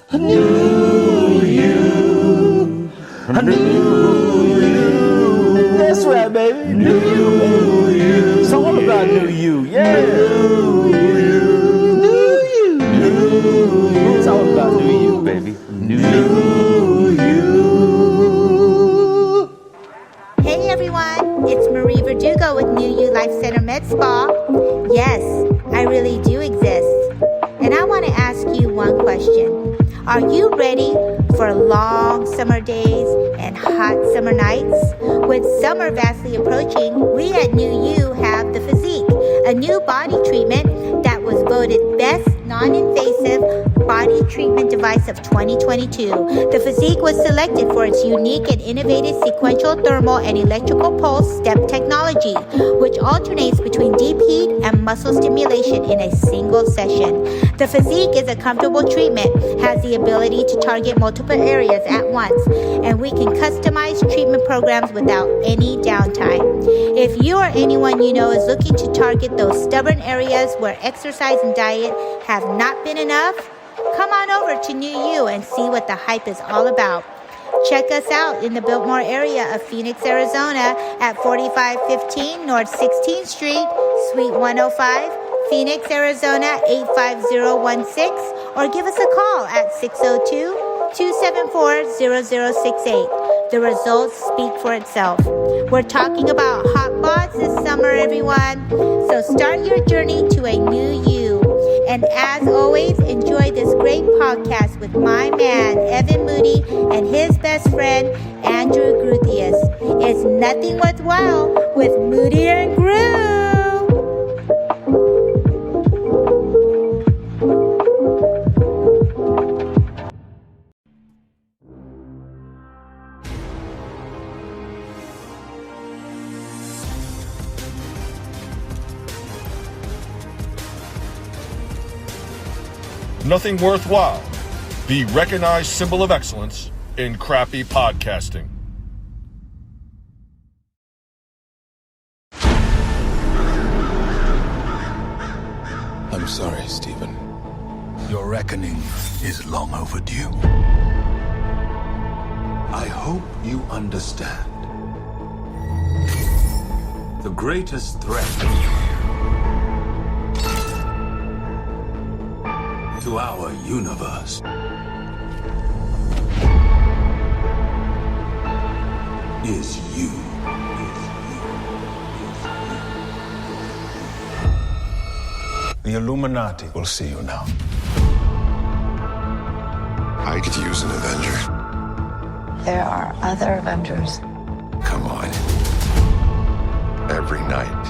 I knew you. I knew you. That's right, baby. Knew you. It's all about knew you. Yeah. Knew you. Knew you. Knew you. It's all about knew you, baby. Knew you. Hey everyone, it's Marie Verdugo with New You Life Center Med Spa. Yes, I really do exist. And I want to ask you one question. Are you ready for long summer days and hot summer nights? With summer vastly approaching, we at New You have the Physique, a new body treatment that was voted best non-invasive body treatment device of 2022. The Physique was selected for its unique and innovative sequential thermal and electrical pulse step technology, which alternates between deep heat and muscle stimulation in a single session. The Physique is a comfortable treatment, has the ability to target multiple areas at once, and we can customize treatment programs without any downtime. If you or anyone you know is looking to target those stubborn areas where exercise and diet have not been enough, come on over to New You and see what the hype is all about. Check us out in the Biltmore area of Phoenix, Arizona at 4515 North 16th Street, Suite 105, Phoenix, Arizona 85016, or give us a call at 602-274-0068. The results speak for itself. We're talking about hot bods this summer, everyone. So start your journey to a new you. And as always, enjoy this great podcast with my man, Evan Moody, and his best friend, Andrew Gruthius. It's Nothing Worthwhile with Moody and Groo. Nothing Worthwhile, the recognized symbol of excellence in crappy podcasting. I'm sorry, Stephen. Your reckoning is long overdue. I hope you understand. The greatest threat to our universe is you. The Illuminati will see you now. I could use an Avenger. There are other Avengers. Come on. Every night,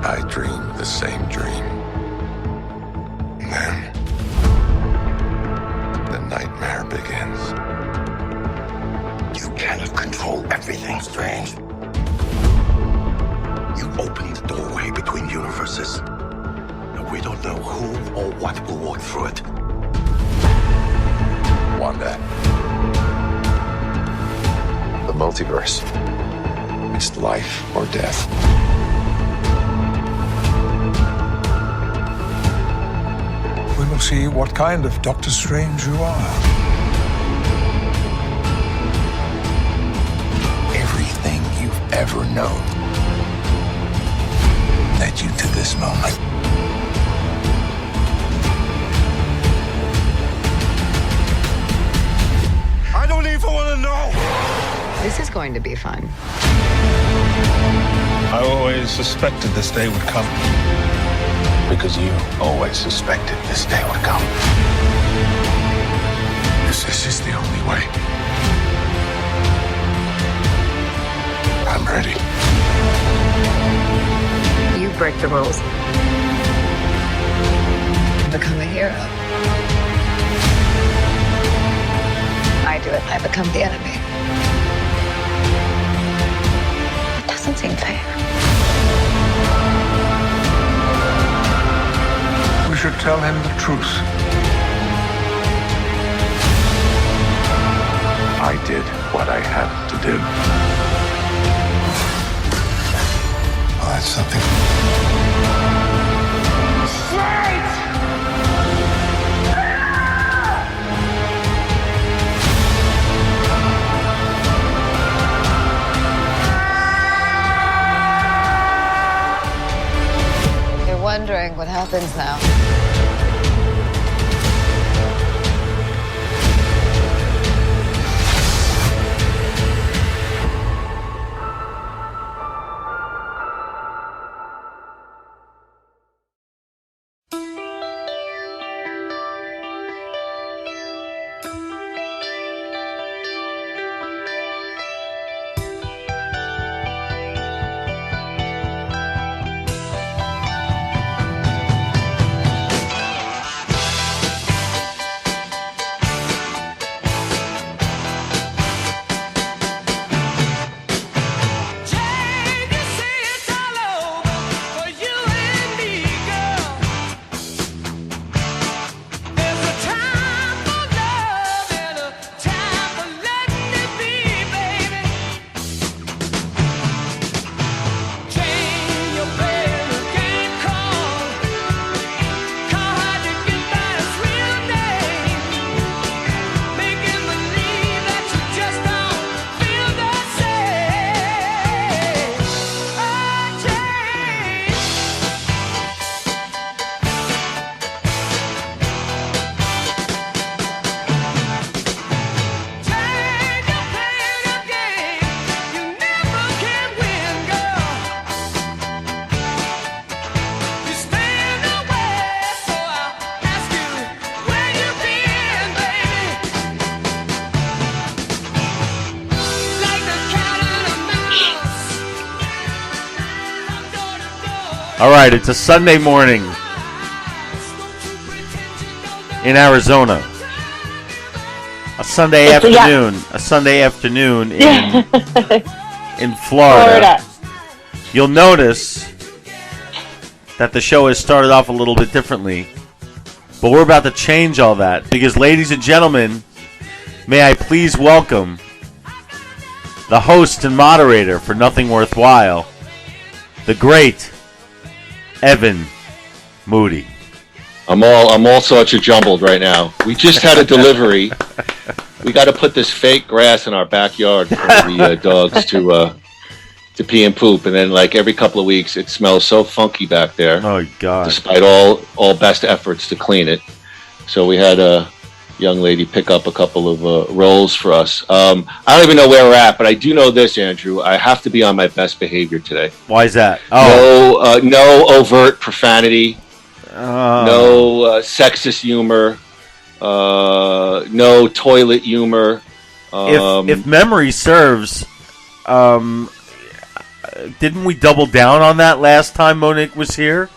I dream the same dream. And then, the nightmare begins. You cannot control everything, Strange. You opened the doorway between universes. And we don't know who or what will walk through it. Wanda. The multiverse. It's life or death. We will see what kind of Doctor Strange you are. Everything you've ever known led you to this moment. I don't even want to know! This is going to be fun. I always suspected this day would come. Because you always suspected this day would come. This is the only way. I'm ready. You break the rules. Become a hero. I do it, I become the enemy. It doesn't seem fair. We should tell him the truth. I did what I had to do. Well, that's something. wondering what happens now. All right, it's a Sunday morning in Arizona. A Sunday afternoon in Florida. You'll notice that the show has started off a little bit differently, but we're about to change all that because, ladies and gentlemen, may I please welcome the host and moderator for Nothing Worthwhile, the great Evan Moody. I'm all sorts of jumbled right now. We just had a delivery. We got to put this fake grass in our backyard for the dogs to pee and poop, and then like every couple of weeks, it smells so funky back there. Oh God! Despite all best efforts to clean it, so we had a young lady pick up a couple of rolls for us. I don't even know where we're at, but I do know this, Andrew. I have to be on my best behavior today. Why is that? Oh. No overt profanity. No sexist humor. No toilet humor. If memory serves, didn't we double down on that last time Monyque was here?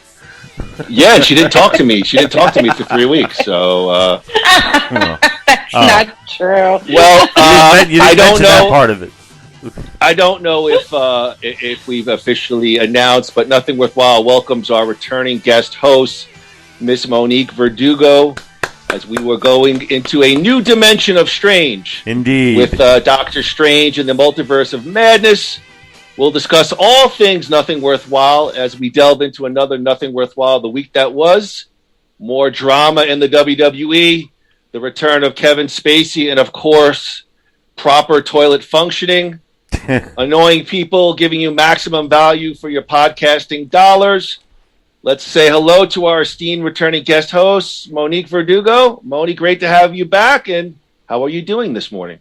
Yeah, and she didn't talk to me. She didn't talk to me for 3 weeks. So that's not true. Well, I don't know that part of it. I don't know if we've officially announced, but Nothing Worthwhile welcomes our returning guest host, Miss Monyque Verdugo, as we were going into a new dimension of strange. Indeed. With Doctor Strange and the Multiverse of Madness. We'll discuss all things Nothing Worthwhile as we delve into another Nothing Worthwhile the week that was. More drama in the WWE, the return of Kevin Spacey, and of course, proper toilet functioning. Annoying people giving you maximum value for your podcasting dollars. Let's say hello to our esteemed returning guest host, Monyque Verdugo. Moni, great to have you back, and how are you doing this morning?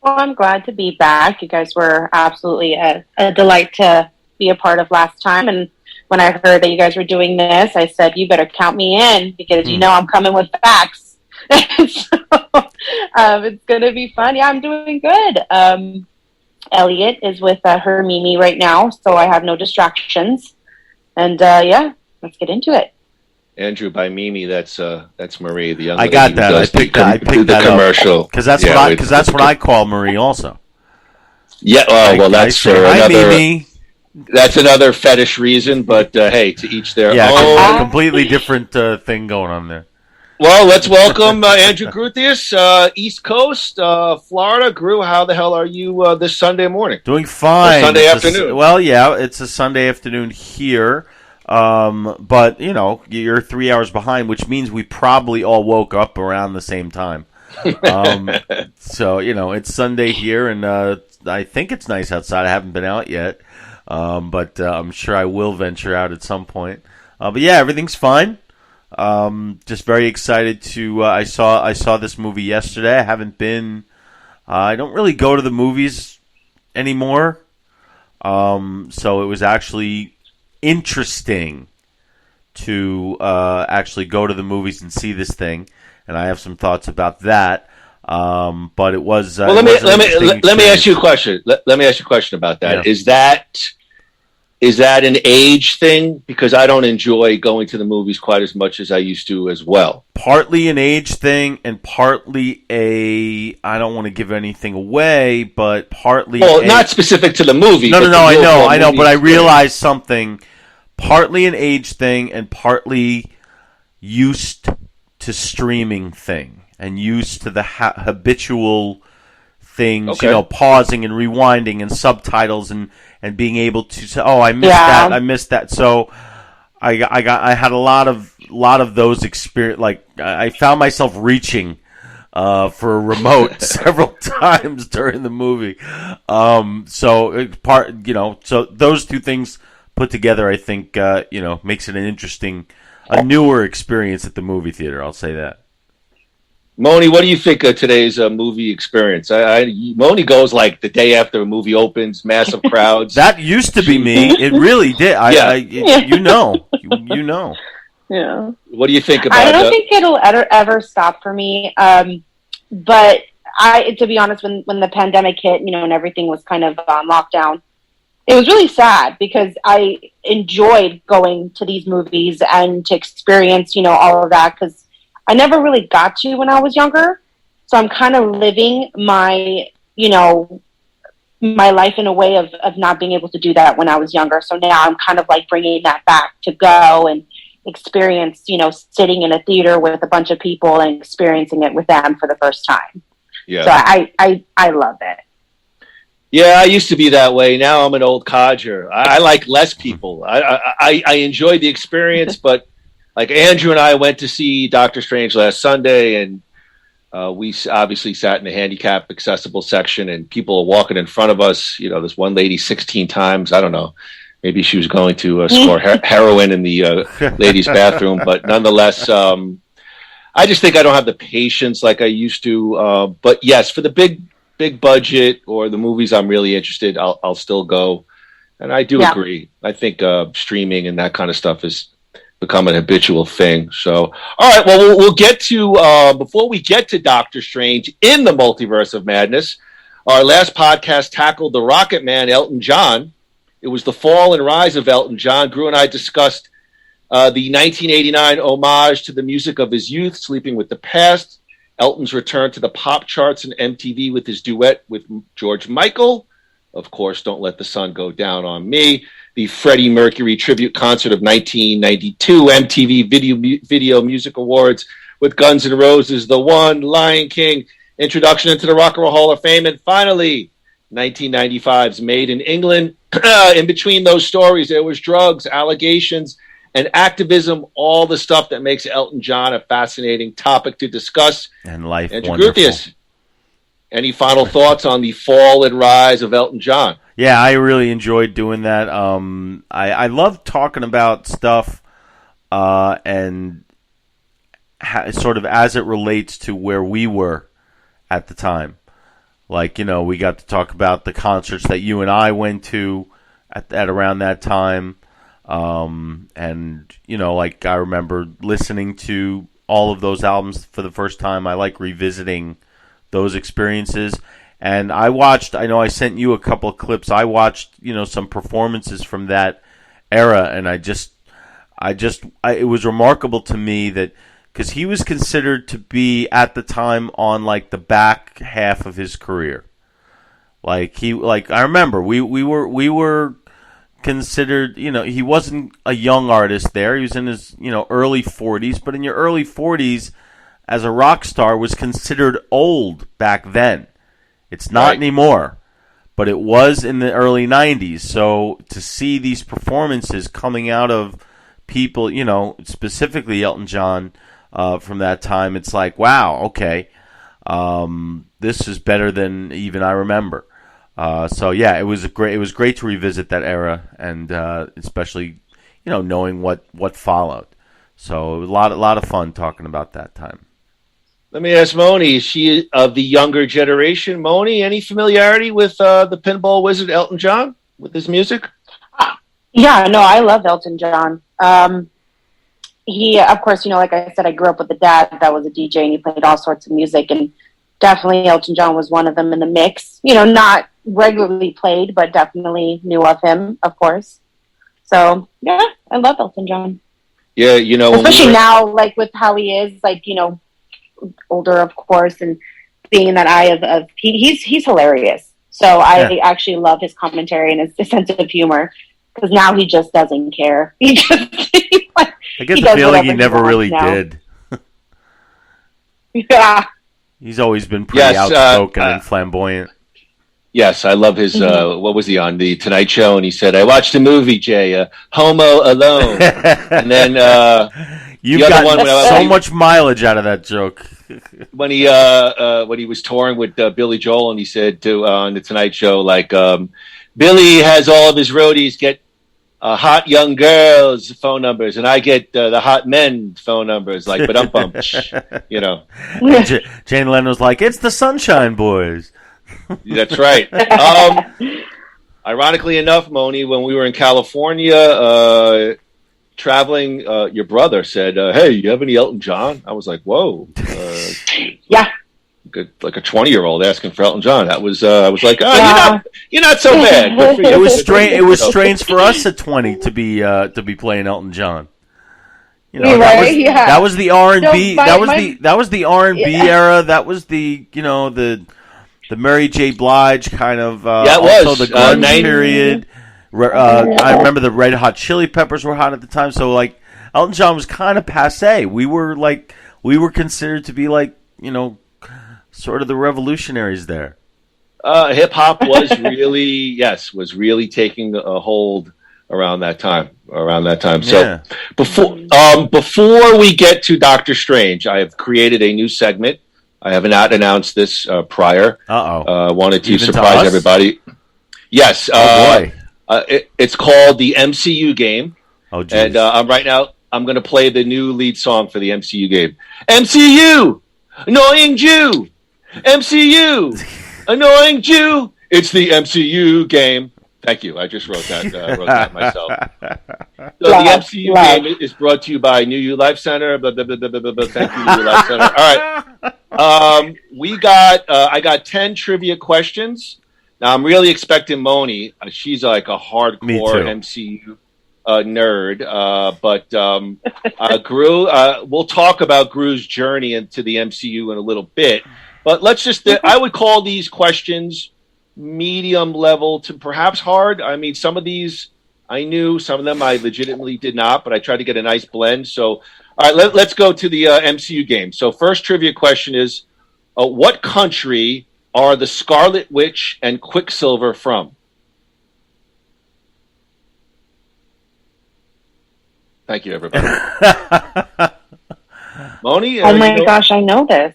Well, I'm glad to be back. You guys were absolutely a delight to be a part of last time. And when I heard that you guys were doing this, I said, you better count me in because you know I'm coming with facts. So it's going to be fun. Yeah, I'm doing good. Elliot is with her Mimi right now, so I have no distractions. And yeah, let's get into it. Andrew, by Mimi, that's Marie, the young I lady. got that. I picked that commercial because that's what I call Marie also. Yeah. Oh, well, that's for hi, another. Mimi. That's another fetish reason, but hey, to each their own. Completely different thing going on there. Well, let's welcome Andrew Gruthius, East Coast, Florida. Groo, how the hell are you this Sunday morning? Doing fine. Sunday afternoon. It's a Sunday afternoon here. But, you're 3 hours behind, which means we probably all woke up around the same time. So, it's Sunday here, and I think it's nice outside. I haven't been out yet, but I'm sure I will venture out at some point. But yeah, everything's fine. Just very excited to. I saw this movie yesterday. I haven't been. I don't really go to the movies anymore. So it was actually interesting to actually go to the movies and see this thing, and I have some thoughts about that. But it was. Well, let me ask you a question. Let me ask you a question about that. Yeah. Is that an age thing? Because I don't enjoy going to the movies quite as much as I used to as well. Partly an age thing, and partly I don't want to give anything away, but partly. Well, not specific to the movie. No, I know, but I realized something. Partly an age thing, and partly used to streaming thing, and used to the habitual things, okay. Pausing and rewinding and subtitles and being able to say, "Oh, I missed that." So I had a lot of those experience. Like I found myself reaching for a remote several times during the movie. So those two things put together, I think, makes it a newer experience at the movie theater. I'll say that. Moni, what do you think of today's movie experience? Moni goes like the day after a movie opens, massive crowds. That used to be me. It really did. You know. Yeah. What do you think about? I don't think it'll ever stop for me. But to be honest, when the pandemic hit, and everything was kind of on lockdown, it was really sad because I enjoyed going to these movies and to experience, all of that because I never really got to when I was younger. So I'm kind of living my, my life in a way of not being able to do that when I was younger. So now I'm kind of like bringing that back to go and experience, sitting in a theater with a bunch of people and experiencing it with them for the first time. Yeah. So I love it. Yeah, I used to be that way. Now I'm an old codger. I like less people. I enjoyed the experience, but like Andrew and I went to see Doctor Strange last Sunday, and we obviously sat in the handicap accessible section, and people are walking in front of us. This one lady 16 times. I don't know. Maybe she was going to score heroin in the ladies' bathroom, but nonetheless, I just think I don't have the patience like I used to. But yes, for the big budget or the movies I'm really interested, I'll still go. And I do agree. I think streaming and that kind of stuff is become an habitual thing. So, all right, well, we'll get to, before we get to Doctor Strange in the Multiverse of Madness, our last podcast tackled the Rocket Man, Elton John. It was the fall and rise of Elton John. Groo and I discussed the 1989 homage to the music of his youth, Sleeping with the Past, Elton's return to the pop charts and MTV with his duet with George Michael, of course, Don't Let the Sun Go Down on Me, the Freddie Mercury tribute concert of 1992 MTV Video Music Awards with Guns N' Roses, The One, Lion King, introduction into the Rock and Roll Hall of Fame, and finally, 1995's Made in England. In between those stories, there was drugs, allegations, and activism, all the stuff that makes Elton John a fascinating topic to discuss. And life Andrew wonderful. Groothius, any final thoughts on the fall and rise of Elton John? Yeah, I really enjoyed doing that. I love talking about stuff and sort of as it relates to where we were at the time. Like, we got to talk about the concerts that you and I went to at around that time. And, like I remember listening to all of those albums for the first time. I like revisiting those experiences. And I know I sent you a couple of clips. I watched, some performances from that era, and it was remarkable to me that, because he was considered to be at the time on like the back half of his career. I remember we were considered, he wasn't a young artist there. He was in his, early 40s, but in your early 40s as a rock star was considered old back then. It's not anymore, but it was in the early 90s. So to see these performances coming out of people, specifically Elton John from that time, it's like, wow, okay, this is better than even I remember. So yeah, it was great to revisit that era, and especially, knowing what followed. So a lot of fun talking about that time. Let me ask Moni, is she of the younger generation? Moni, any familiarity with the pinball wizard Elton John with his music? Yeah, no, I love Elton John. He, of course, like I said, I grew up with a dad that was a DJ and he played all sorts of music, and definitely Elton John was one of them in the mix. Not regularly played, but definitely knew of him, of course. So, yeah, I love Elton John. Yeah, especially now, like with how he is, like, older, of course, and being in that eye of he's hilarious. So I actually love his commentary and his sense of humor, because now he just doesn't care. I get the feeling he never really did. Yeah. He's always been pretty outspoken and flamboyant. Yes, I love his, what was he on, The Tonight Show? And he said, I watched a movie, Jay, Homo Alone. And then you've gotten so much mileage out of that joke. When he was touring with Billy Joel, and he said on The Tonight Show, like, Billy has all of his roadies get hot young girls' phone numbers, and I get the hot men phone numbers, like, but Jane Leno's like, it's the Sunshine Boys. That's right. Ironically enough, Moni, when we were in California traveling, your brother said, hey, you have any Elton John? I was like, whoa. Yeah. Like a 20-year-old asking for Elton John. That was I was like, oh, you're not so bad. Good for you. It was strange. It was strange for us at 20 to be playing Elton John. That was the R&B. That was the R&B era. That was the the Mary J. Blige kind of also the grunge period. I remember the Red Hot Chili Peppers were hot at the time. So like Elton John was kind of passé. We were considered to be like sort of the revolutionaries there. Hip hop was really taking a hold around that time. So before we get to Doctor Strange, I have created a new segment. I have not announced this prior. Wanted to surprise everybody. Yes. Oh boy. It's called the MCU game. Oh, geez. And right now I'm going to play the new lead song for the MCU game. MCU, annoying Jew. MCU, annoying Jew. It's the MCU game. Thank you. I just wrote that myself. So the MCU game is brought to you by New You Life Center. Thank you, New You Life Center. All right. I got 10 trivia questions. Now, I'm really expecting Moni. She's like a hardcore MCU nerd. But Groo, we'll talk about Groo's journey into the MCU in a little bit. But let's just, I would call these questions medium level to perhaps hard. I mean, some of these I knew, some of them I legitimately did not, but I tried to get a nice blend. So, all right, let's go to the MCU game. So first trivia question is, what country are the Scarlet Witch and Quicksilver from? Thank you, everybody. Moni? Oh my gosh, I know this.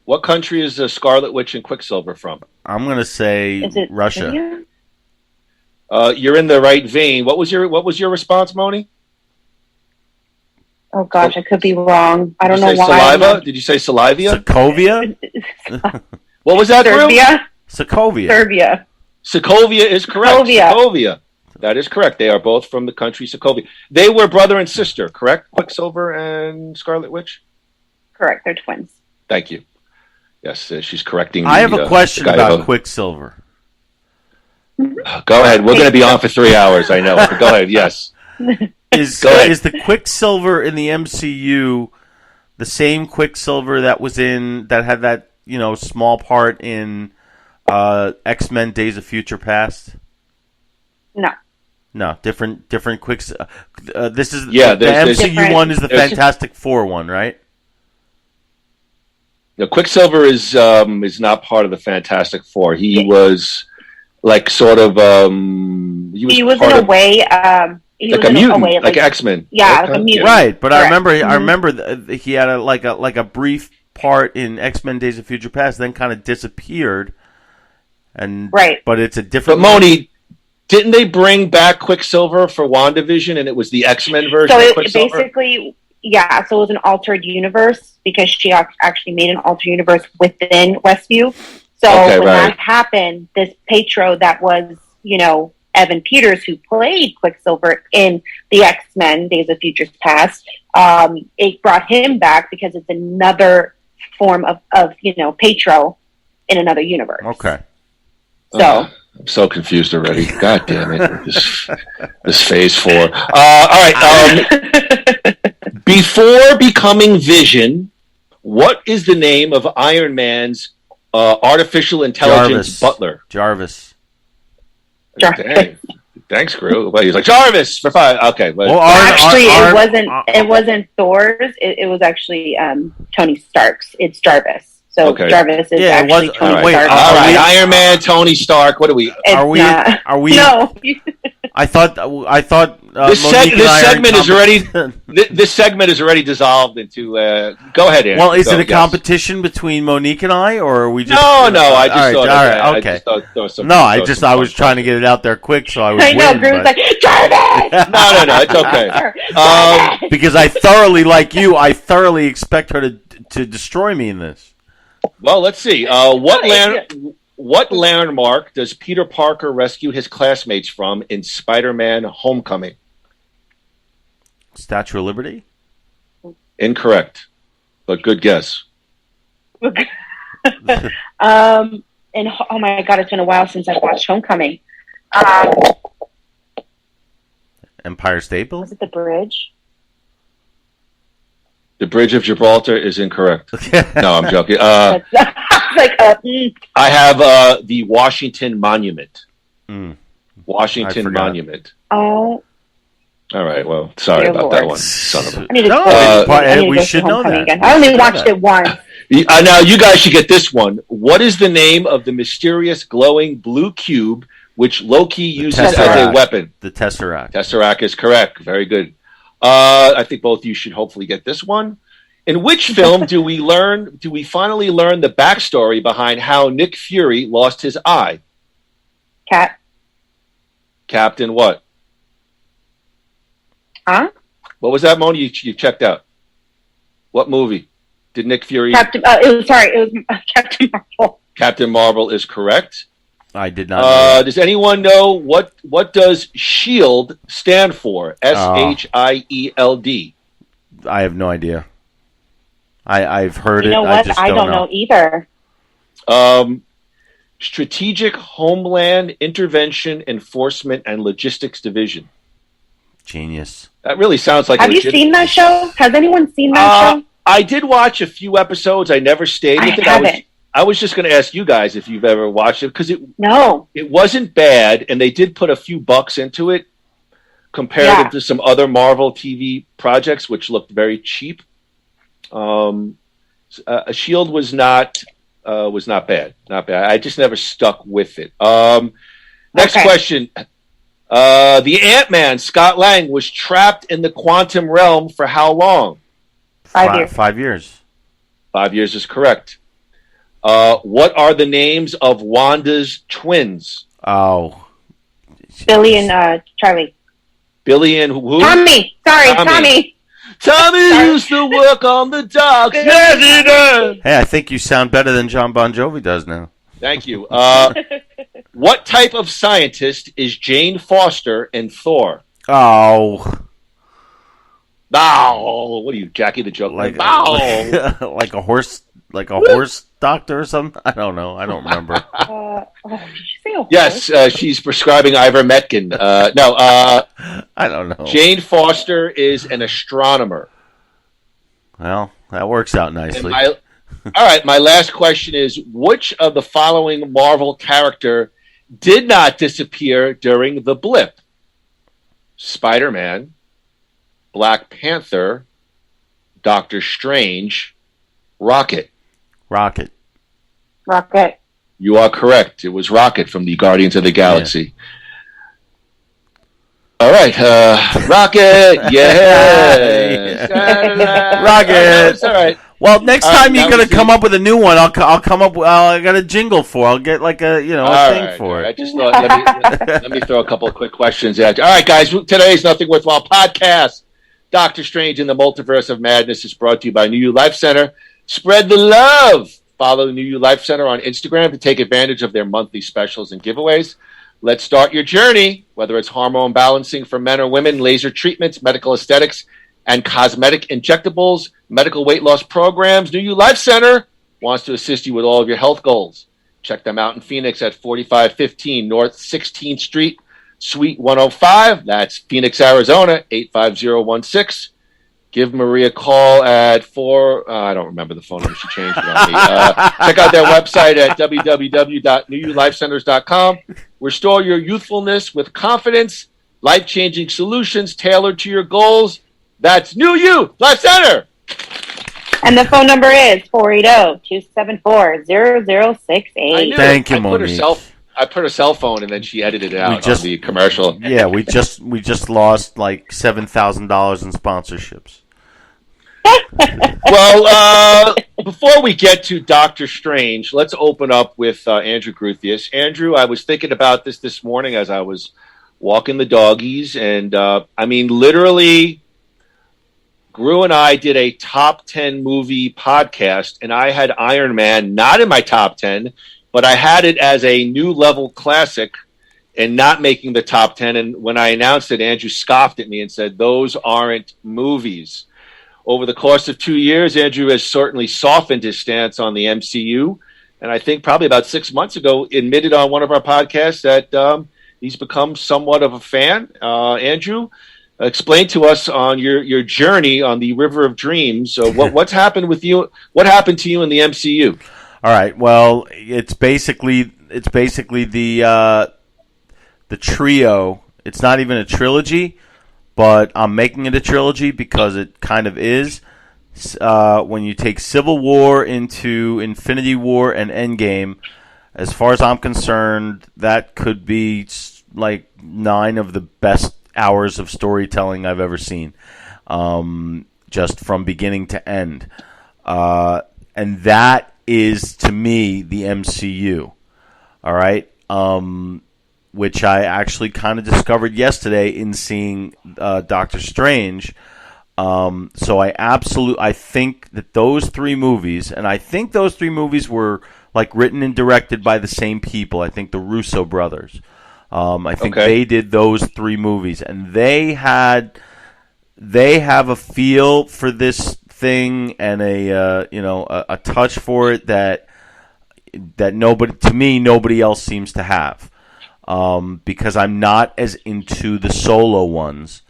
What country is the Scarlet Witch and Quicksilver from? I'm going to say Russia. India? You're in the right vein. What was your response, Moni? Oh gosh, I could be wrong. I don't know why. Saliva? Did you say Salivia? Sokovia? What was that? Serbia? Sokovia. Serbia. Sokovia is correct. Sokovia. That is correct. They are both from the country Sokovia. They were brother and sister, correct? Quicksilver and Scarlet Witch? Correct. They're twins. Thank you. Yes, she's correcting. I have a question about Quicksilver. Go ahead. We're going to be on for 3 hours, I know. But go ahead. Yes. Is the Quicksilver in the MCU the same Quicksilver that had that small part in X-Men: Days of Future Past? No, different Quicksilver. This is the MCU one is the Fantastic Four one, right? No, Quicksilver is not part of the Fantastic Four. He was like sort of he was in a way like a mutant, like X-Men. Yeah, like a mutant. Right, but I remember he had a brief part in X-Men: Days of Future Past, then kind of disappeared. And right, but it's a different. But Moni, Didn't they bring back Quicksilver for WandaVision, and it was the X-Men version So of it Quicksilver? basically, yeah, so it was an altered universe because she actually made an altered universe within Westview. So when that happened, this Petro that was, Evan Peters, who played Quicksilver in the X-Men Days of Futures Past, it brought him back because it's another form of Petro in another universe. Okay. So I'm so confused already. God damn it! This Phase 4. All right. Before becoming Vision, what is the name of Iron Man's artificial intelligence butler? Jarvis. Dang. Thanks, Groo. Well, he's like Jarvis for 5. Okay. Well, it wasn't Thor's. It was actually Tony Stark's. It's Jarvis. So Jarvis is actually Tony Stark. All right, Iron Man, Tony Stark. What are we? Are we? No. I thought. This segment is already. This segment is already dissolved into. Go ahead, Aaron. Well, is it a competition between Monique and I, or are we just? No. I just thought. All right. Okay. I was trying to get it out there quick, so I was. I know. Groo's like Jarvis. No. It's okay. Because I thoroughly expect her to destroy me in this. Well, let's see. What landmark does Peter Parker rescue his classmates from in Spider-Man: Homecoming? Statue of Liberty? Incorrect, but good guess. And oh my God, it's been a while since I've watched Homecoming. Empire State Building? Was it the bridge? The Bridge of Gibraltar is incorrect. No, I'm joking. I have the Washington Monument. Washington Monument. Oh. All right. Well, sorry about that one. Son of a. We should know that. Again. I only watched it once. Now you guys should get this one. What is the name of the mysterious glowing blue cube which Loki uses as a weapon? The Tesseract. Tesseract is correct. Very good. I think both of you should hopefully get this one. In which film do we finally learn the backstory behind how Nick Fury lost his eye? Captain what? Huh? What was that, Moni? You checked out. What movie did Nick Fury? It was Captain Marvel. Captain Marvel is correct. I did not. Does anyone know what does SHIELD stand for? SHIELD. I have no idea. I've heard it. You know what? I don't know either. Strategic Homeland Intervention Enforcement and Logistics Division. Genius. That really sounds like. Have you seen that show? Has anyone seen that show? I did watch a few episodes. I never stayed with it. I was just going to ask you guys if you've ever watched it because it wasn't bad, and they did put a few bucks into it compared to some other Marvel TV projects, which looked very cheap. SHIELD was not bad, not bad. I just never stuck with it. Next question: the Ant-Man Scott Lang was trapped in the quantum realm for how long? 5 years. 5 years. 5 years is correct. What are the names of Wanda's twins? Oh. Billy and Charlie. Billy and who? Tommy. Sorry, Tommy. Tommy used to work on the docks. Yes, he does. Hey, I think you sound better than John Bon Jovi does now. Thank you. What type of scientist is Jane Foster in Thor? Oh. Oh, what are you, Jackie the Joke? Like a horse doctor or something? I don't know. I don't remember. Did you say a horse? Yes, she's prescribing ivermectin. No, I don't know. Jane Foster is an astronomer. Well, that works out nicely. All right, my last question is, which of the following Marvel character did not disappear during the blip? Spider-Man, Black Panther, Doctor Strange, Rocket. Rocket. You are correct. It was Rocket from the Guardians of the Galaxy. Yeah. All right, Rocket. Yeah. Rocket. All right. Well, next time you're gonna come it. up with a new one, I'll come up. I got a jingle for. I'll get like a thing for it. I just thought let me throw a couple of quick questions at you. All right, guys. Today's Nothing Worthwhile podcast. Doctor Strange in the Multiverse of Madness is brought to you by New You Life Center. Spread the love. Follow New You Life Center on Instagram to take advantage of their monthly specials and giveaways. Let's start your journey, whether it's hormone balancing for men or women, laser treatments, medical aesthetics, and cosmetic injectables, medical weight loss programs. New You Life Center wants to assist you with all of your health goals. Check them out in Phoenix at 4515 North 16th Street, Suite 105. That's Phoenix, Arizona, 85016. Give Marie a call at 4. I don't remember the phone number. She changed it on me. Check out their website at www.newyoulifecenters.com. Restore your youthfulness with confidence, life-changing solutions tailored to your goals. That's New You Life Center. And the phone number is 480-274-0068. Thank you, Monyque. I put her cell phone and then she edited it out on the commercial. Yeah, we just lost like $7,000 in sponsorships. Well, before we get to Doctor Strange, let's open up with Andrew Gruthius. Andrew, I was thinking about this morning as I was walking the doggies, and literally, Groo and I did a top 10 movie podcast, and I had Iron Man not in my top 10, but I had it as a new level classic and not making the top 10. And when I announced it, Andrew scoffed at me and said, "Those aren't movies." Over the course of 2 years, Andrew has certainly softened his stance on the MCU. And I think probably about 6 months ago, admitted on one of our podcasts that he's become somewhat of a fan. Andrew, explain to us on your journey on the River of Dreams. So what's happened with you? What happened to you in the MCU? All right. Well, it's basically the trio. It's not even a trilogy, but I'm making it a trilogy because it kind of is. When you take Civil War into Infinity War and Endgame, as far as I'm concerned, that could be like 9 of the best hours of storytelling I've ever seen, just from beginning to end. And that is, to me, the MCU. All right? Which I actually kind of discovered yesterday in seeing Doctor Strange. So I think that those 3 movies, and I think those 3 movies were like written and directed by the same people. I think the Russo brothers. I think they did those 3 movies, and they have a feel for this thing and a touch for it that nobody else seems to have. Because I'm not as into the solo ones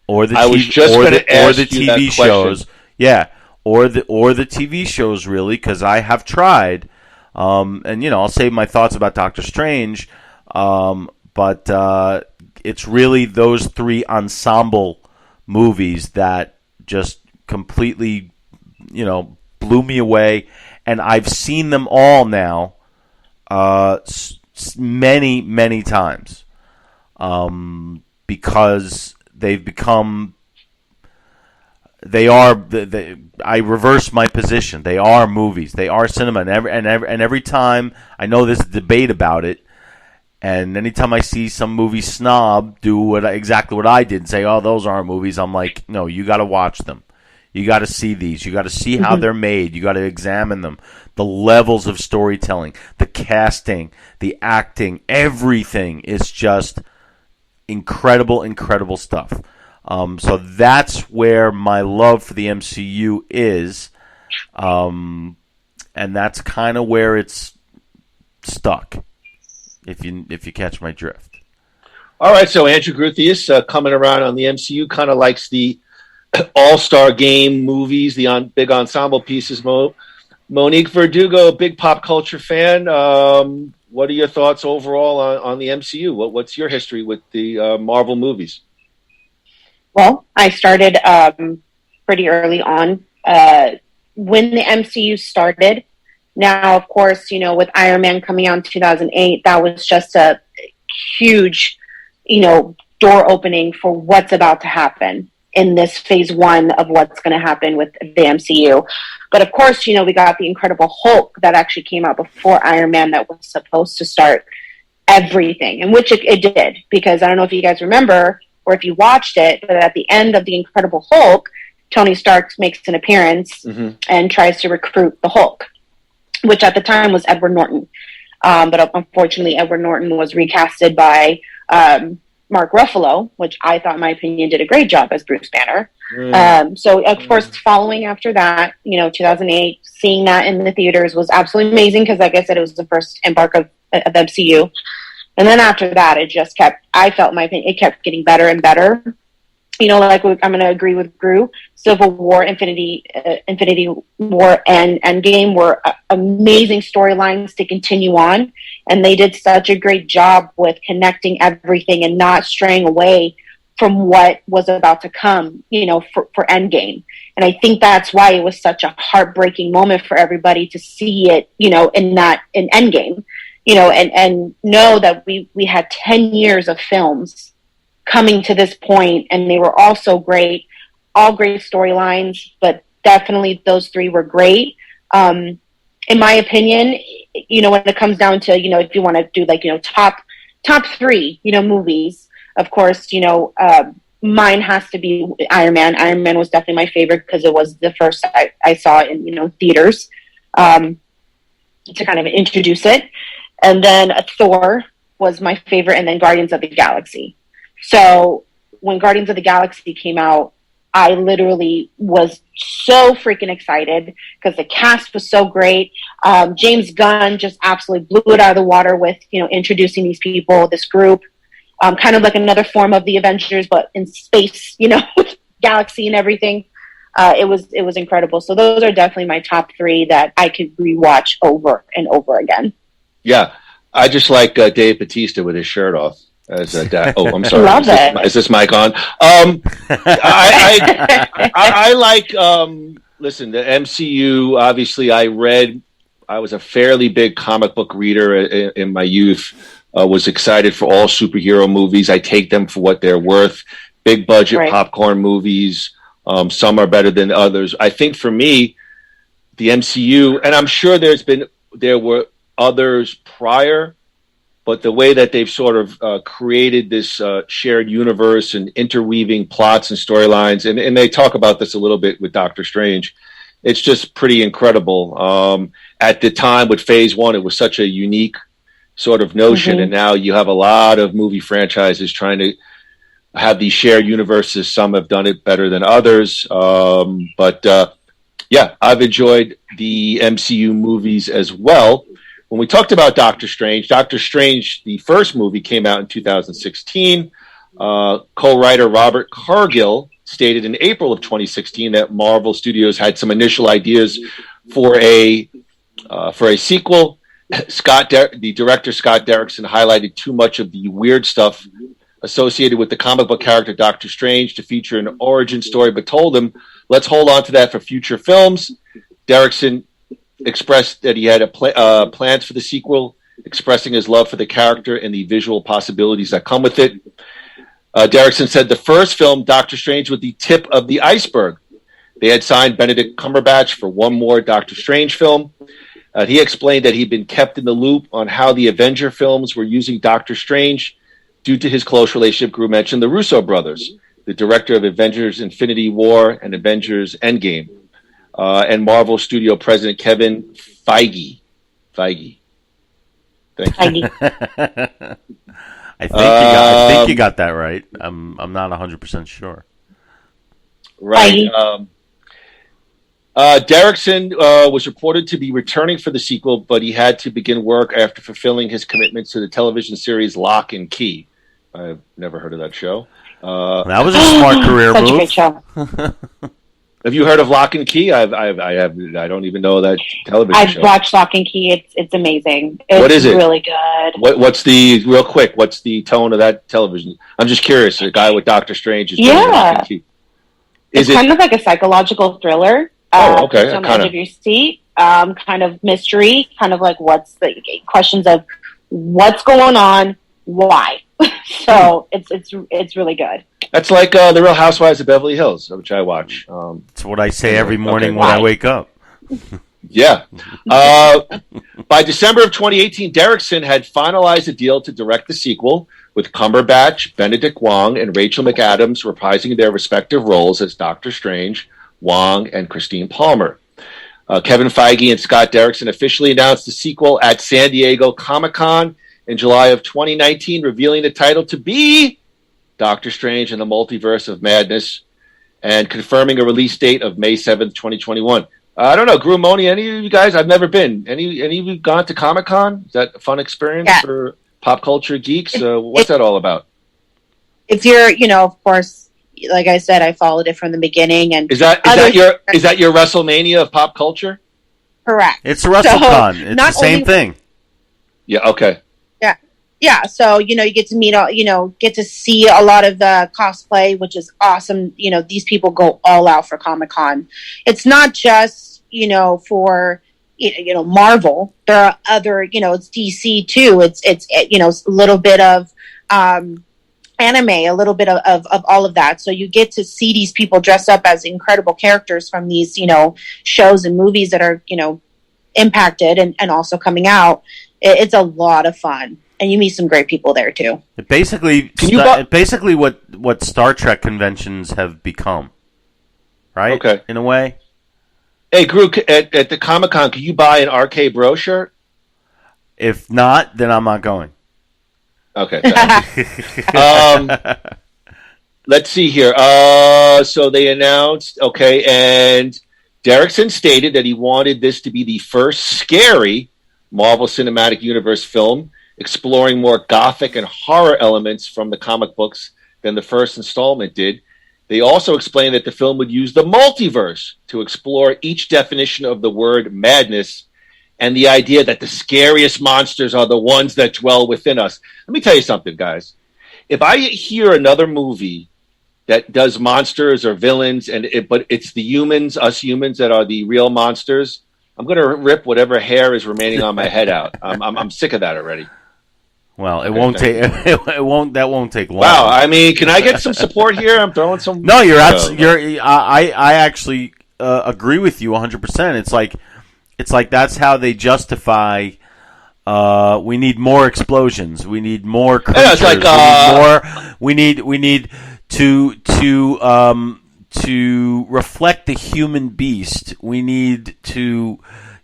or the TV shows. Yeah, or the TV shows really, because I have tried. And I'll save my thoughts about Doctor Strange. But it's really those 3 ensemble movies that just completely, blew me away, and I've seen them all now. Many, many times, because they've become. They are. I reverse my position. They are movies. They are cinema, and every time I know there's a debate about it, and anytime I see some movie snob do exactly what I did and say, "Oh, those aren't movies," I'm like, "No, you got to watch them. You got to see these. You got to see how they're made. You got to examine them. The levels of storytelling, the casting, the acting, everything is just incredible, incredible stuff." So that's where my love for the MCU is, and that's kind of where it's stuck. If you catch my drift. All right, so Andrew Gruthius coming around on the MCU, kind of likes the all-star game movies, the big ensemble pieces. Monyque Verdugo, big pop culture fan. What are your thoughts overall on the MCU? What's your history with the Marvel movies? Well, I started pretty early on when the MCU started. Now, of course, with Iron Man coming out in 2008, that was just a huge, door opening for what's about to happen. in this phase 1 of what's going to happen with the MCU. But of course, we got the Incredible Hulk that actually came out before Iron Man that was supposed to start everything, and which it did, because I don't know if you guys remember or if you watched it, but at the end of the Incredible Hulk, Tony Stark makes an appearance and tries to recruit the Hulk, which at the time was Edward Norton. But unfortunately, Edward Norton was recasted by Mark Ruffalo, which I thought, in my opinion, did a great job as Bruce Banner. So, of course, following after that, 2008, seeing that in the theaters was absolutely amazing because, like I said, it was the first embark of MCU. And then after that, it just kept, I felt, in my opinion, it kept getting better and better. Like I'm going to agree with Groo. Civil War, Infinity War, and Endgame were amazing storylines to continue on, and they did such a great job with connecting everything and not straying away from what was about to come, for Endgame. And I think that's why it was such a heartbreaking moment for everybody to see it, in Endgame, and know that we had 10 years of films coming to this point, and they were all so great, all great storylines, but definitely those 3 were great. In my opinion, when it comes down to, if you want to do like, top 3, movies, of course, mine has to be Iron Man. Iron Man was definitely my favorite because it was the first I saw in, theaters, to kind of introduce it. And then Thor was my favorite, and then Guardians of the Galaxy. So when Guardians of the Galaxy came out, I literally was so freaking excited because the cast was so great. James Gunn just absolutely blew it out of the water with, introducing these people, this group, kind of like another form of the Avengers, but in space, galaxy and everything. It was incredible. So those are definitely my top 3 that I could rewatch over and over again. Yeah. I just like Dave Bautista with his shirt off. As a I'm sorry. Love it. Is this mic on? I like. Listen, the MCU. Obviously, I was a fairly big comic book reader in my youth. Was excited for all superhero movies. I take them for what they're worth. Big budget popcorn movies. Some are better than others. I think for me, the MCU, and I'm sure there were others prior. But the way that they've sort of created this shared universe and interweaving plots and storylines, and they talk about this a little bit with Doctor Strange, it's just pretty incredible. At the time with Phase 1, it was such a unique sort of notion, and now you have a lot of movie franchises trying to have these shared universes. Some have done it better than others. But I've enjoyed the MCU movies as well. When we talked about Doctor Strange, the first movie came out in 2016. Co-writer Robert Cargill stated in April of 2016 that Marvel Studios had some initial ideas for a sequel. The director Scott Derrickson highlighted too much of the weird stuff associated with the comic book character Doctor Strange to feature an origin story, but told him, let's hold on to that for future films. Derrickson expressed that he had plans for the sequel, expressing his love for the character and the visual possibilities that come with it. Derrickson said the first film, Doctor Strange, was the tip of the iceberg. They had signed Benedict Cumberbatch for one more Doctor Strange film. He explained that he'd been kept in the loop on how the Avenger films were using Doctor Strange due to his close relationship. Groo mentioned the Russo brothers, the director of Avengers Infinity War and Avengers Endgame. And Marvel Studio President Kevin Feige. Thank you. I think you got that right. I'm not 100% sure. Right. Derrickson was reported to be returning for the sequel, but he had to begin work after fulfilling his commitments to the television series Lock and Key. I've never heard of that show. That was a smart career move. Such a great show. Have you heard of Lock and Key? I don't even know that television show. I've watched Lock and Key. It's amazing. What is it? Really good. What's the tone of that television? I'm just curious. A guy with Doctor Strange is doing Lock and Key. It's kind of like a psychological thriller. Oh, okay. On the edge of your seat. Kind of mystery. Kind of like what's the questions of what's going on, why. So it's really good. That's like The Real Housewives of Beverly Hills, which I watch. It's what I say every morning when I wake up. Yeah. By December of 2018, Derrickson had finalized a deal to direct the sequel, with Cumberbatch, Benedict Wong, and Rachel McAdams reprising their respective roles as Doctor Strange, Wong, and Christine Palmer. Kevin Feige and Scott Derrickson officially announced the sequel at San Diego Comic-Con in July of 2019, revealing the title to be Doctor Strange and the Multiverse of Madness, and confirming a release date of May 7th, 2021. I don't know, Groo, Monyque, any of you guys? I've never been. Any of you gone to Comic-Con? Is that a fun experience for pop culture geeks? What's that all about? If you're, of course, like I said, I followed it from the beginning. And is that your WrestleMania of pop culture? Correct. It's WrestleCon. It's the same thing. Yeah. Okay. Yeah, so, you get to meet, get to see a lot of the cosplay, which is awesome. These people go all out for Comic-Con. It's not just, for, Marvel. There are other, it's DC too. It's a little bit of anime, a little bit of all of that. So you get to see these people dress up as incredible characters from these, shows and movies that are, impacted and also coming out. It's a lot of fun. And you meet some great people there too. Basically, what Star Trek conventions have become, right? Okay, in a way. Hey, Groo, at the Comic-Con, can you buy an RK Bro shirt? If not, then I'm not going. Okay. Let's see here. So they announced, and Derrickson stated that he wanted this to be the first scary Marvel Cinematic Universe film, exploring more gothic and horror elements from the comic books than the first installment did. They also explained that the film would use the multiverse to explore each definition of the word madness and the idea that the scariest monsters are the ones that dwell within us. Let me tell you something, guys. If I hear another movie that does monsters or villains, but it's the humans, us humans, that are the real monsters, I'm going to rip whatever hair is remaining on my head out. I'm sick of that already. Well, it won't take. That won't take long. Wow, I mean, can I get some support here? I'm throwing some. No, I actually agree with you 100%. It's like that's how they justify. We need more explosions. We need more creatures. Yeah, we need to reflect the human beast. We need to.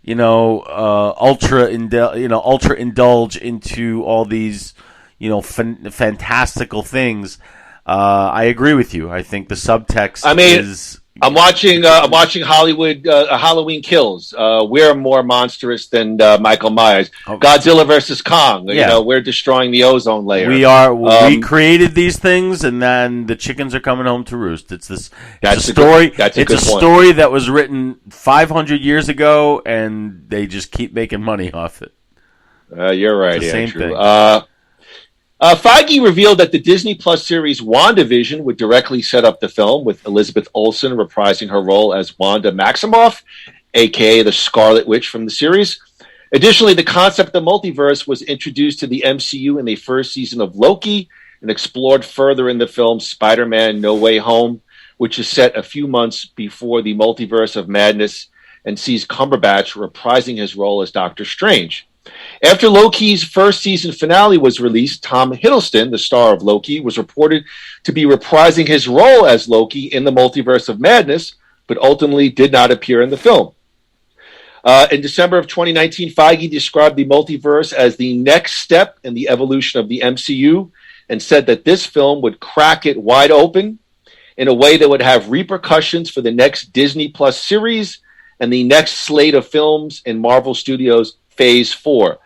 Ultra indulge into all these, fantastical things. I agree with you. I think the subtext is. I'm watching Hollywood Halloween Kills. We're more monstrous than Michael Myers. Godzilla versus Kong. We're destroying the ozone layer. We are. We created these things, and then the chickens are coming home to roost. It's a story that was written 500 years ago, and they just keep making money off it. You're right. It's the same thing. Feige revealed that the Disney Plus series WandaVision would directly set up the film, with Elizabeth Olsen reprising her role as Wanda Maximoff, a.k.a. the Scarlet Witch from the series. Additionally, the concept of the multiverse was introduced to the MCU in the first season of Loki and explored further in the film Spider-Man No Way Home, which is set a few months before the Multiverse of Madness and sees Cumberbatch reprising his role as Doctor Strange. After Loki's first season finale was released, Tom Hiddleston, the star of Loki, was reported to be reprising his role as Loki in the Multiverse of Madness, but ultimately did not appear in the film. In December of 2019, Feige described the multiverse as the next step in the evolution of the MCU and said that this film would crack it wide open in a way that would have repercussions for the next Disney Plus series and the next slate of films in Marvel Studios' Phase 4.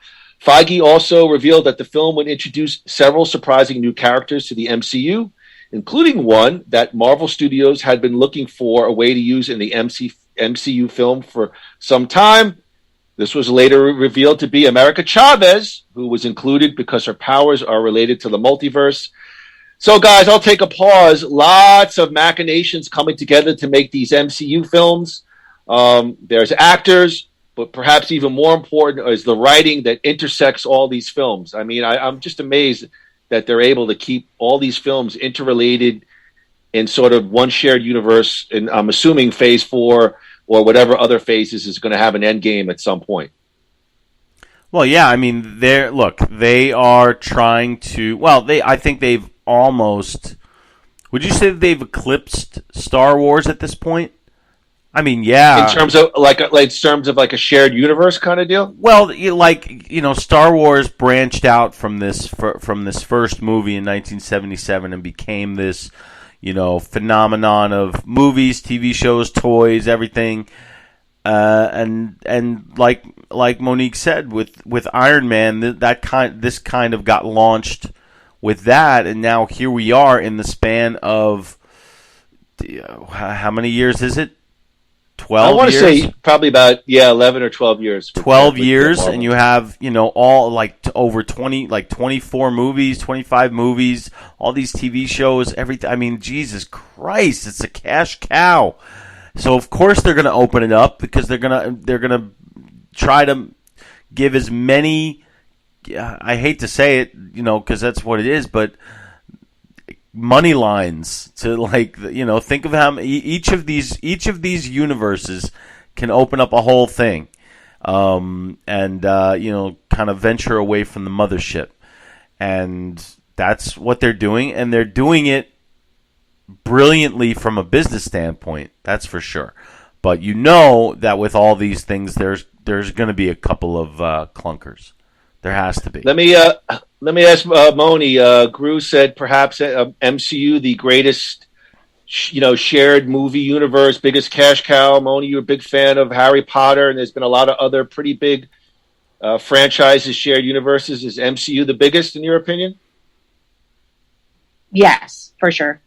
Feige also revealed that the film would introduce several surprising new characters to the MCU, including one that Marvel Studios had been looking for a way to use in the MCU film for some time. This was later revealed to be America Chavez, who was included because her powers are related to the multiverse. So, guys, I'll take a pause. Lots of machinations coming together to make these MCU films. There's actors, but perhaps even more important is the writing that intersects all these films. I mean, I'm just amazed that they're able to keep all these films interrelated in sort of one shared universe. And I'm assuming Phase 4 or whatever other phases is going to have an end game at some point. Well, yeah, I mean, they are trying to. Well, I think they've almost. Would you say that they've eclipsed Star Wars at this point? I mean, yeah. In terms of like a shared universe kind of deal. Well, Star Wars branched out from this first movie in 1977 and became this, phenomenon of movies, TV shows, toys, everything. And like Monique said, with Iron Man, this kind of got launched with that, and now here we are in the span of how many years is it? 12 I want years? to say probably about 11 or 12 years. 12 years, and you have all like over 24 movies, 25 movies, all these TV shows, everything. I mean, Jesus Christ, it's a cash cow. So of course they're going to open it up because they're gonna try to give as many. I hate to say it, because that's what it is, but money lines to think of how each of these universes can open up a whole thing, and kind of venture away from the mothership, and that's what they're doing, and they're doing it brilliantly from a business standpoint, that's for sure. But that with all these things, there's going to be a couple of clunkers. There has to be. Let me ask Moni. Groo said perhaps MCU the greatest, shared movie universe, biggest cash cow. Moni, you're a big fan of Harry Potter, and there's been a lot of other pretty big franchises, shared universes. Is MCU the biggest in your opinion? Yes, for sure.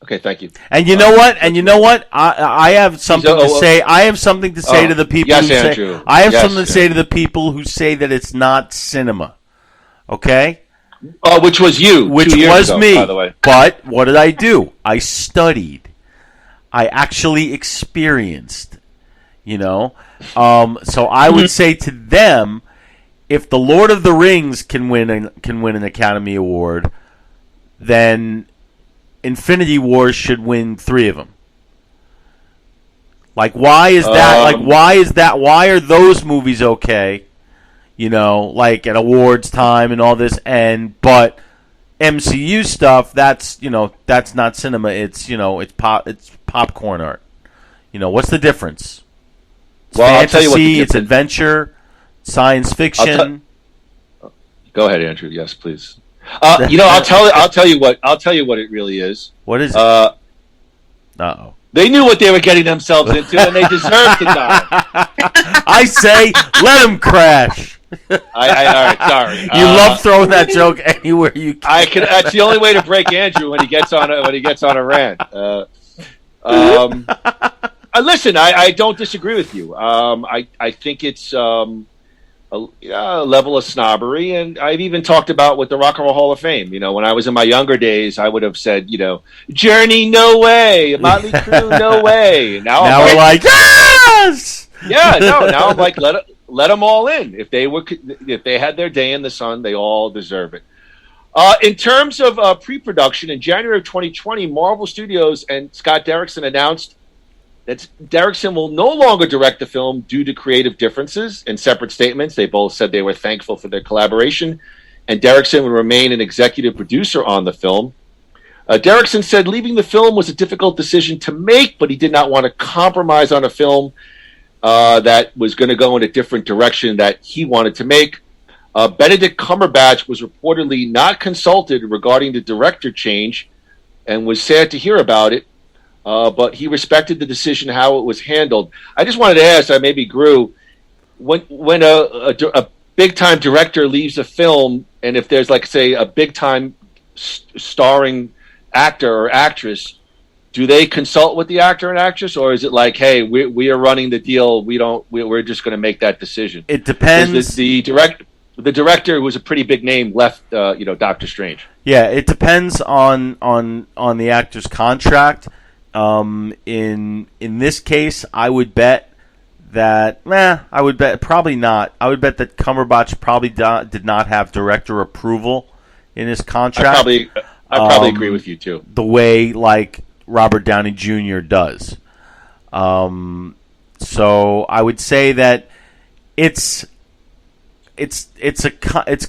Okay, thank you. And you know what? I have something to say. I have something to say to the people. Yes, who Andrew. Say, I have something to say to the people who say that it's not cinema. Okay. Which was you. Which 2 years was ago, me. by the way. But what did I do? I studied. I actually experienced. So I would say to them, if the Lord of the Rings can win an Academy Award, then Infinity Wars should win 3 of them. Why is that? Why are those movies okay? At awards time and all this, but MCU stuff, that's not cinema. It's it's popcorn art. What's the difference? It's fantasy, I'll tell you what the it's adventure, science fiction. Go ahead, Andrew. Yes, please. I'll tell you what it really is. What is it? Uh-oh. They knew what they were getting themselves into, and they deserved to die. I say, let them crash. All right, sorry. You love throwing that joke anywhere you can. That's the only way to break Andrew when he gets on a rant. Listen, I don't disagree with you. I think it's a level of snobbery, and I've even talked about with the Rock and Roll Hall of Fame. When I was in my younger days, I would have said, Journey, no way, Motley Crue, no way. Now we're like, yes. Yeah, no. Now I'm like, let them all in. If they had their day in the sun, they all deserve it. In terms of pre-production, in January of 2020, Marvel Studios and Scott Derrickson announced that Derrickson will no longer direct the film due to creative differences. In separate statements, they both said they were thankful for their collaboration, and Derrickson would remain an executive producer on the film. Derrickson said leaving the film was a difficult decision to make, but he did not want to compromise on a film that was going to go in a different direction that he wanted to make. Benedict Cumberbatch was reportedly not consulted regarding the director change and was sad to hear about it. But he respected the decision, how it was handled. I just wanted to ask, maybe Groo, when a big-time director leaves a film, and if there's, say, a big-time starring actor or actress, do they consult with the actor and actress, or is it like, hey, we are running the deal, we're just going to make that decision? It depends. The director, who was a pretty big name, left, Doctor Strange. Yeah, it depends on the actor's contract. In this case, I would bet that probably not. I would bet that Cumberbatch probably did not have director approval in his contract. I probably agree with you too. The way like Robert Downey Jr. does. So I would say that it's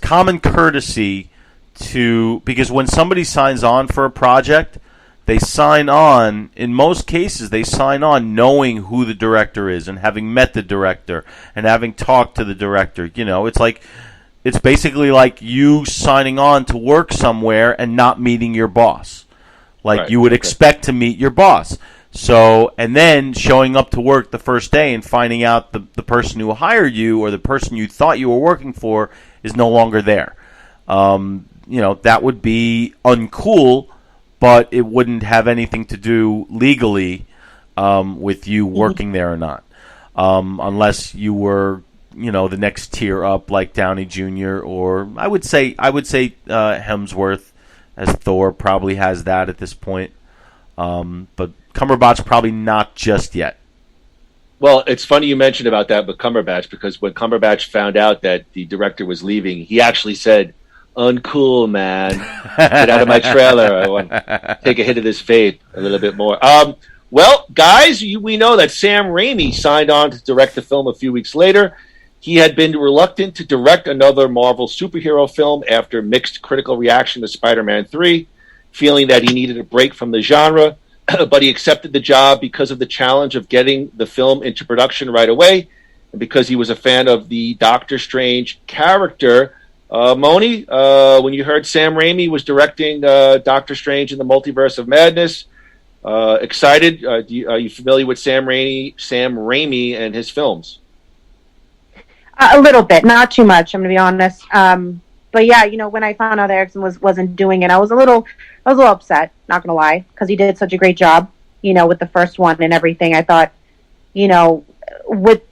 common courtesy because when somebody signs on for a project, they sign on, in most cases, they sign on knowing who the director is and having met the director and having talked to the director. You know, it's basically like you signing on to work somewhere and not meeting your boss. Like you would expect to meet your boss. So, and then showing up to work the first day and finding out the person who hired you or the person you thought you were working for is no longer there. You know, that would be uncool, but it wouldn't have anything to do legally with you working there or not. Unless you were, you know, the next tier up like Downey Jr. or I would say Hemsworth as Thor probably has that at this point. But Cumberbatch probably not just yet. Well, it's funny you mentioned about that, but Cumberbatch, because when Cumberbatch found out that the director was leaving, he actually said, "Uncool, man. Get out of my trailer. I want to take a hit of this vape a little bit more." Well, guys, we know that Sam Raimi signed on to direct the film a few weeks later. He had been reluctant to direct another Marvel superhero film after mixed critical reaction to Spider-Man 3, feeling that he needed a break from the genre, but he accepted the job because of the challenge of getting the film into production right away, and because he was a fan of the Doctor Strange character. Moni, when you heard Sam Raimi was directing Doctor Strange in the Multiverse of Madness, excited? Are you familiar with Sam Raimi and his films? A little bit, not too much. I'm going to be honest. But yeah, you know, when I found out that Erickson wasn't doing it, I was a little upset. Not going to lie, because he did such a great job, you know, with the first one and everything. I thought, you know, with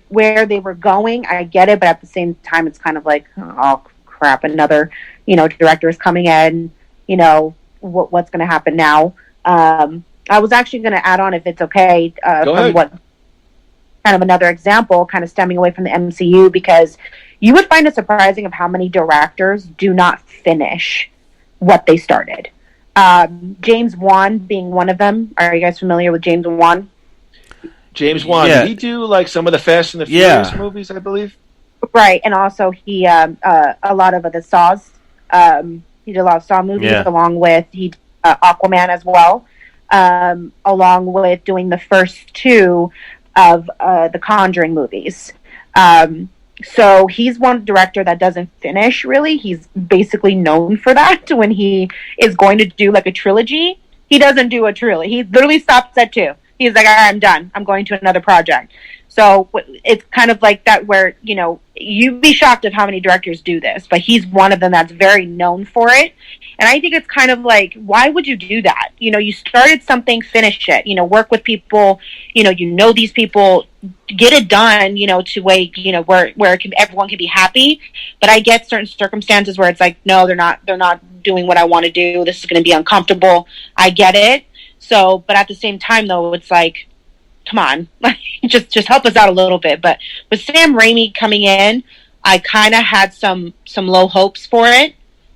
where they were going, I get it, but at the same time, it's kind of like, oh crap, another, you know, director is coming in. You know, what's going to happen now? I was actually going to add on, if it's okay, from what kind of another example, kind of stemming away from the MCU, because you would find it surprising of how many directors do not finish what they started. James Wan being one of them. Are you guys familiar with James Wan? James Wan, did he do like some of the Fast and the Furious movies, I believe? Right, and also he a lot of the Saws. He did a lot of Saw movies, along with Aquaman as well, along with doing the first two of the Conjuring movies. So he's one director that doesn't finish, really. He's basically known for that. When he is going to do like a trilogy, he doesn't do a trilogy. He literally stops at 2. He's like, all right, I'm done. I'm going to another project. So it's kind of like that where, you know, you'd be shocked of how many directors do this, but he's one of them that's very known for it. And I think it's kind of like, why would you do that? You know, you started something, finish it, you know, work with people, you know these people, get it done, you know, to where, you know, where everyone can be happy. But I get certain circumstances where it's like, no, they're not doing what I want to do. This is going to be uncomfortable. I get it. So, but at the same time though, it's like, come on, just help us out a little bit. But with Sam Raimi coming in, I kind of had some low hopes for it.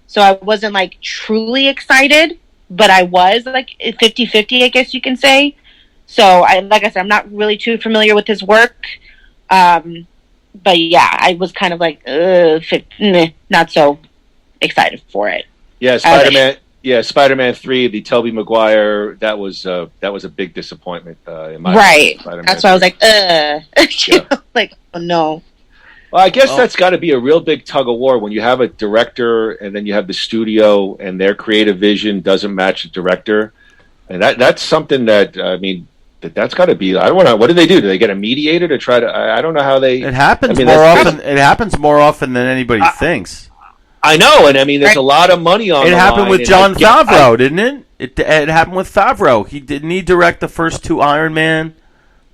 So I wasn't like truly excited, but I was like 50-50, I guess you can say. So like I said, I'm not really too familiar with his work. But yeah, I was kind of like, not so excited for it. Yeah, Spider-Man. Yeah, Spider-Man 3, the Tobey Maguire, that was a big disappointment in my opinion. That's why I was like, like, oh no. Well, I guess that's got to be a real big tug of war when you have a director and then you have the studio and their creative vision doesn't match the director, and that's something that that's got to be. I don't know. What do they do? Do they get a mediator to try to? I don't know how they. It happens more often. It happens more often than anybody thinks. I know, and I mean, there's a lot of money on. It happened with Jon Favreau, didn't it? It happened with Favreau. He direct the first 2 Iron Man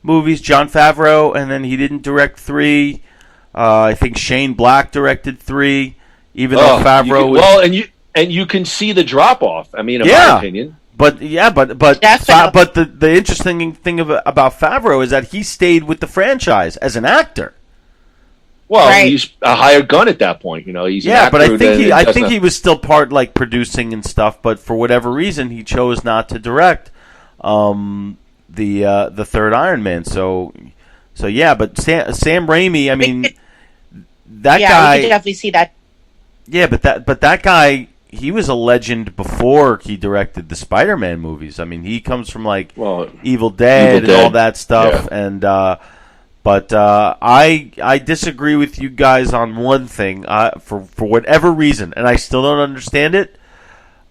movies, Jon Favreau, and then he didn't direct 3. I think Shane Black directed 3, even though Favreau was... and you can see the drop off. I mean, in my opinion. But the interesting thing about Favreau is that he stayed with the franchise as an actor. Well, Right. he's a hired gun at that point. You know, he's an but actor I think he was still part like producing and stuff. But for whatever reason, he chose not to direct the third Iron Man. So yeah. But Sam Raimi, I mean, that guy. We could definitely see that. Yeah, but that guy, he was a legend before he directed the Spider-Man movies. I mean, he comes from like Evil Dead and all that stuff. Yeah. And but I disagree with you guys on one thing. For whatever reason, and I still don't understand it.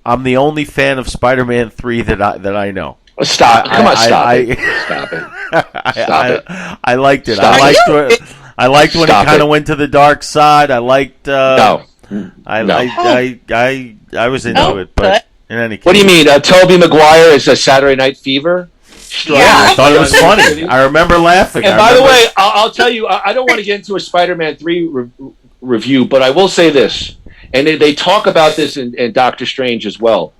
I'm the only fan of Spider-Man 3 that I know. Stop! Come on, stop it! I liked it. Stop I liked when he kind of went to the dark side. I liked. I was into it, but in any case. What do you mean? Tobey Maguire is a Saturday Night Fever? I thought it was funny. I remember laughing. And by the way, I'll tell you, I don't want to get into a Spider-Man 3 review, but I will say this, and they talk about this in Doctor Strange as well.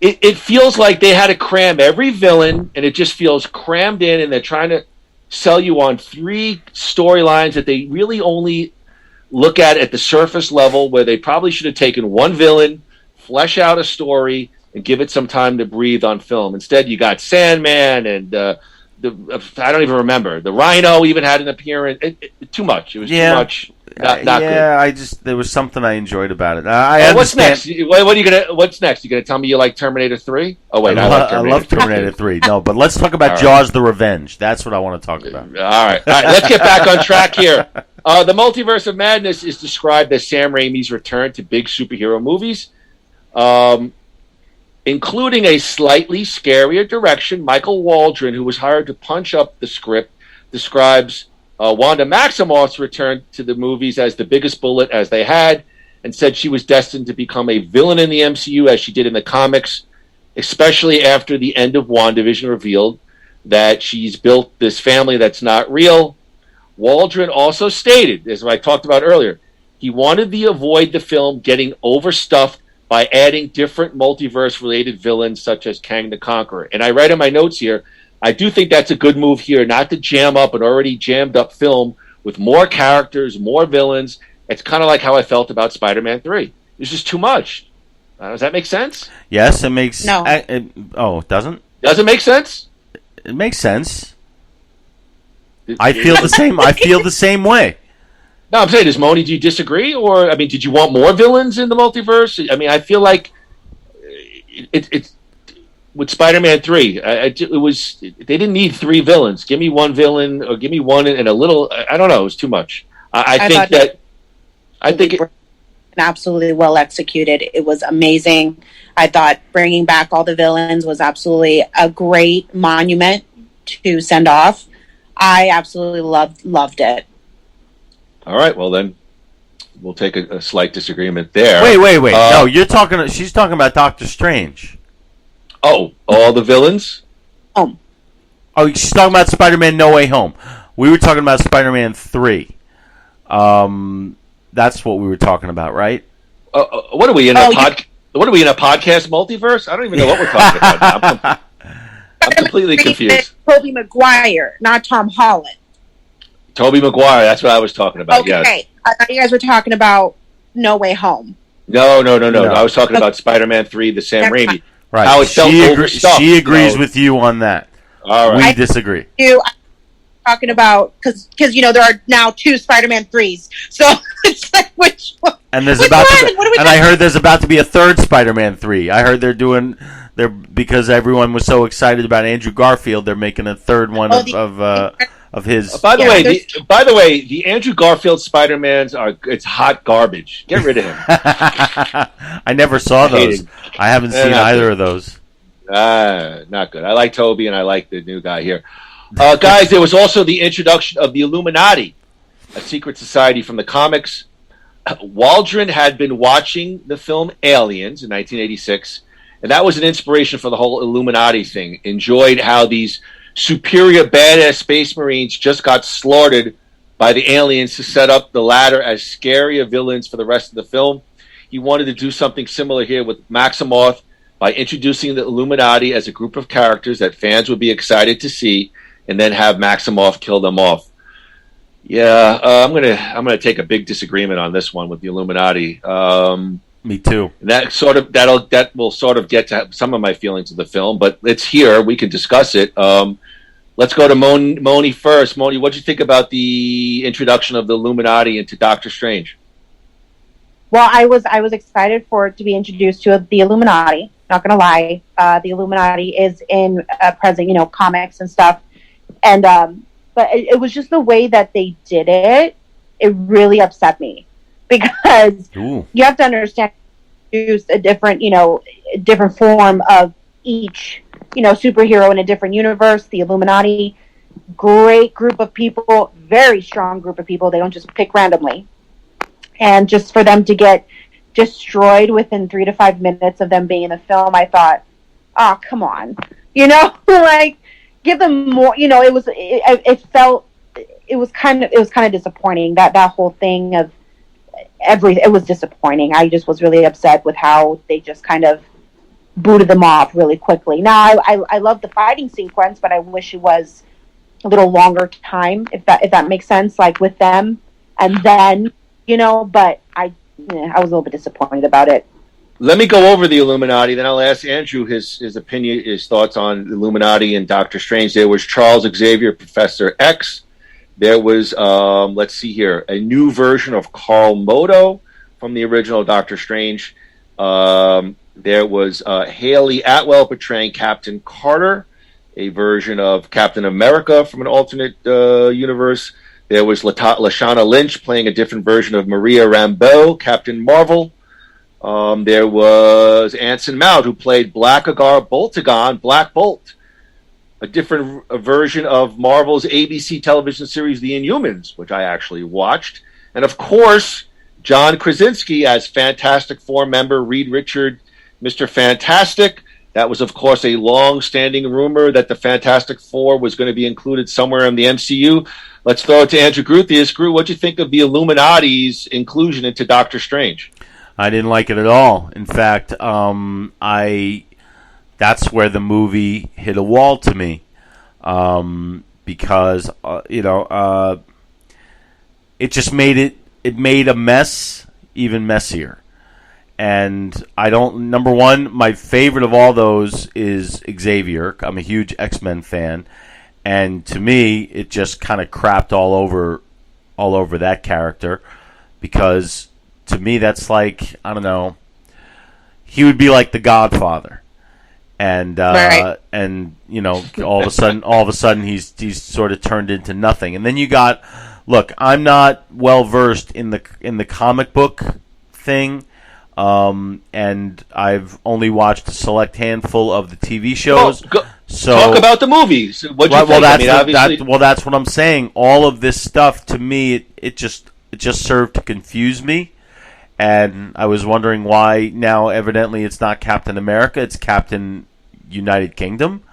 It feels like they had to cram every villain, and it just feels crammed in, and they're trying to sell you on 3 storylines that they really only look at the surface level, where they probably should have taken one villain, flesh out a story, and give it some time to breathe on film. Instead, you got Sandman and I don't even remember. The Rhino even had an appearance. Too much. It was too much. Not good. There was something I enjoyed about it. What's next? What's next? You gonna tell me you like Terminator 3? Oh wait, I love Terminator 3. No, but let's talk about Jaws: The Revenge. That's what I want to talk about. All right. Let's get back on track here. The Multiverse of Madness is described as Sam Raimi's return to big superhero movies, including a slightly scarier direction. Michael Waldron, who was hired to punch up the script, describes Wanda Maximoff's return to the movies as the biggest bullet as they had, and said she was destined to become a villain in the MCU as she did in the comics, especially after the end of WandaVision revealed that she's built this family that's not real. Waldron also stated, as I talked about earlier, he wanted to avoid the film getting overstuffed by adding different multiverse-related villains such as Kang the Conqueror. And I write in my notes here, I do think that's a good move here, not to jam up an already jammed-up film with more characters, more villains. It's kind of like how I felt about Spider-Man 3. It's just too much. Does that make sense? Yes, it makes... No. It doesn't? Does it make sense? It makes sense. I feel the same. I feel the same way. No, I'm saying, do you disagree? Or, I mean, did you want more villains in the multiverse? I mean, I feel like it's with Spider-Man 3, it was they didn't need 3 villains. Give me one villain, or give me one and a little. I don't know. It was too much. I think it absolutely well executed. It was amazing. I thought bringing back all the villains was absolutely a great monument to send off. I absolutely loved it. All right, well then, we'll take a slight disagreement there. Wait. No, she's talking about Doctor Strange. Oh, all the villains? Oh, she's talking about Spider-Man No Way Home. We were talking about Spider-Man 3. That's what we were talking about, right? What are we in What are we in a podcast multiverse? I don't even know what we're talking about now. I'm completely confused. Tobey Maguire, not Tom Holland. Tobey Maguire, that's what I was talking about. Okay, yes. I thought you guys were talking about No Way Home. No. I was talking about Spider-Man 3, the Sam Raimi. Right. How it felt overstuffed. She agrees with you on that. All right. We disagree. I'm talking about because there are now 2 Spider-Man 3s, so it's like which one? And there's I heard there's about to be a 3rd Spider-Man 3. I heard because everyone was so excited about Andrew Garfield, they're making a 3rd one of his. By the way, the Andrew Garfield Spider-Mans it's hot garbage. Get rid of him. I never saw those. I haven't seen either of those. Not good. I like Toby and I like the new guy here. Guys, there was also the introduction of the Illuminati, a secret society from the comics. Waldron had been watching the film Aliens in 1986, and that was an inspiration for the whole Illuminati thing. Enjoyed how these superior badass space marines just got slaughtered by the aliens to set up the latter as scarier villains for the rest of the film. He wanted to do something similar here with Maximoff by introducing the Illuminati as a group of characters that fans would be excited to see, and then have Maximoff kill them off. Yeah, I'm gonna take a big disagreement on this one with the Illuminati. Me too. That will sort of get to some of my feelings of the film, but it's here. We can discuss it. Let's go to Moni first. Moni, what do you think about the introduction of the Illuminati into Doctor Strange? Well, I was excited for it to be introduced to the Illuminati. Not gonna lie, the Illuminati is in present, comics and stuff, and but it was just the way that they did it. It really upset me because you have to understand, use a different, different form of each, superhero in a different universe. The Illuminati, great group of people, very strong group of people. They don't just pick randomly. And just for them to get destroyed within 3 to 5 minutes of them being in the film, I thought, oh, come on. Like, give them more, it was kind of disappointing, that whole thing of it was disappointing. I just was really upset with how they just kind of booted them off really quickly. Now, I love the fighting sequence, but I wish it was a little longer time, if that makes sense, like with them, and then, but I was a little bit disappointed about it. Let me go over the Illuminati, then I'll ask Andrew his opinion, his thoughts on the Illuminati and Doctor Strange. There was Charles Xavier, Professor X. There was, let's see here, a new version of Carl Modo from the original Doctor Strange. There was Haley Atwell portraying Captain Carter, a version of Captain America from an alternate universe. There was Lashana Lynch playing a different version of Maria Rambeau, Captain Marvel. There was Anson Mount, who played Blackagar Boltagon, Black Bolt, a different version of Marvel's ABC television series, The Inhumans, which I actually watched. And of course, John Krasinski as Fantastic Four member Reed Richard, Mr. Fantastic. That was, of course, a long-standing rumor that the Fantastic Four was going to be included somewhere in the MCU. Let's throw it to Andrew Gruthius. Groo, what do you think of the Illuminati's inclusion into Doctor Strange? I didn't like it at all. In fact, that's where the movie hit a wall to me, because it just made a mess even messier. And number one, my favorite of all those is Xavier. I'm a huge X-Men fan, and to me, it just kind of crapped all over that character, because to me, that's like, I don't know, he would be like the Godfather. And right. And all of a sudden he's sort of turned into nothing. And then you got, look, I'm not well versed in the comic book thing, and I've only watched a select handful of the TV shows. So talk about the movies. What do you think? That's what I'm saying. All of this stuff, to me, it just served to confuse me. And I was wondering why now evidently it's not Captain America, it's Captain United Kingdom.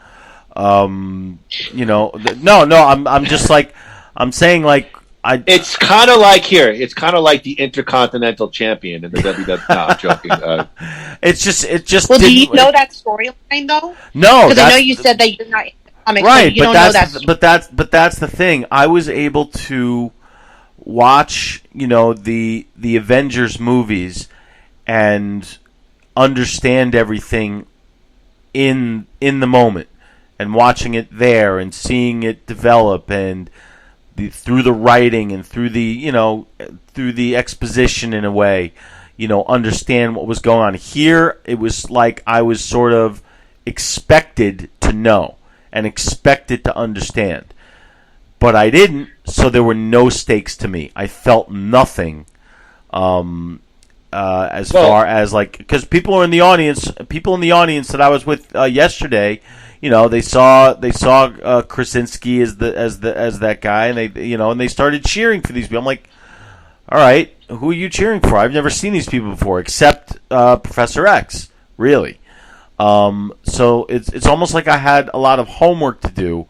I'm just like, I'm saying, like, it's kind of like here. It's kind of like the Intercontinental Champion in the WWE. No, I'm joking. It just. Well, do you know that storyline though? No, because I know you said that you're not in comics, right. So you don't know that. But that's the thing. I was able to watch, the Avengers movies and understand everything in the moment, and watching it there and seeing it develop, and through the writing and through the exposition, in a way, understand what was going on. Here, it was like I was sort of expected to know and expected to understand. But I didn't, so there were no stakes to me. I felt nothing, as far as, like, because people in the audience that I was with yesterday, they saw Krasinski as that guy, and they started cheering for these people. I'm like, all right, who are you cheering for? I've never seen these people before, except Professor X, really. So it's almost like I had a lot of homework to do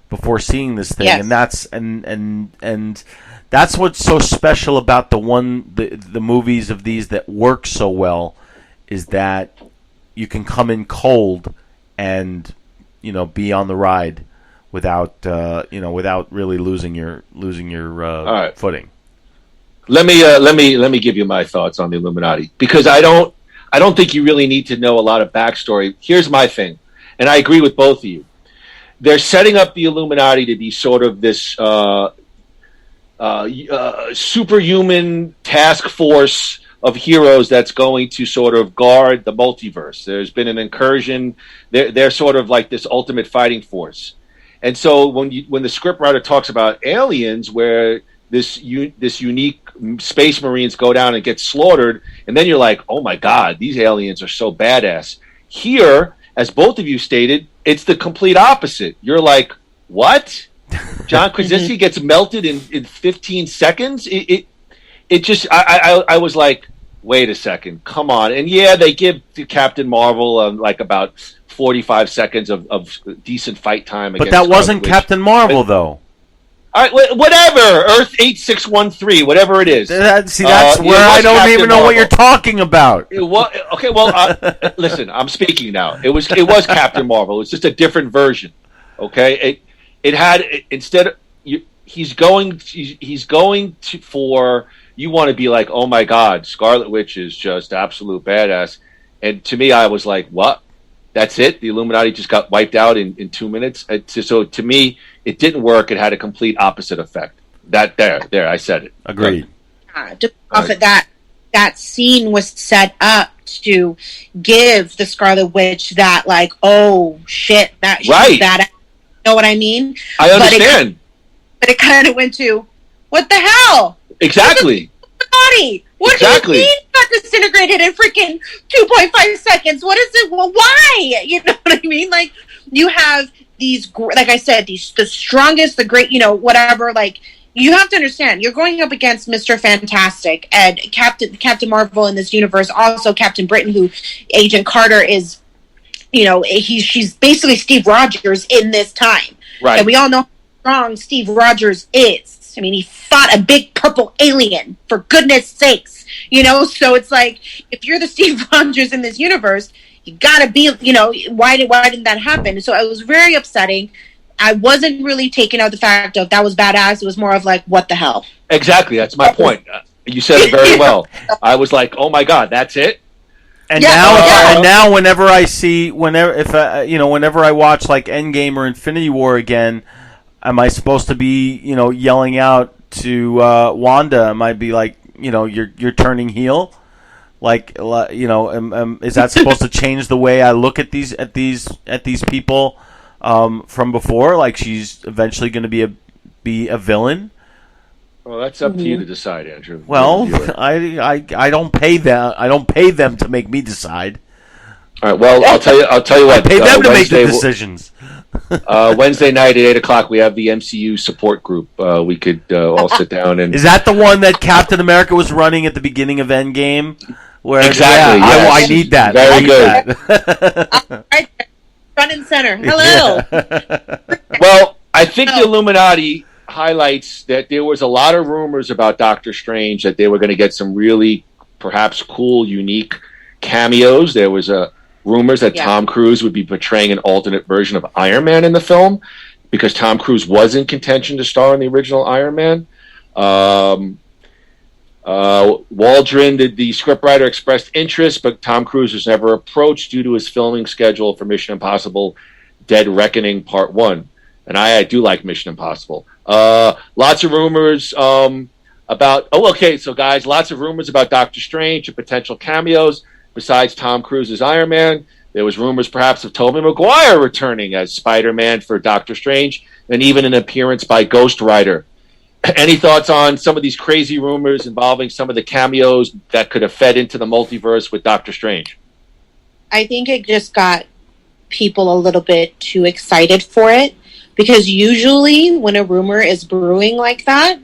before seeing this thing. Yes. And that's what's so special about the movies of these that work so well, is that you can come in cold and be on the ride without really losing your footing. Let me give you my thoughts on the Illuminati, because I don't think you really need to know a lot of backstory. Here's my thing, and I agree with both of you. They're setting up the Illuminati to be sort of this superhuman task force of heroes that's going to sort of guard the multiverse. There's been an incursion. They're sort of like this ultimate fighting force. And so when the scriptwriter talks about aliens, where this unique space marines go down and get slaughtered, and then you're like, oh my God, these aliens are so badass. Here, as both of you stated, it's the complete opposite. You're like, what? John Krasinski gets melted in 15 seconds? It just, I was like, wait a second, come on. And yeah, they give to Captain Marvel like about 45 seconds of decent fight time. But that wasn't Captain Marvel, though. All right, whatever. Earth 8613, whatever it is. That's where I don't Captain even know Marvel. What you're talking about. Listen, I'm speaking now. It was Captain Marvel. It's just a different version. Okay, it had instead. He's going to for. You want to be like, oh my God, Scarlet Witch is just absolute badass. And to me, I was like, what? That's it? The Illuminati just got wiped out in 2 minutes? So to me, it didn't work. It had a complete opposite effect. There, I said it. Agreed. Just off of that scene was set up to give the Scarlet Witch that, like, oh shit, that she's badass. You know what I mean? I understand. But it kind of went to, what the hell? Exactly. Body. What do you mean got disintegrated in freaking 2.5 seconds? What is it? Well, why? You know what I mean? Like, you have these, like I said, the strongest, the great, whatever. Like, you have to understand, you're going up against Mr. Fantastic and Captain Marvel in this universe. Also, Captain Britain, who Agent Carter is, she's basically Steve Rogers in this time. Right. And we all know how strong Steve Rogers is. I mean, he fought a big purple alien, for goodness sakes, So it's like, if you're the Steve Rogers in this universe, you gotta be, why didn't that happen? So it was very upsetting. I wasn't really taking out the fact of that was badass. It was more of like, what the hell? Exactly, that's my point. You said it very well. I was like, oh my God, that's it. And now, whenever I watch like Endgame or Infinity War again. Am I supposed to be, yelling out to Wanda? Am I be like, you're turning heel? Like, is that supposed to change the way I look at these people from before? Like, she's eventually going to be a villain? Well, that's up to you to decide, Andrew. Well, I don't pay them. I don't pay them to make me decide. All right. Well, I'll tell you what. I pay them to make the decisions. Wednesday night at 8 o'clock, we have the MCU support group. We could all sit down and. Is that the one that Captain America was running at the beginning of Endgame? Where, exactly. Yeah, yes. I need that. Very good. Right there, front and center. Hello. Well, I think the Illuminati highlights that there was a lot of rumors about Doctor Strange that they were going to get some really, perhaps cool, unique cameos. There was rumors that Tom Cruise would be portraying an alternate version of Iron Man in the film, because Tom Cruise was in contention to star in the original Iron Man. Waldron, the scriptwriter, expressed interest, but Tom Cruise was never approached due to his filming schedule for Mission Impossible Dead Reckoning Part 1. And I do like Mission Impossible. Lots of rumors about... Oh, okay, so guys, lots of rumors about Doctor Strange and potential cameos. Besides Tom Cruise's Iron Man, there was rumors perhaps of Tobey Maguire returning as Spider-Man for Doctor Strange, and even an appearance by Ghost Rider. Any thoughts on some of these crazy rumors involving some of the cameos that could have fed into the multiverse with Doctor Strange? I think it just got people a little bit too excited for it, because usually when a rumor is brewing like that,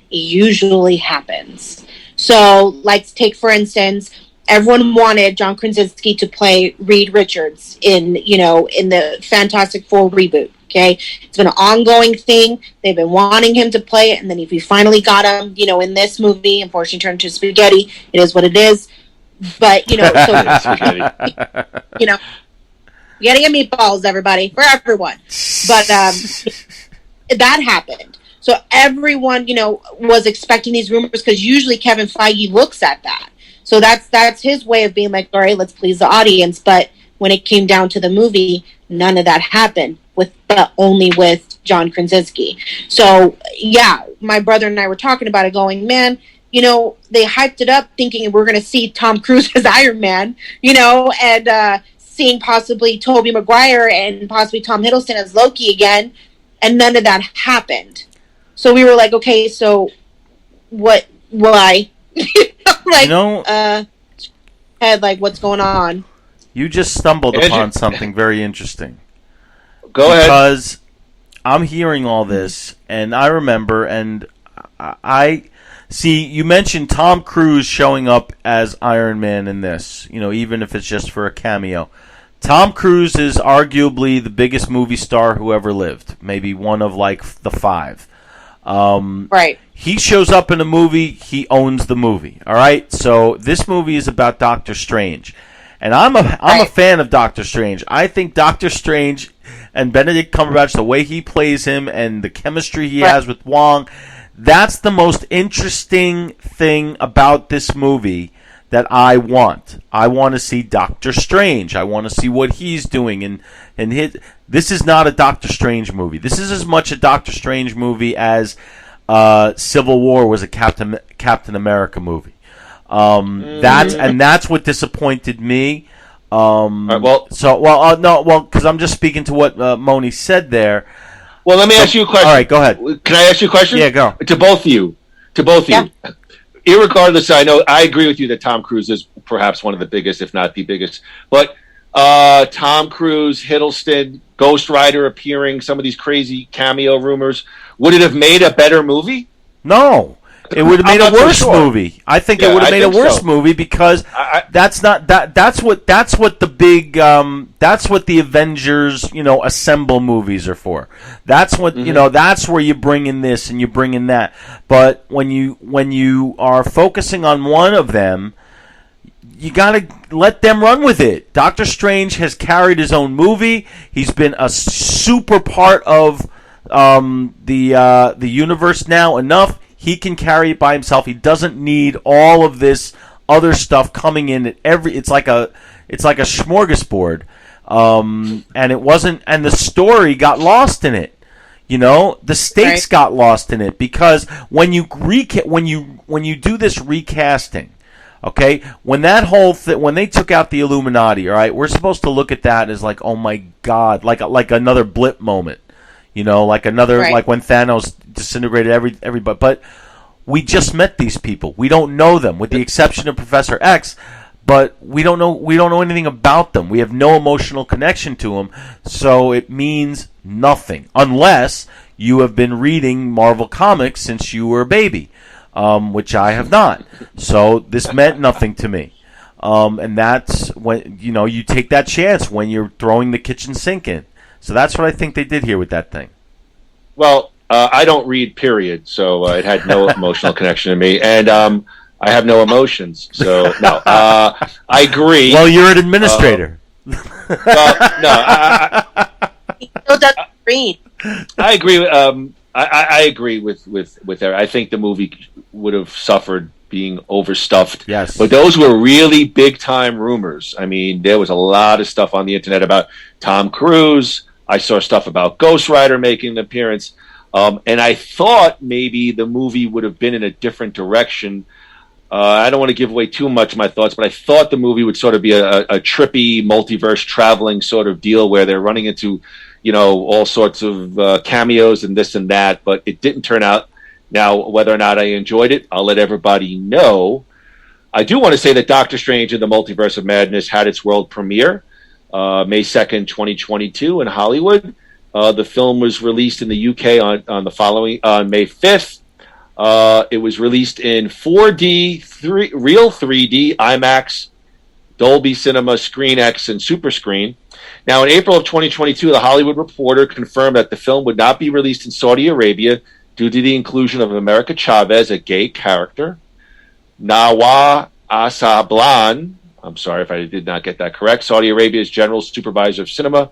it usually happens. So, like, take for instance... Everyone wanted John Krasinski to play Reed Richards in the Fantastic Four reboot. Okay, it's been an ongoing thing. They've been wanting him to play it, and then if we finally got him, in this movie, unfortunately turned to spaghetti. It is what it is. But You gotta get meatballs, everybody, for everyone. But that happened. So everyone, was expecting these rumors because usually Kevin Feige looks at that. So that's his way of being like, all right, let's please the audience. But when it came down to the movie, none of that happened only with John Krasinski. So yeah, my brother and I were talking about it going, man, they hyped it up thinking we're going to see Tom Cruise as Iron Man, and seeing possibly Tobey Maguire and possibly Tom Hiddleston as Loki again. And none of that happened. So we were like, okay, so why? What's going on? You just stumbled upon something very interesting. Go ahead. Because I'm hearing all this, and I remember, and I see, you mentioned Tom Cruise showing up as Iron Man in this, even if it's just for a cameo. Tom Cruise is arguably the biggest movie star who ever lived. Maybe one of, the 5. Right. He shows up in a movie, he owns the movie. All right? So this movie is about Doctor Strange. And I'm a fan of Doctor Strange. I think Doctor Strange and Benedict Cumberbatch, the way he plays him and the chemistry he has with Wong, that's the most interesting thing about this movie that I want. I want to see Doctor Strange. I want to see what he's doing. And this is not a Doctor Strange movie. This is as much a Doctor Strange movie as Civil War was a Captain America movie. That's what disappointed me. Because I'm just speaking to what Moni said there. Well, let me ask you a question. All right, go ahead. Can I ask you a question? Yeah, go. To both of you. Irregardless, I know I agree with you that Tom Cruise is perhaps one of the biggest, if not the biggest. But Tom Cruise, Hiddleston, Ghost Rider appearing, some of these crazy cameo rumors, would it have made a better movie? No. It would have made a worse movie. I think it would have made a worse movie because that's what the Avengers, assemble movies are for. That's what that's where you bring in this and you bring in that. But when you are focusing on one of them, you got to let them run with it. Doctor Strange has carried his own movie. He's been a super part of the universe now enough. He can carry it by himself. He doesn't need all of this other stuff coming in at it's like a smorgasbord. And it wasn't, and the story got lost in it. The stakes got lost in it because when you do this recasting, okay, when that whole when they took out the Illuminati, all right, we're supposed to look at that as like, oh my God, like another blip moment. Like when Thanos disintegrated everybody. But we just met these people. We don't know them, with the exception of Professor X. But we don't know anything about them. We have no emotional connection to them. So it means nothing unless you have been reading Marvel Comics since you were a baby, which I have not. So this meant nothing to me. And that's when you take that chance when you're throwing the kitchen sink in. So that's what I think they did here with that thing. Well, I don't read, period, so it had no emotional connection to me, and I have no emotions, so no. I agree. Well, you're an administrator. I agree. I agree with her. I think the movie would have suffered being overstuffed. Yes. But those were really big-time rumors. I mean, there was a lot of stuff on the internet about Tom Cruise. I saw stuff about Ghost Rider making an appearance. And I thought maybe the movie would have been in a different direction. I don't want to give away too much of my thoughts, but I thought the movie would sort of be a trippy multiverse traveling sort of deal where they're running into, all sorts of cameos and this and that, but it didn't turn out. Now, whether or not I enjoyed it, I'll let everybody know. I do want to say that Doctor Strange in the Multiverse of Madness had its world premiere May 2nd, 2022 in Hollywood. The film was released in the UK on May 5th. It was released in 4D, real 3D, IMAX, Dolby Cinema, Screen X, and Super Screen. Now, in April of 2022, The Hollywood Reporter confirmed that the film would not be released in Saudi Arabia due to the inclusion of America Chavez, a gay character, Nawa Asablan, I'm sorry if I did not get that correct. Saudi Arabia's General Supervisor of Cinema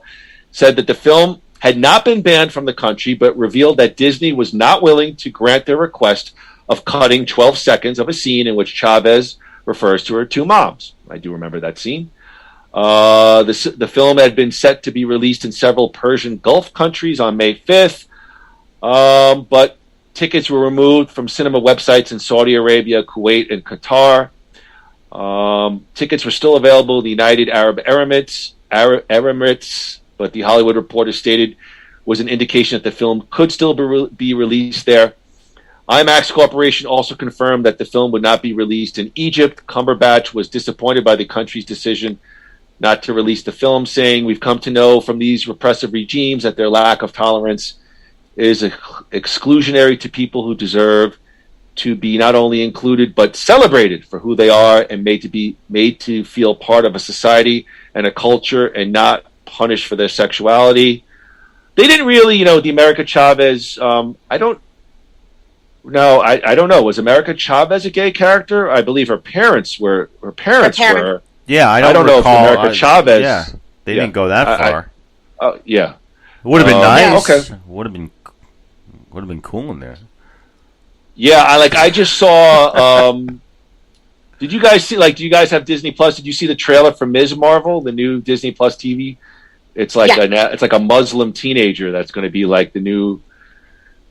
said that the film had not been banned from the country, but revealed that Disney was not willing to grant their request of cutting 12 seconds of a scene in which Chavez refers to her two moms. I do remember that scene. The film had been set to be released in several Persian Gulf countries on May 5th, but tickets were removed from cinema websites in Saudi Arabia, Kuwait, and Qatar. Tickets were still available in the United Arab Emirates, but the Hollywood Reporter stated was an indication that the film could still be released there. IMAX Corporation also confirmed that the film would not be released in Egypt. Cumberbatch was disappointed by the country's decision not to release the film, saying, "We've come to know from these repressive regimes that their lack of tolerance is exclusionary to people who deserve to be not only included but celebrated for who they are and made to feel part of a society and a culture and not punished for their sexuality." They didn't really, the America Chavez. I don't know. Was America Chavez a gay character? I believe her parents were. Yeah, I don't know recall, if America Chavez. Yeah, they didn't go that far. Yeah, it would have been nice. Yeah, okay, would have been cool in there. Yeah, I just saw. Did you guys see? Do you guys have Disney Plus? Did you see the trailer for Ms. Marvel, the new Disney Plus TV? It's it's like a Muslim teenager that's going to be like the new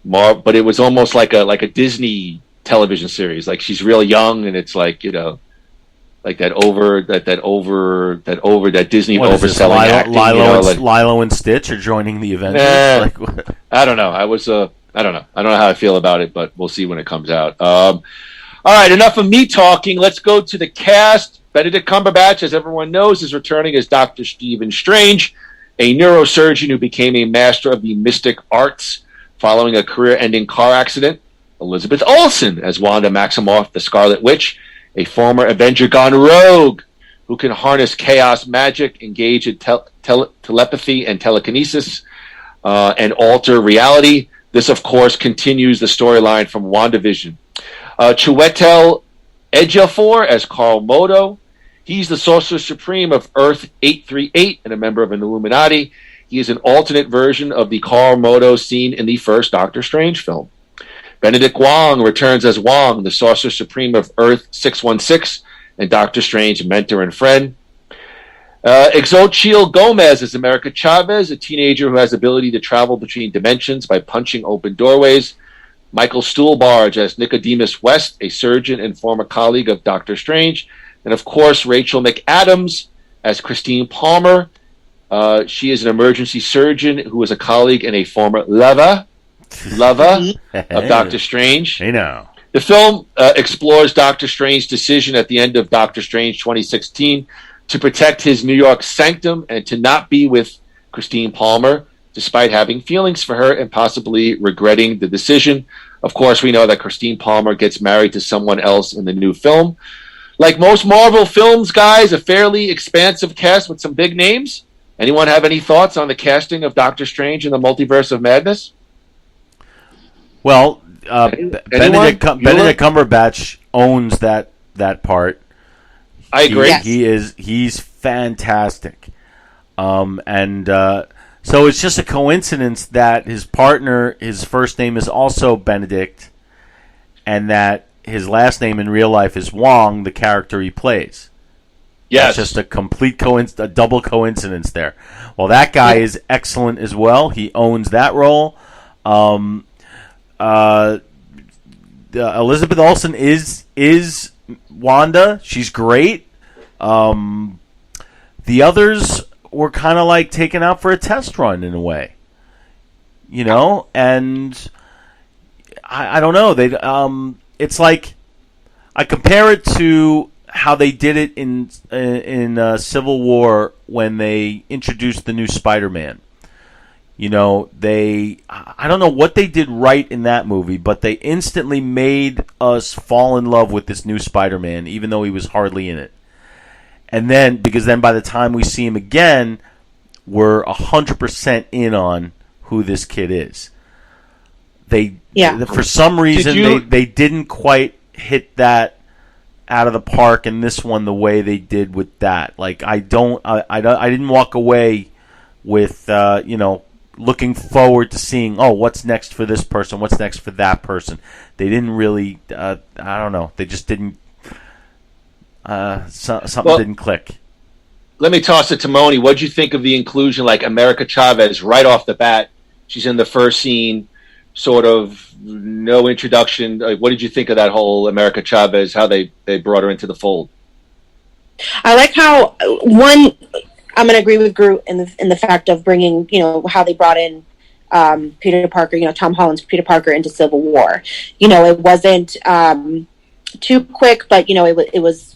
but it was almost like a Disney television series. Like she's real young, and it's like like that Disney overselling acting. Lilo and Stitch are joining the Avengers. I don't know. I don't know. I don't know how I feel about it, but we'll see when it comes out. All right, enough of me talking. Let's go to the cast. Benedict Cumberbatch, as everyone knows, is returning as Dr. Stephen Strange, a neurosurgeon who became a master of the mystic arts following a career-ending car accident. Elizabeth Olsen as Wanda Maximoff, the Scarlet Witch, a former Avenger gone rogue who can harness chaos magic, engage in telepathy and telekinesis, and alter reality. This, of course, continues the storyline from WandaVision. Chiwetel Ejiofor as Carl Modo. He's the Sorcerer Supreme of Earth 838 and a member of an Illuminati. He is an alternate version of the Carl Modo seen in the first Doctor Strange film. Benedict Wong returns as Wong, the Sorcerer Supreme of Earth 616 and Doctor Strange's mentor and friend. Xochitl Gomez is America Chavez, a teenager who has the ability to travel between dimensions by punching open doorways. Michael Stuhlbarg as Nicodemus West, a surgeon and former colleague of Doctor Strange. And, of course, Rachel McAdams as Christine Palmer. She is an emergency surgeon who is a colleague and a former lover of Doctor Strange. Hey, now. The film explores Doctor Strange's decision at the end of Doctor Strange 2016 to protect his New York sanctum and to not be with Christine Palmer, despite having feelings for her and possibly regretting the decision. Of course, we know that Christine Palmer gets married to someone else in the new film. Like most Marvel films, guys, a fairly expansive cast with some big names. Anyone have any thoughts on the casting of Doctor Strange in the Multiverse of Madness? Well, Benedict Cumberbatch owns that part. I agree. He's fantastic. So it's just a coincidence that his partner, his first name is also Benedict, and that his last name in real life is Wong, the character he plays. Yes. That's just a complete a double coincidence there. Well, that guy is excellent as well. He owns that role. Elizabeth Olsen is Wanda. She's great. The others were kind of like taken out for a test run in a way, and I don't know. It's like I compare it to how they did it in Civil War when they introduced the new Spider-Man. I don't know what they did right in that movie, but they instantly made us fall in love with this new Spider-Man, even though he was hardly in it. And then, because then by the time we see him again, we're 100% in on who this kid is. For some reason, they didn't quite hit that out of the park in this one the way they did with that. Like I didn't walk away with looking forward to seeing what's next for this person, what's next for that person. They didn't really. I don't know. They just didn't. Something didn't click. Let me toss it to Moni. What'd you think of the inclusion, like America Chavez, right off the bat? She's in the first scene, sort of no introduction. Like, what did you think of that whole America Chavez, how they brought her into the fold? I like how, one, I'm going to agree with Groo in the fact of bringing, how they brought in Peter Parker, Tom Holland's Peter Parker into Civil War. It wasn't too quick, but, it was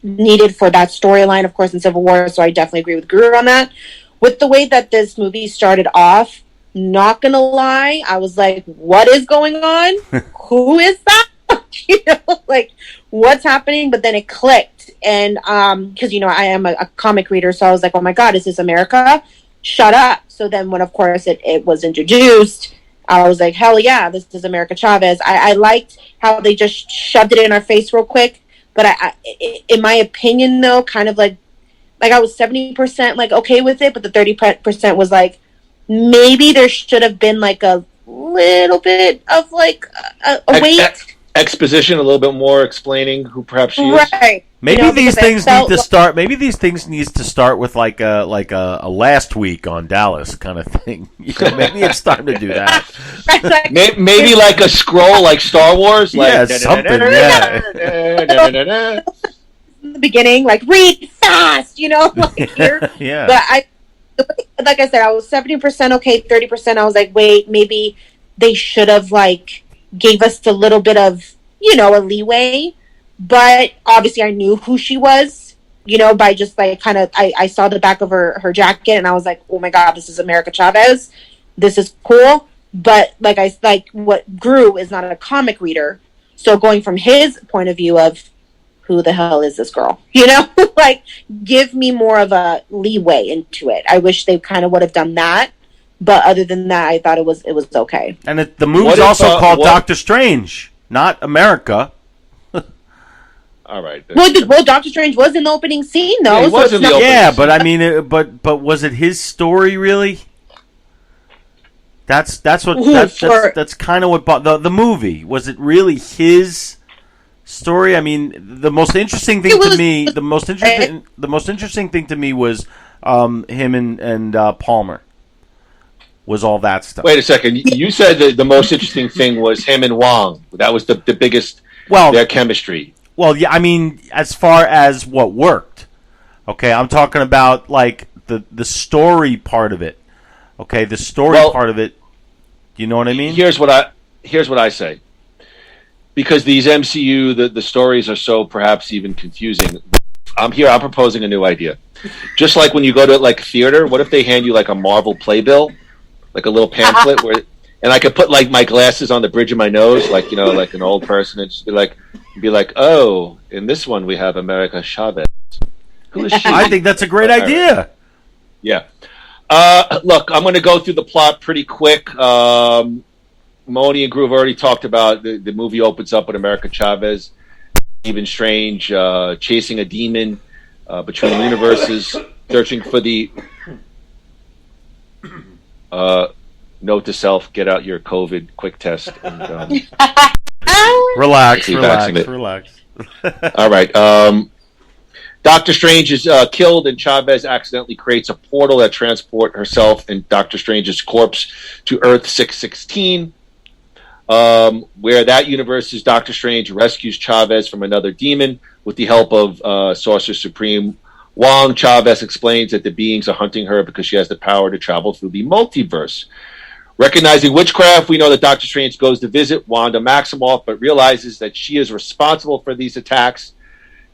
needed for that storyline, of course, in Civil War, so I definitely agree with Groo on that. With the way that this movie started off, not gonna lie, I was like, what is going on? Who is that? Like, what's happening? But then it clicked, and because I am a comic reader, so I was like, oh my god, is this America? Shut up. So then when, of course, it was introduced, I was like, hell yeah, this is America Chavez. I liked how they just shoved it in our face real quick. But I, in my opinion, though, kind of like I was 70% like okay with it, but the 30% was like maybe there should have been like a little bit of like a wait. Exposition, a little bit more explaining who perhaps she is. Right. Maybe these things need to start. Maybe these things needs to start with like a last week on Dallas kind of thing. Maybe it's time to do that. Maybe like a scroll, like Star Wars, like something. In the beginning, like read fast, like here. Yeah. But like I said, I was 70% okay, 30%. I was like, wait, maybe they should have like gave us a little bit of a leeway. But obviously I knew who she was, by just like kind of, I saw the back of her jacket and I was like, oh my god, this is America Chavez. This is cool. But like what Groo is not a comic reader. So going from his point of view of who the hell is this girl? Like give me more of a leeway into it. I wish they kind of would have done that. But other than that, I thought it was okay. And the movie's also called Doctor Strange, not America. All right. Well, Doctor Strange was in the opening scene, though. Yeah, he was in the opening scene. But I mean, but was it his story really? That's kind of what the movie was. It really his story? I mean, the most interesting thing to me, the most interesting thing to me was him and Palmer. Was all that stuff. Wait a second. You said that the most interesting thing was him and Wong. That was the biggest. Their chemistry. Well, yeah, I mean, as far as what worked, okay, I'm talking about like the story part of it. Okay, the story part of it. You know what I mean? Here's what I say. Because these MCU, the stories are so perhaps even confusing. I'm proposing a new idea. Just like when you go to like theater, what if they hand you like a Marvel playbill, like a little pamphlet and I could put like my glasses on the bridge of my nose, like like an old person, and just be like, oh, in this one we have America Chavez. Who is she? I think that's a great idea. Yeah. Look, I'm going to go through the plot pretty quick. Moni and Groo have already talked about the movie opens up with America Chavez, Stephen Strange chasing a demon between universes, searching for the note to self: get out your COVID quick test. And, relax. All right. Dr. Strange is killed, and Chavez accidentally creates a portal that transports herself and Dr. Strange's corpse to Earth 616, where that universe's Dr. Strange rescues Chavez from another demon with the help of Sorcerer Supreme Wong. Chavez explains that the beings are hunting her because she has the power to travel through the multiverse. Recognizing witchcraft, we know that Dr. Strange goes to visit Wanda Maximoff, but realizes that she is responsible for these attacks.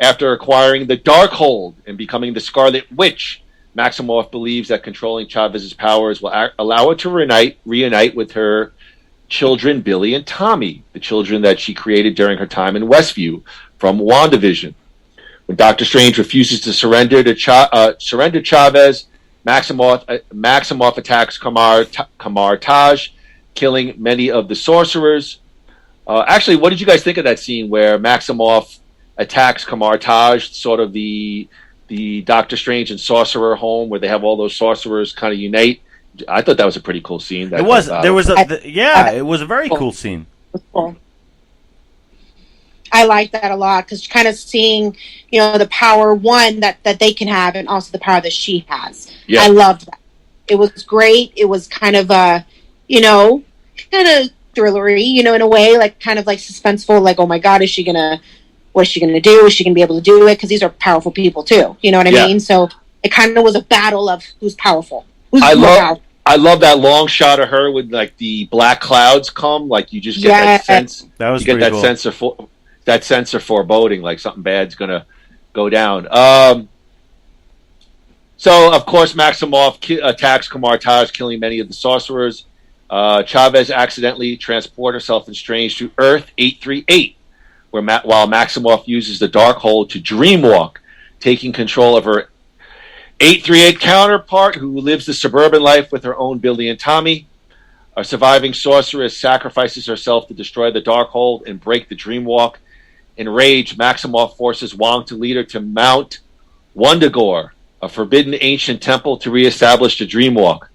After acquiring the Darkhold and becoming the Scarlet Witch, Maximoff believes that controlling Chavez's powers will allow her to reunite with her children, Billy and Tommy, the children that she created during her time in Westview from WandaVision. When Dr. Strange refuses to surrender Chavez, Maximoff attacks Kamar Taj, killing many of the sorcerers. Actually, what did you guys think of that scene where Maximoff attacks Kamartaj, sort of the Doctor Strange and Sorcerer home where they have all those sorcerers kind of unite. I thought that was a pretty cool scene. It was. There was it was a very cool scene. Cool. I like that a lot because kind of seeing, the power that they can have and also the power that she has. Yeah. I loved that. It was great. It was kind of kind of thrillery, in a way, like kind of like suspenseful. Like, oh my God, what's she gonna do? Is she gonna be able to do it? Because these are powerful people too. You know what I mean? So it kind of was a battle of who's powerful. I love that long shot of her with like the black clouds come. Like you just get that sense. That was you get that cool. sense of foreboding, like something bad's gonna go down. So of course Maximoff attacks Kamartaj, killing many of the sorcerers. Chavez accidentally transports herself and Strange to Earth 838, while Maximoff uses the Darkhold to dreamwalk, taking control of her 838 counterpart, who lives the suburban life with her own Billy and Tommy. A surviving sorceress sacrifices herself to destroy the Darkhold and break the dreamwalk. Enraged, Maximoff forces Wong to lead her to Mount Wundagore, a forbidden ancient temple, to reestablish the dreamwalk.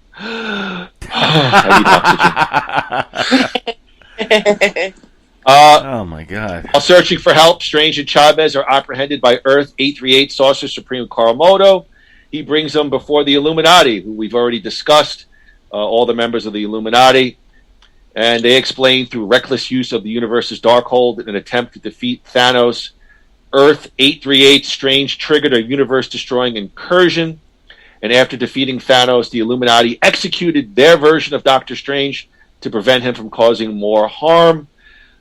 Oh my God. While searching for help, Strange and Chavez are apprehended by Earth 838 Sorcerer Supreme Karamoto. He brings them before the Illuminati, who we've already discussed, all the members of the Illuminati. And they explain through reckless use of the universe's Darkhold in an attempt to defeat Thanos. Earth 838 Strange triggered a universe-destroying incursion. And after defeating Thanos, the Illuminati executed their version of Doctor Strange to prevent him from causing more harm.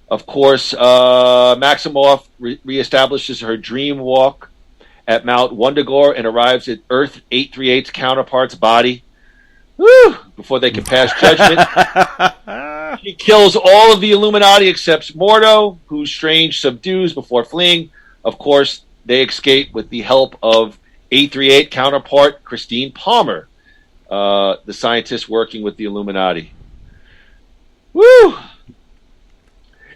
Of course, Maximoff reestablishes her dream walk at Mount Wundagore and arrives at Earth 838's counterpart's body. Woo! Before they can pass judgment. She kills all of the Illuminati except Mordo, who Strange subdues before fleeing. Of course, they escape with the help of 838 counterpart Christine Palmer, the scientist working with the Illuminati. Woo!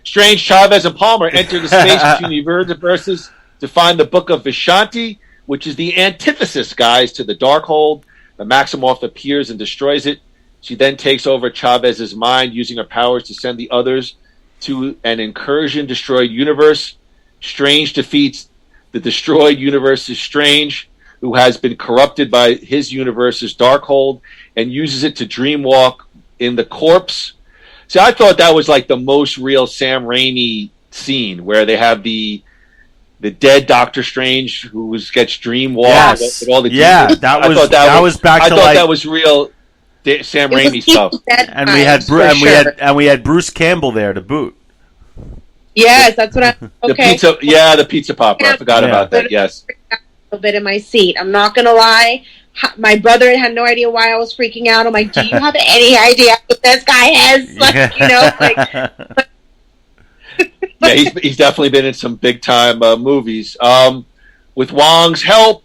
Strange, Chavez, and Palmer enter the space between the universes to find the Book of Vishanti, which is the antithesis, guys, to the Darkhold. The Maximoff appears and destroys it. She then takes over Chavez's mind, using her powers to send the others to an incursion-destroyed universe. Strange defeats the destroyed universe's Strange, who has been corrupted by his universe's Darkhold, and uses it to dreamwalk in the corpse. See, I thought that was like the most real Sam Raimi scene, where they have the dead Doctor Strange who gets dreamwalked with all the demons. That was back to that was real Sam Raimi stuff. And we had Bruce Campbell there to boot. Yes, that's what I. Okay. The pizza popper. I forgot about that. Yes. A little bit in my seat. I'm not gonna lie. My brother had no idea why I was freaking out. I'm like, do you have any idea what this guy is? Yeah, he's definitely been in some big time movies. With Wong's help,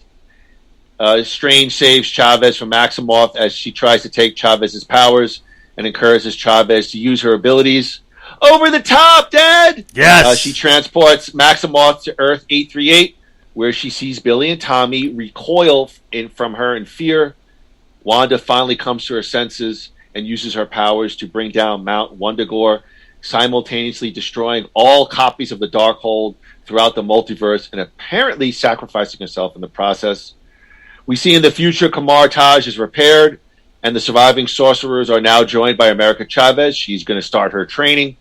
Strange saves Chavez from Maximoff as she tries to take Chavez's powers and encourages Chavez to use her abilities. Over the top, Dad! Yes! She transports Maximoff to Earth 838, where she sees Billy and Tommy recoil from her in fear. Wanda finally comes to her senses and uses her powers to bring down Mount Wundagore, simultaneously destroying all copies of the Darkhold throughout the multiverse and apparently sacrificing herself in the process. We see in the future Kamartaj is repaired, and the surviving sorcerers are now joined by America Chavez. She's going to start her training.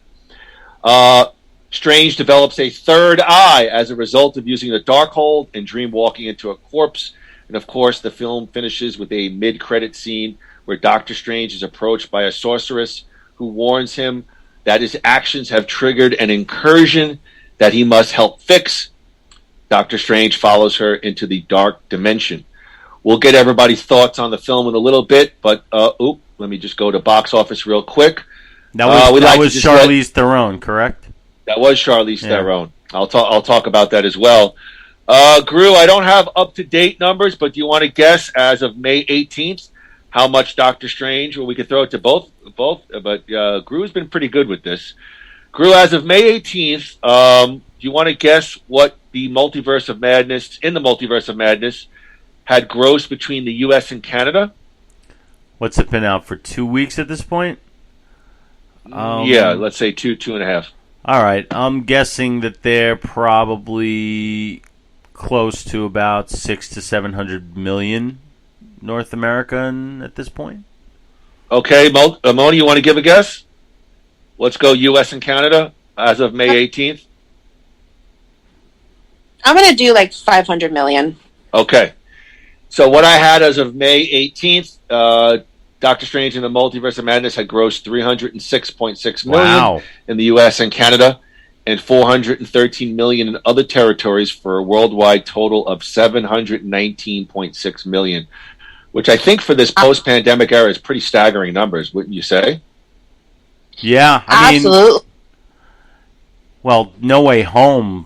Strange develops a third eye as a result of using the Darkhold and dreamwalking into a corpse. And of course, the film finishes with a mid-credit scene where Doctor Strange is approached by a sorceress who warns him that his actions have triggered an incursion that he must help fix. Doctor Strange follows her into the dark dimension. We'll get everybody's thoughts on the film in a little bit, but let me just go to box office real quick. That was Charlize Theron, correct? That was Charlize Theron. I'll talk about that as well. Groo, I don't have up-to-date numbers, but do you want to guess as of May 18th how much Doctor Strange? Well, we could throw it to both, but Groo's been pretty good with this. Groo, as of May 18th, you want to guess what the Multiverse of Madness, had grossed between the U.S. and Canada? What's it been out for 2 weeks at this point? Yeah, let's say 2.5. All right, I'm guessing that they're probably close to about 600 to 700 million North American at this point. Okay, Moni, you want to give a guess? Let's go U.S. and Canada as of May 18th. I'm going to do like 500 million. Okay. So what I had as of May 18th, Doctor Strange and the Multiverse of Madness had grossed $306.6 million in the U.S. and Canada, and $413 million in other territories for a worldwide total of $719.6 million, which I think for this post-pandemic era is pretty staggering numbers, wouldn't you say? Yeah, I mean, absolutely. Well, No Way Home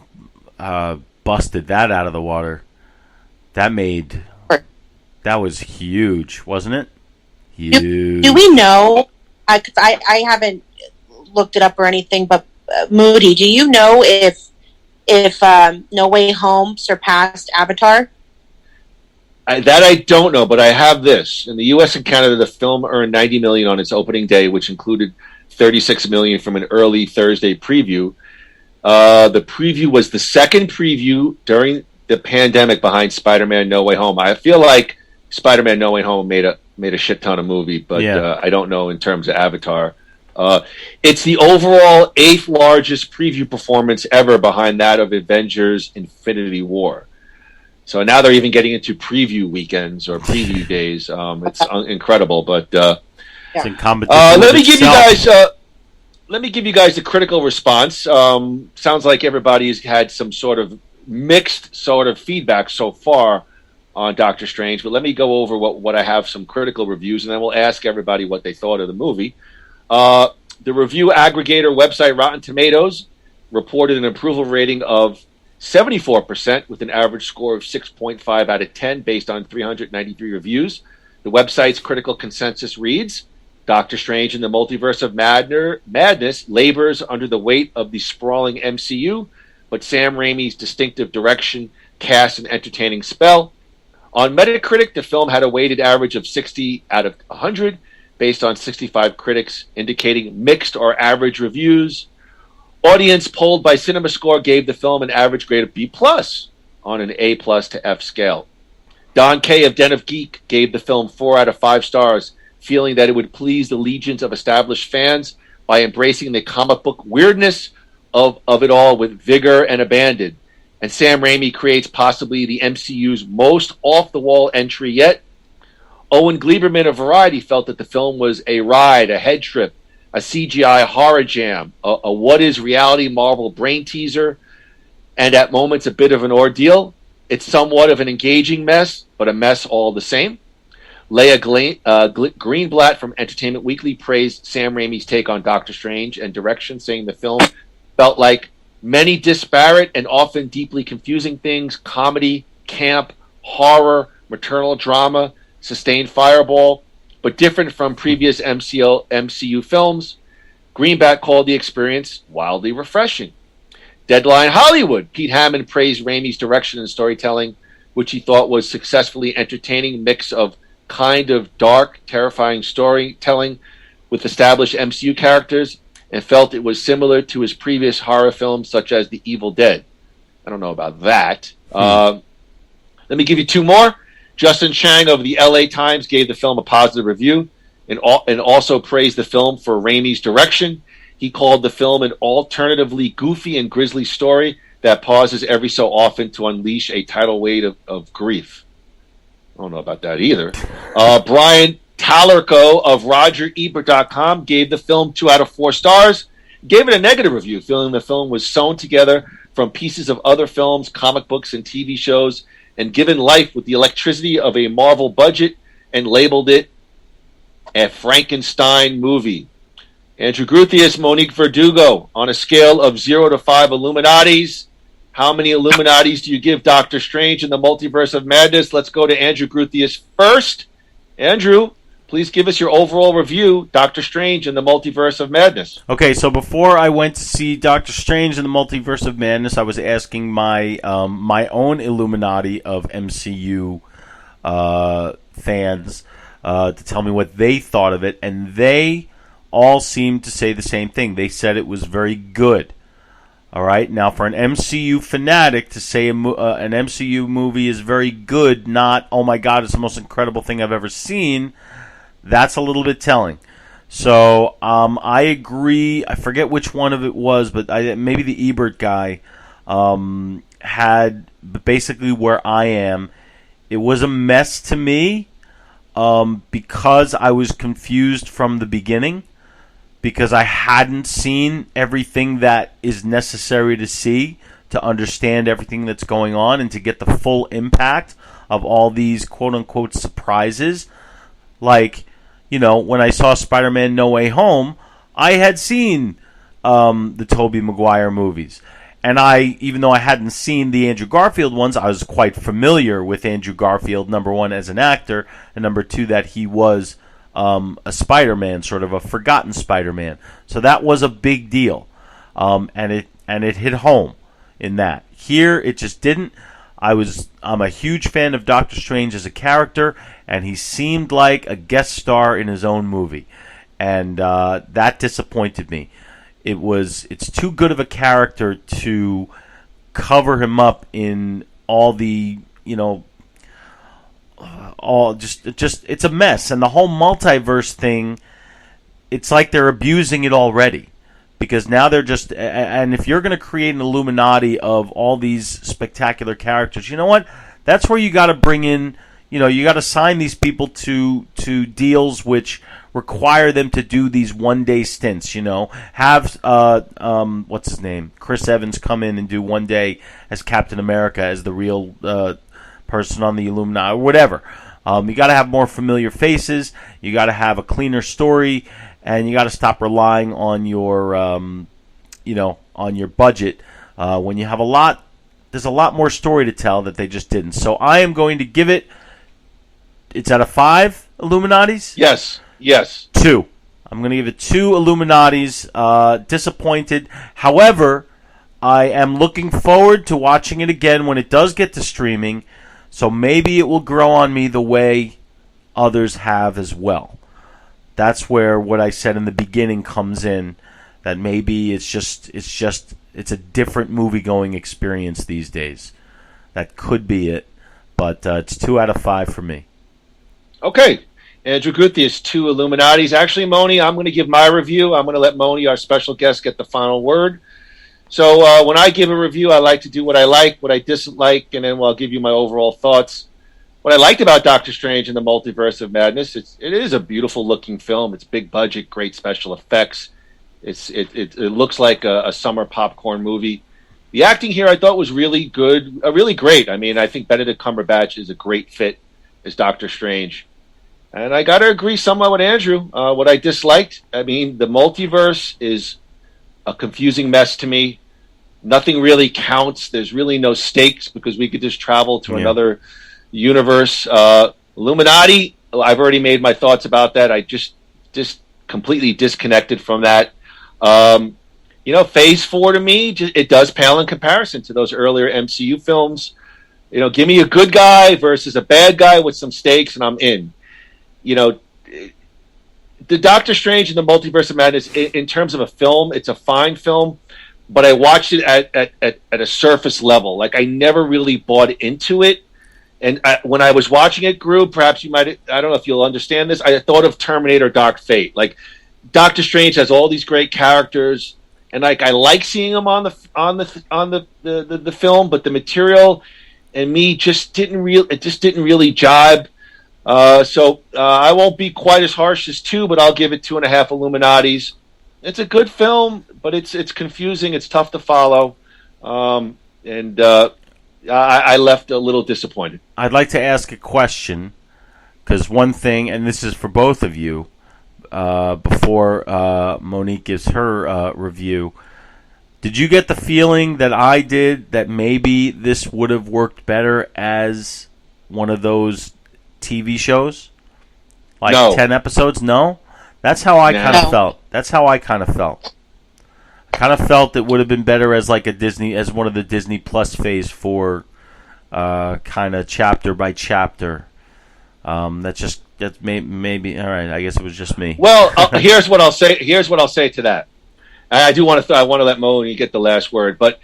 busted that out of the water. That was huge, wasn't it? Huge. Do we know? Because I haven't looked it up or anything. But Moody, do you know if No Way Home surpassed Avatar? That I don't know, but I have this. In the U.S. and Canada, the film earned $90 million on its opening day, which included $36 million from an early Thursday preview. The preview was the second preview during the pandemic behind Spider-Man No Way Home. I feel like Spider-Man No Way Home made a shit ton of movie, but I don't know in terms of Avatar. It's the overall 8th largest preview performance ever behind that of Avengers Infinity War. So now they're even getting into preview weekends or preview days. It's incredible, but it's in competition. Let me give you guys a critical response. Sounds like everybody's had some sort of mixed sort of feedback so far on Doctor Strange, but let me go over what I have, some critical reviews, and then we'll ask everybody what they thought of the movie. The review aggregator website Rotten Tomatoes reported an approval rating of 74% with an average score of 6.5 out of 10 based on 393 reviews. The website's critical consensus reads, Doctor Strange and the Multiverse of Madness labors under the weight of the sprawling MCU, but Sam Raimi's distinctive direction casts an entertaining spell. On Metacritic, the film had a weighted average of 60 out of 100, based on 65 critics, indicating mixed or average reviews. Audience polled by CinemaScore gave the film an average grade of B+ on an A+ to F scale. Don Kay of Den of Geek gave the film 4 out of 5 stars, feeling that it would please the legions of established fans by embracing the comic book weirdness of it all with vigor and abandon. And Sam Raimi creates possibly the MCU's most off-the-wall entry yet. Owen Gleiberman of Variety felt that the film was a ride, a head trip, a CGI horror jam, a what-is-reality Marvel brain teaser, and at moments a bit of an ordeal. It's somewhat of an engaging mess, but a mess all the same. Leah Greenblatt from Entertainment Weekly praised Sam Raimi's take on Doctor Strange and direction, saying the film felt like many disparate and often deeply confusing things: comedy, camp, horror, maternal drama, sustained fireball, but different from previous MCU films. Greenblatt called the experience wildly refreshing. Deadline Hollywood, Pete Hammond praised Raimi's direction and storytelling, which he thought was successfully entertaining mix of kind of dark, terrifying storytelling with established MCU characters, and felt it was similar to his previous horror films such as The Evil Dead. I don't know about that. Let me give you 2 more. Justin Chang of the LA Times gave the film a positive review and also praised the film for Raimi's direction. He called the film an alternatively goofy and grisly story that pauses every so often to unleash a tidal wave of grief. I don't know about that either. Brian Talerco of RogerEbert.com gave the film 2 out of 4 stars. Gave it a negative review, feeling the film was sewn together from pieces of other films, comic books, and TV shows, and given life with the electricity of a Marvel budget, and labeled it a Frankenstein movie. Andrew Gruthius, Monique Verdugo, on a scale of 0 to 5 Illuminatis, how many Illuminatis do you give Doctor Strange in the Multiverse of Madness? Let's go to Andrew Gruthius first. Andrew, please give us your overall review, Doctor Strange and the Multiverse of Madness. Okay, so before I went to see Doctor Strange and the Multiverse of Madness, I was asking my my own Illuminati of MCU fans to tell me what they thought of it, and they all seemed to say the same thing. They said it was very good. All right, now for an MCU fanatic to say an MCU movie is very good, not, oh my God, it's the most incredible thing I've ever seen, that's a little bit telling. So I agree. I forget which one of it was, but maybe the Ebert guy had basically where I am. It was a mess to me because I was confused from the beginning, because I hadn't seen everything that is necessary to see to understand everything that's going on and to get the full impact of all these quote-unquote surprises. Like, you know, when I saw Spider-Man No Way Home, I had seen the Tobey Maguire movies. And even though I hadn't seen the Andrew Garfield ones, I was quite familiar with Andrew Garfield, number one, as an actor, and number two, that he was a Spider-Man, sort of a forgotten Spider-Man. So that was a big deal, and it hit home in that. Here, it just didn't. I'm a huge fan of Doctor Strange as a character, and he seemed like a guest star in his own movie, and that disappointed me. It's too good of a character to cover him up in all the, you know, it's a mess. And the whole multiverse thing, it's like they're abusing it already, because now they're just, and if you're going to create an Illuminati of all these spectacular characters, you know what, that's where you got to bring in, you know, you got to sign these people to deals which require them to do these one-day stints, you know, have what's his name, Chris Evans, come in and do one day as Captain America, as the real person on the Illuminati, or whatever. You got to have more familiar faces. You got to have a cleaner story, and you got to stop relying on your, on your budget. When you have there's a lot more story to tell that they just didn't. So I am going to give it. It's out of 5 Illuminatis. Yes. 2. I'm going to give it 2 Illuminatis. Disappointed. However, I am looking forward to watching it again when it does get to streaming. So maybe it will grow on me the way others have as well. That's where what I said in the beginning comes in. That maybe it's a different movie-going experience these days. That could be it, but it's 2 out of 5 for me. Okay, Andrew Guthius, 2 Illuminatis. Actually, Moni, I'm going to give my review. I'm going to let Moni, our special guest, get the final word. So when I give a review, I like to do what I like, what I dislike, and then I'll give you my overall thoughts. What I liked about Doctor Strange and the Multiverse of Madness, it is a beautiful-looking film. It's big budget, great special effects. It looks like a summer popcorn movie. The acting here I thought was really good, really great. I mean, I think Benedict Cumberbatch is a great fit as Doctor Strange. And I got to agree somewhat with Andrew. What I disliked, I mean, the multiverse is a confusing mess to me. Nothing really counts. There's really no stakes because we could just travel to another universe. Illuminati, I've already made my thoughts about that. I just completely disconnected from that. Phase 4 to me, it does pale in comparison to those earlier MCU films. You know, give me a good guy versus a bad guy with some stakes, and I'm in. You know, the Doctor Strange and the Multiverse of Madness, in terms of a film, it's a fine film, but I watched it at a surface level. Like, I never really bought into it. And when I was watching it, Groo, perhaps you might, I don't know if you'll understand this, I thought of Terminator Dark Fate. Like, Doctor Strange has all these great characters, and like I like seeing them on the film, but the material and me just didn't really jibe. So I won't be quite as harsh as 2, but I'll give it 2.5 Illuminatis. It's a good film, but it's confusing. It's tough to follow, and I left a little disappointed. I'd like to ask a question, because one thing, and this is for both of you, before Monique gives her review, did you get the feeling that I did that maybe this would have worked better as one of those TV shows? Like No. 10 episodes? No? That's how I kind of felt. I kind of felt it would have been better as like as one of the Disney Plus Phase 4 kind of chapter by chapter. That's maybe all right. I guess it was just me. Well, here's what I'll say. Here's what I'll say to that. I do want to. I want to let Moni get the last word. But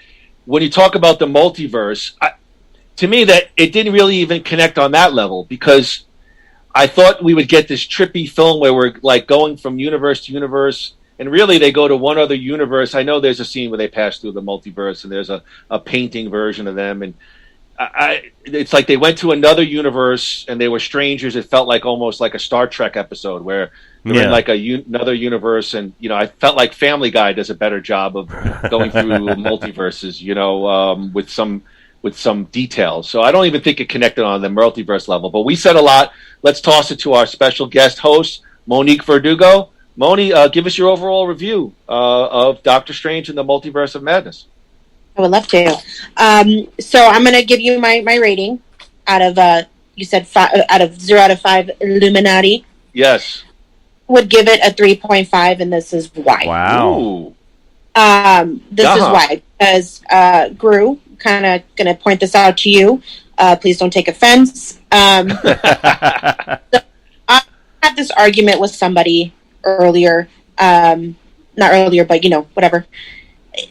when you talk about the multiverse, to me that it didn't really even connect on that level, because I thought we would get this trippy film where we're like going from universe to universe, and really they go to one other universe. I know there's a scene where they pass through the multiverse, and there's a painting version of them, and it's like they went to another universe and they were strangers. It felt like almost like a Star Trek episode where they're in like another universe, and I felt like Family Guy does a better job of going through multiverses, with some details. So I don't even think it connected on the multiverse level. But we said a lot. Let's toss it to our special guest host, Monique Verdugo. Moni, give us your overall review of Doctor Strange and the Multiverse of Madness. I would love to. So I'm going to give you my rating out of, you said out of 0 out of 5 Illuminati. Yes. Would give it a 3.5, and this is why. Wow. This is why. Because Groo, kind of going to point this out to you. Please don't take offense. So I had this argument with somebody earlier. Not earlier, but whatever.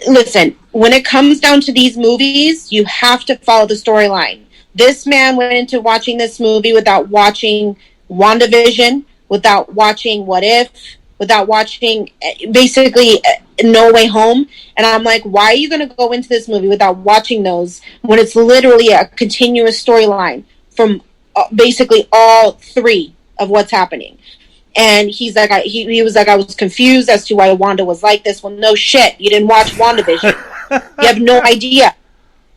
Listen, when it comes down to these movies, you have to follow the storyline. This man went into watching this movie without watching WandaVision, without watching What If, without watching basically No Way Home. And I'm like, why are you going to go into this movie without watching those when it's literally a continuous storyline from basically all three of what's happening? And he's like, he was like, I was confused as to why Wanda was like this. Well, no shit. You didn't watch WandaVision. You have no idea.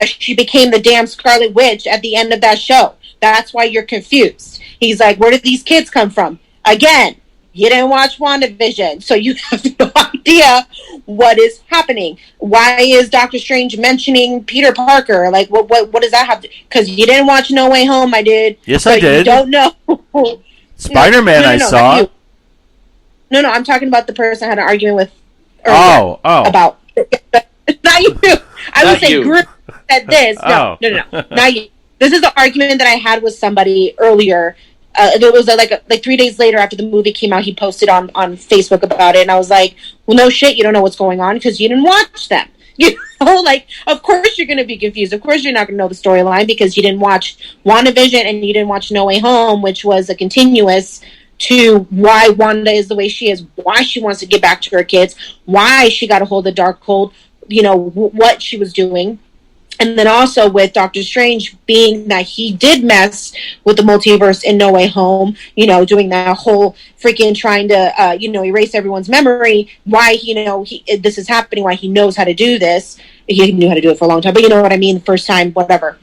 She became the damn Scarlet Witch at the end of that show. That's why you're confused. He's like, where did these kids come from? Again, you didn't watch WandaVision, so you have no idea what is happening. Why is Doctor Strange mentioning Peter Parker? Like, what does that have to... Because you didn't watch No Way Home, I did. Yes, I did. You don't know... Spider-Man, I saw. No, I'm talking about the person I had an argument with earlier. About. Not you. I would say Groo said this. No. Not you. This is the argument that I had with somebody earlier. It was like 3 days later after the movie came out, he posted on Facebook about it, and I was like, well, no shit, you don't know what's going on because you didn't watch them. Of course you're going to be confused. Of course you're not going to know the storyline because you didn't watch WandaVision and you didn't watch No Way Home, which was a continuous to why Wanda is the way she is, why she wants to get back to her kids, why she got a hold of Darkhold, what she was doing. And then also with Doctor Strange being that he did mess with the multiverse in No Way Home, doing that whole freaking trying to, erase everyone's memory, why, this is happening, why he knows how to do this. He knew how to do it for a long time, but you know what I mean? First time, whatever.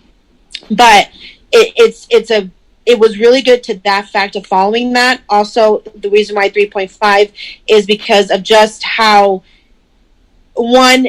But it was really good to that fact of following that. Also, the reason why 3.5 is because of just how, one,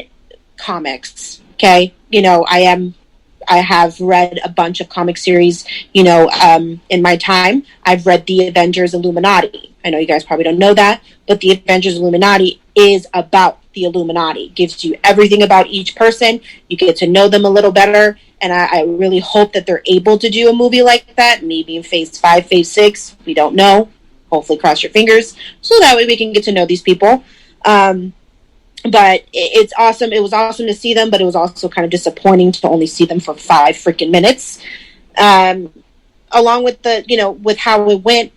comics, okay? I have read a bunch of comic series, in my time. I've read the Avengers Illuminati. I know you guys probably don't know that, but the Avengers Illuminati is about the Illuminati. It gives you everything about each person. You get to know them a little better, and I really hope that they're able to do a movie like that, maybe in Phase 5, Phase 6. We don't know. Hopefully, cross your fingers. So that way we can get to know these people. But it's awesome. It was awesome to see them, but it was also kind of disappointing to only see them for 5 freaking minutes. Along with with how it went,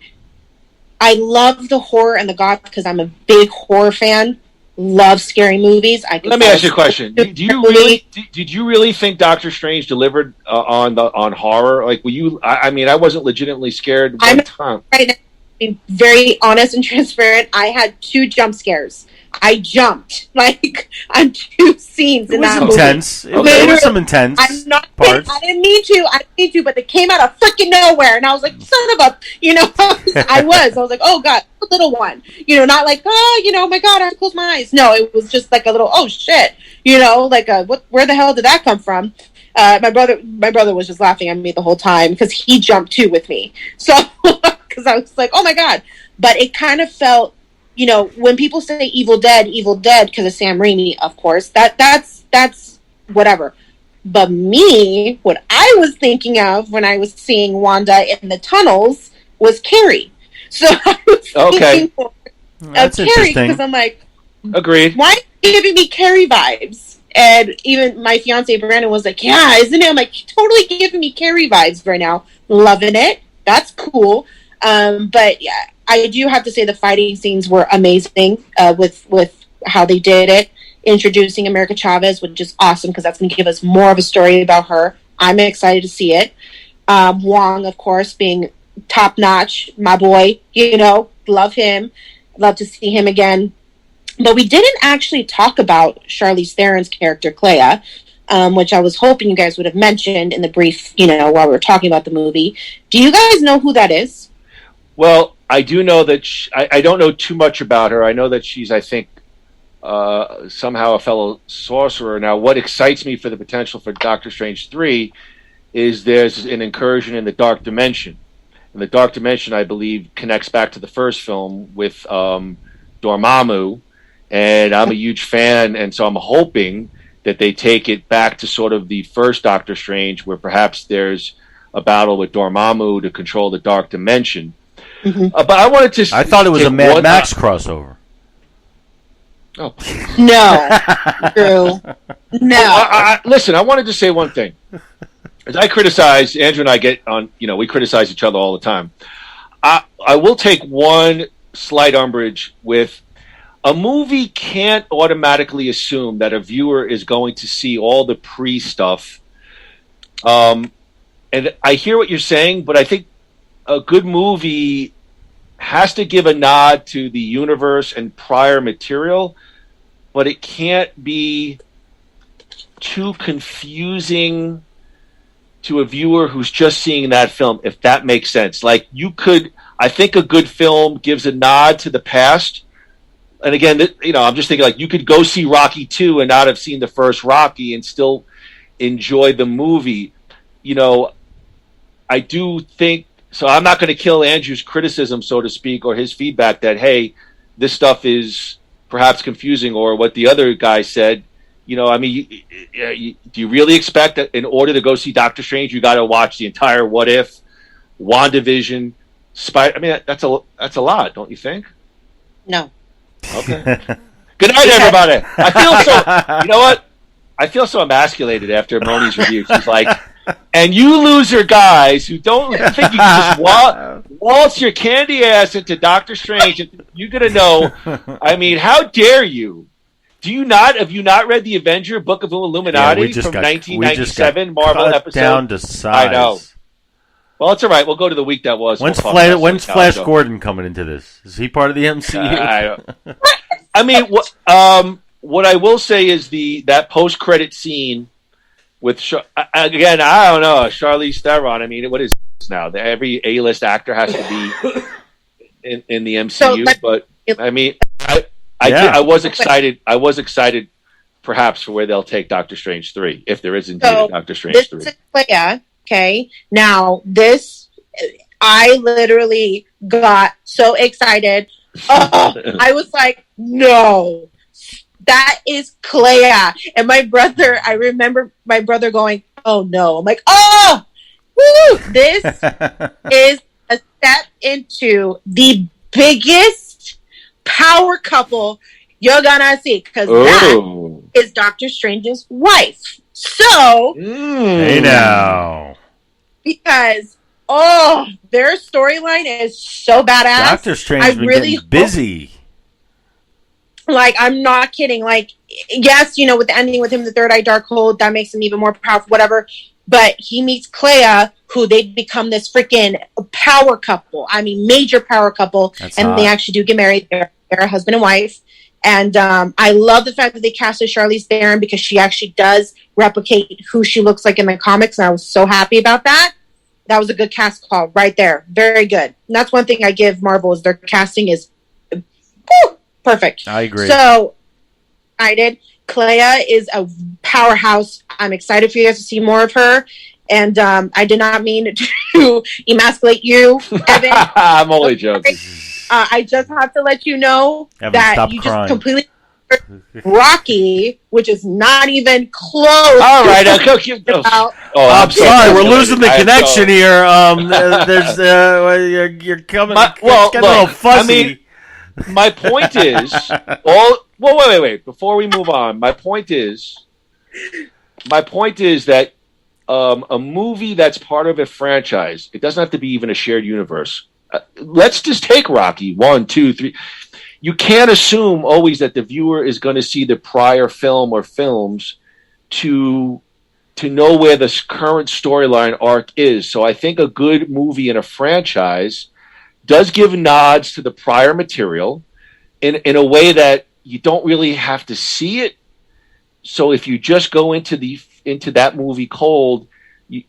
I love the horror and the goth because I'm a big horror fan. Love scary movies. Let me ask you a question. Did you really think Doctor Strange delivered on horror? Like, were you? I wasn't legitimately scared one time. Right now, to be very honest and transparent, I had 2 jump scares. I jumped. I'm 2 scenes in that movie. Intense. It was some intense I'm not parts. I didn't mean to, but they came out of freaking nowhere, and I was like, son of a, I was like, oh god, a little one, not like, oh my god, I have to close my eyes. No, it was just like a little, oh shit, where the hell did that come from? My brother was just laughing at me the whole time because he jumped too with me. So because I was like, oh my God. But it kind of felt, when people say Evil Dead, because of Sam Raimi, of course, that's whatever. But me, what I was thinking of when I was seeing Wanda in the tunnels was Carrie. So I was thinking of Carrie because I'm like, agreed. Why are you giving me Carrie vibes? And even my fiance Brandon was like, yeah, isn't it? I'm like, totally giving me Carrie vibes right now. Loving it. That's cool. But yeah, I do have to say the fighting scenes were amazing with how they did it. Introducing America Chavez, which is awesome because that's going to give us more of a story about her. I'm excited to see it. Wong, of course, being top notch, my boy, love him. Love to see him again. But we didn't actually talk about Charlize Theron's character, Clea, which I was hoping you guys would have mentioned in the brief, while we were talking about the movie. Do you guys know who that is? Well, I do know that I don't know too much about her. I know that she's, I think, somehow a fellow sorcerer. Now, what excites me for the potential for Doctor Strange 3 is there's an incursion in the Dark Dimension. And the Dark Dimension, I believe, connects back to the first film with Dormammu. And I'm a huge fan, and so I'm hoping that they take it back to sort of the first Doctor Strange, where perhaps there's a battle with Dormammu to control the Dark Dimension. Mm-hmm. But I wanted to... I thought it was a Mad Max crossover. Oh, no, Groo. No. Listen, I wanted to say one thing. As I criticize, Andrew and I get on, we criticize each other all the time. I will take one slight umbrage with a movie can't automatically assume that a viewer is going to see all the pre-stuff. And I hear what you're saying, but I think a good movie has to give a nod to the universe and prior material, but it can't be too confusing to a viewer who's just seeing that film, if that makes sense. Like, I think a good film gives a nod to the past. And again, I'm just thinking, like, you could go see Rocky 2 and not have seen the first Rocky and still enjoy the movie. I do think, so I'm not going to kill Andrew's criticism, so to speak, or his feedback that, hey, this stuff is perhaps confusing, or what the other guy said. Do you really expect that in order to go see Doctor Strange, you got to watch the entire What If, WandaVision, that's a lot, don't you think? No. Okay. Good night, everybody. I feel so. You know what? I feel so emasculated after Moni's review. She's like, and you loser guys who don't think you can just waltz your candy ass into Doctor Strange, and you're gonna know. How dare you? Have you not read the Avenger Book of Illuminati from 1997 Marvel episode? Down to size. I know. Well, it's all right. We'll go to the week that was. When's Flash Gordon coming into this? Is he part of the MCU? What I will say is that post-credit scene with again, I don't know, Charlize Theron. What is this now? Every A-list actor has to be in the MCU. But I was excited. I was excited, perhaps, for where they'll take Doctor Strange 3, if there is indeed a Doctor Strange 3. Okay, now this, I literally got so excited. I was like, no, that is Clea. And I remember my brother going, oh no. I'm like, oh, woo, this is a step into the biggest power couple you're gonna see, because that is Doctor Strange's wife. So, hey now, because their storyline is so badass. Doctor Strange been getting busy. I'm not kidding. Yes, with the ending with him, the third eye Darkhold, that makes him even more powerful. Whatever. But he meets Clea, who they become this freaking power couple. Major power couple, they actually do get married. They're a husband and wife. And I love the fact that they casted Charlize Theron, because she actually does replicate who she looks like in the comics, and I was so happy about that. That was a good cast call right there. Very good. And that's one thing I give Marvel, is their casting is perfect. I agree. So, Clea is a powerhouse. I'm excited for you guys to see more of her. And I did not mean to emasculate you, Evan. I'm only joking. I just have to let you know Evan, that stop you crying. just completely Rocky, which is not even close. All right, I'm sorry, we're losing the connection here. There's you're coming. It's getting a little fuzzy. I mean, my point is, wait. Before we move on, my point is that a movie that's part of a franchise, it doesn't have to be even a shared universe. Let's just take Rocky 1, 2, 3. You can't assume always that the viewer is going to see the prior film or films to know where the current storyline arc is. So I think a good movie in a franchise does give nods to the prior material in a way that you don't really have to see it. So if you just go into that movie cold, you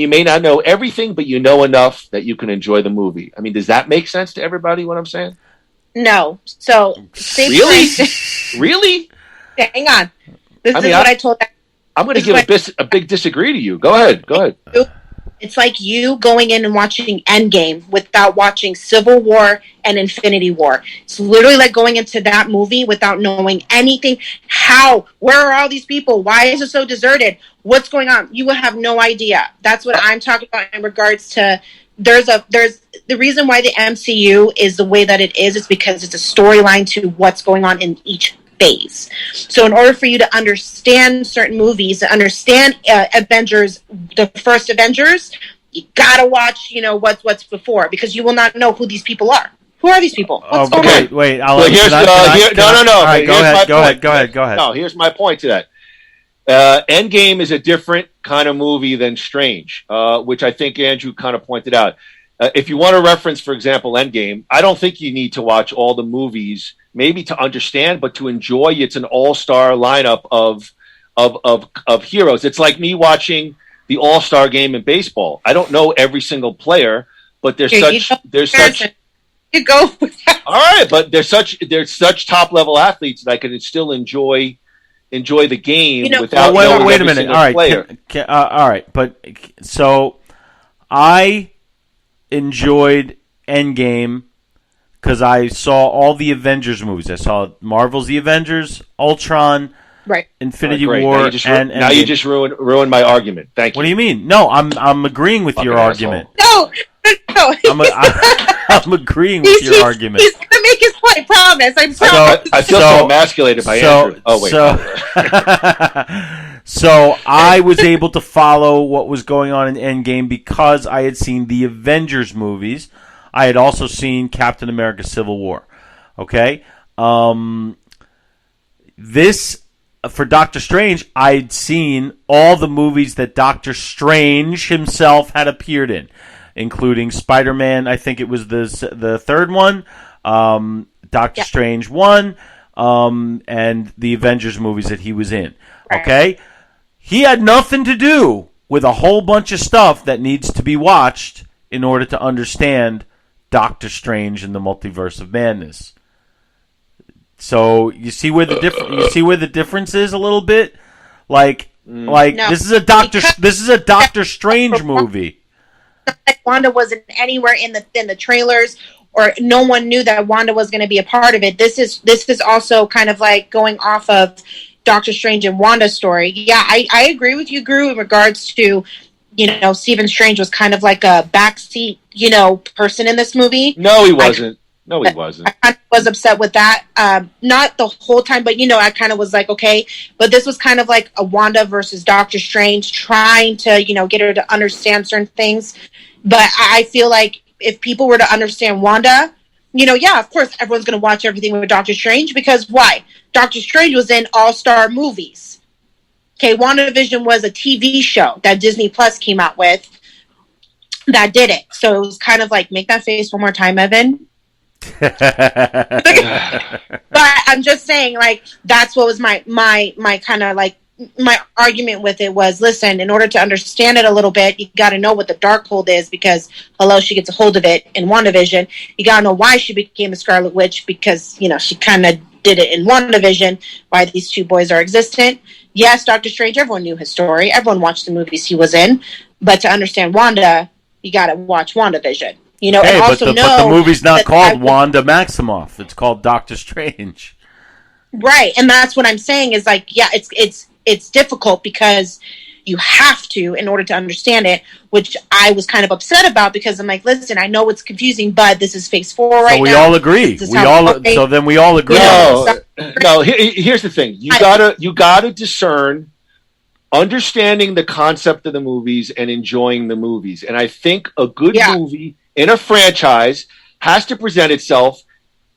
may not know everything, but you know enough that you can enjoy the movie. I mean, does that make sense to everybody, what I'm saying? No. So Really? Hang on. This is what I told them. I'm going to give a big disagree to you. Go ahead. It's like you going in and watching Endgame without watching Civil War and Infinity War. It's literally like going into that movie without knowing anything. Where are all these people? Why is it so deserted? What's going on? You will have no idea. That's what I'm talking about in regards to there's the reason why the MCU is the way that it is because it's a storyline to what's going on in each phase. So in order for you to understand certain movies, to understand Avengers, the first Avengers, you gotta watch, what's before, because you will not know who these people are. Who are these people? What's going on? Wait. No. All right, go ahead. No, here's my point to that. Endgame is a different kind of movie than Strange, which I think Andrew kind of pointed out. If you want to reference, for example, Endgame, I don't think you need to watch all the movies, maybe to understand, but to enjoy. It's an all-star lineup of heroes. It's like me watching the All-Star game in baseball. I don't know every single player, but there's such. You go with that. All right, but there's such top-level athletes that I can still enjoy the game without knowing wait a every minute. single All right, player. all right, but so I enjoyed Endgame because I saw all the Avengers movies. I saw Marvel's The Avengers, Ultron, right, Infinity War, now you just ruined my argument. Thank you. What do you mean? No, I'm agreeing with your argument. No. I'm agreeing with your argument. He's gonna make his point. Promise. I feel so emasculated by Andrew. Oh wait. So I was able to follow what was going on in Endgame because I had seen the Avengers movies. I had also seen Captain America: Civil War. Okay, this for Doctor Strange, I'd seen all the movies that Doctor Strange himself had appeared in, including Spider-Man. I think it was the third one, Doctor Strange 1, and the Avengers movies that he was in. Okay, he had nothing to do with a whole bunch of stuff that needs to be watched in order to understand Doctor Strange and the Multiverse of Madness. So you see where the difference is a little bit, this is a Doctor Strange movie. Wanda wasn't anywhere in the trailers, or no one knew that Wanda was going to be a part of it. This is also kind of like going off of Doctor Strange and Wanda's story. Yeah, I agree with you, Groo, in regards to, Stephen Strange was kind of like a backseat, person in this movie. No, he wasn't. I kind of was upset with that. Not the whole time, but, I kind of was like, okay. But this was kind of like a Wanda versus Doctor Strange, trying to, get her to understand certain things. But I feel like if people were to understand Wanda, of course, everyone's going to watch everything with Doctor Strange, because why? Doctor Strange was in all-star movies. Okay, WandaVision was a TV show that Disney Plus came out with that did it. So it was kind of like, make that face one more time, Evan. But I'm just saying, like, that's what was my kind of like my argument with it was, listen, in order to understand it a little bit, you got to know what the Darkhold is, because she gets a hold of it in WandaVision. You got to know why she became a Scarlet Witch, because she kind of did it in WandaVision, why these two boys are existent. yes, Doctor Strange, everyone knew his story. Everyone watched the movies he was in. But to understand Wanda, you got to watch WandaVision. You know, Hey, and but also but the movie's not called Wanda. Wanda Maximoff. It's called Doctor Strange. Right, and that's what I'm saying is like, yeah, it's difficult because you have to in order to understand it, which I was kind of upset about because I'm like, listen, I know it's confusing, but this is Phase 4 right now. So we all agree. Then we all agree. No. Here's the thing: you gotta discern understanding the concept of the movies and enjoying the movies. And I think a good movie in a franchise has to present itself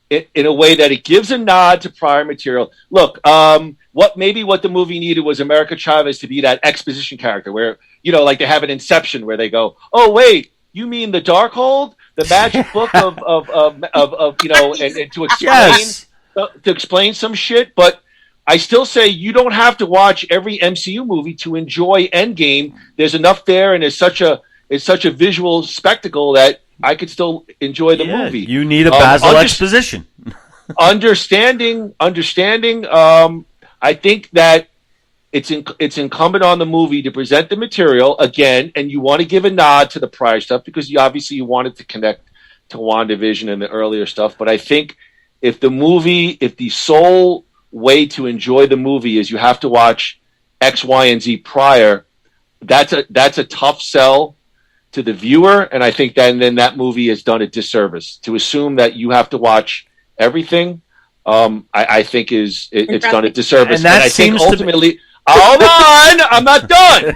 in a way that it gives a nod to prior material. Look, what the movie needed was America Chavez to be that exposition character where, like they have an Inception where they go, oh, wait, you mean the Darkhold? The magic book of and to explain to explain some shit. But I still say you don't have to watch every MCU movie to enjoy Endgame. There's enough there, and it's such a visual spectacle that I could still enjoy the movie. You need a Basil exposition. Understanding. I think that it's incumbent on the movie to present the material again, and you want to give a nod to the prior stuff because you wanted to connect to WandaVision and the earlier stuff. But I think if the sole way to enjoy the movie is you have to watch X, Y, and Z prior, that's a tough sell to the viewer, and I think then that movie has done a disservice. To assume that you have to watch everything, I think it's done a disservice. And I think ultimately, hold on, I'm not done.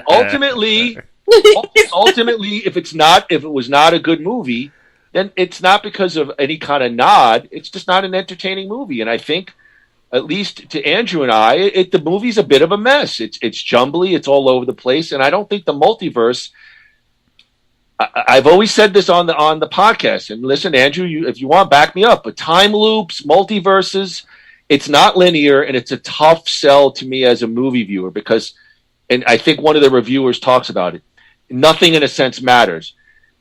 Ultimately, if it was not a good movie, then it's not because of any kind of nod. It's just not an entertaining movie. And I think, at least to Andrew and I, the movie's a bit of a mess. It's jumbly. It's all over the place. And I don't think the multiverse. I've always said this on the podcast. And listen, Andrew, if you want, back me up. But time loops, multiverses, it's not linear, and it's a tough sell to me as a movie viewer because, and I think one of the reviewers talks about it. Nothing in a sense matters.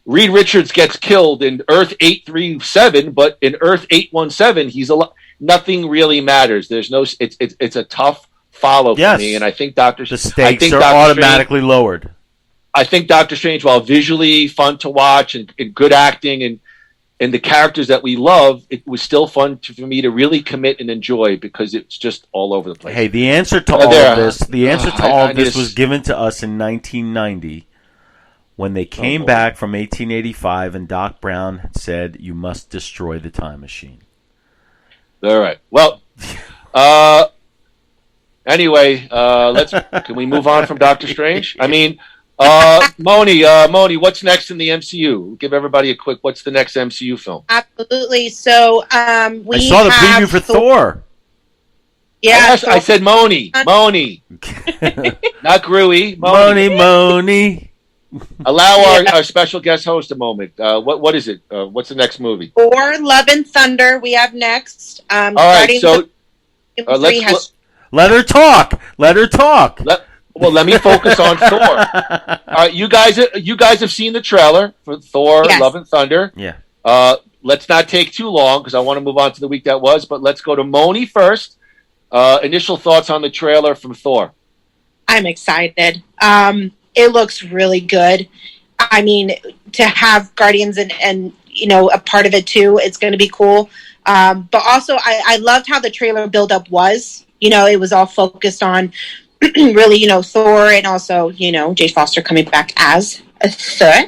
Reed Richards gets killed in Earth 837, but in Earth 817, he's alive. Nothing really matters. There's no. It's a tough follow for me, and I think the stakes are automatically lowered. I think Doctor Strange, while visually fun to watch and good acting and the characters that we love, it was still fun for me to really commit and enjoy because it's just all over the place. Hey, the answer to all of this was given to us in 1990 when they came back from 1885 and Doc Brown said, "You must destroy the time machine." All right. Well, anyway, can we move on from Doctor Strange? I mean, Moni, what's next in the MCU? Give everybody a quick. What's the next MCU film? Absolutely. So, I saw the preview for Thor. Yeah, I said Moni, not Grooey. Moni. Allow our special guest host a moment. What is it? What's the next movie? Thor: Love and Thunder. We have next. All right, so let her talk. Let her talk. Let me focus on Thor. All right, you guys have seen the trailer for Thor: Love and Thunder. Yeah. Let's not take too long because I want to move on to the week that was. But let's go to Moni first. Initial thoughts on the trailer from Thor. I'm excited. It looks really good. I mean, to have Guardians and a part of it too, it's going to be cool. But also, I loved how the trailer buildup was. It was all focused on really, Thor and also, Jade Foster coming back as a Thor.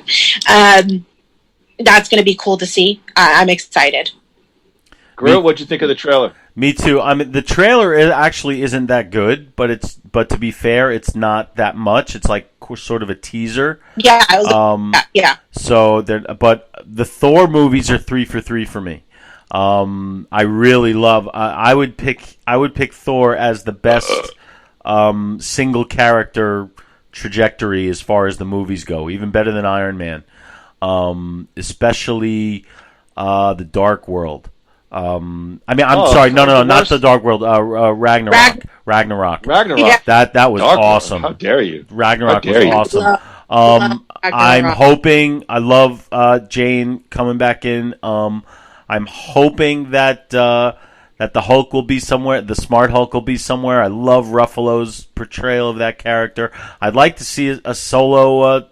That's going to be cool to see. I'm excited. Groo, what'd you think of the trailer? Me too. I mean, the trailer actually isn't that good, but to be fair, it's not that much. It's like sort of a teaser. Yeah. Yeah. So, but the Thor movies are 3 for 3 for me. I really love. I would pick Thor as the best single character trajectory as far as the movies go, even better than Iron Man, especially the Dark World. I'm sorry, no, not the Dark World. Ragnarok. Yeah. That was Dark awesome. World. How dare you? Ragnarok was awesome. I'm hoping. I love Jane coming back in. I'm hoping that that the Hulk will be somewhere. The Smart Hulk will be somewhere. I love Ruffalo's portrayal of that character. I'd like to see a solo Hulk.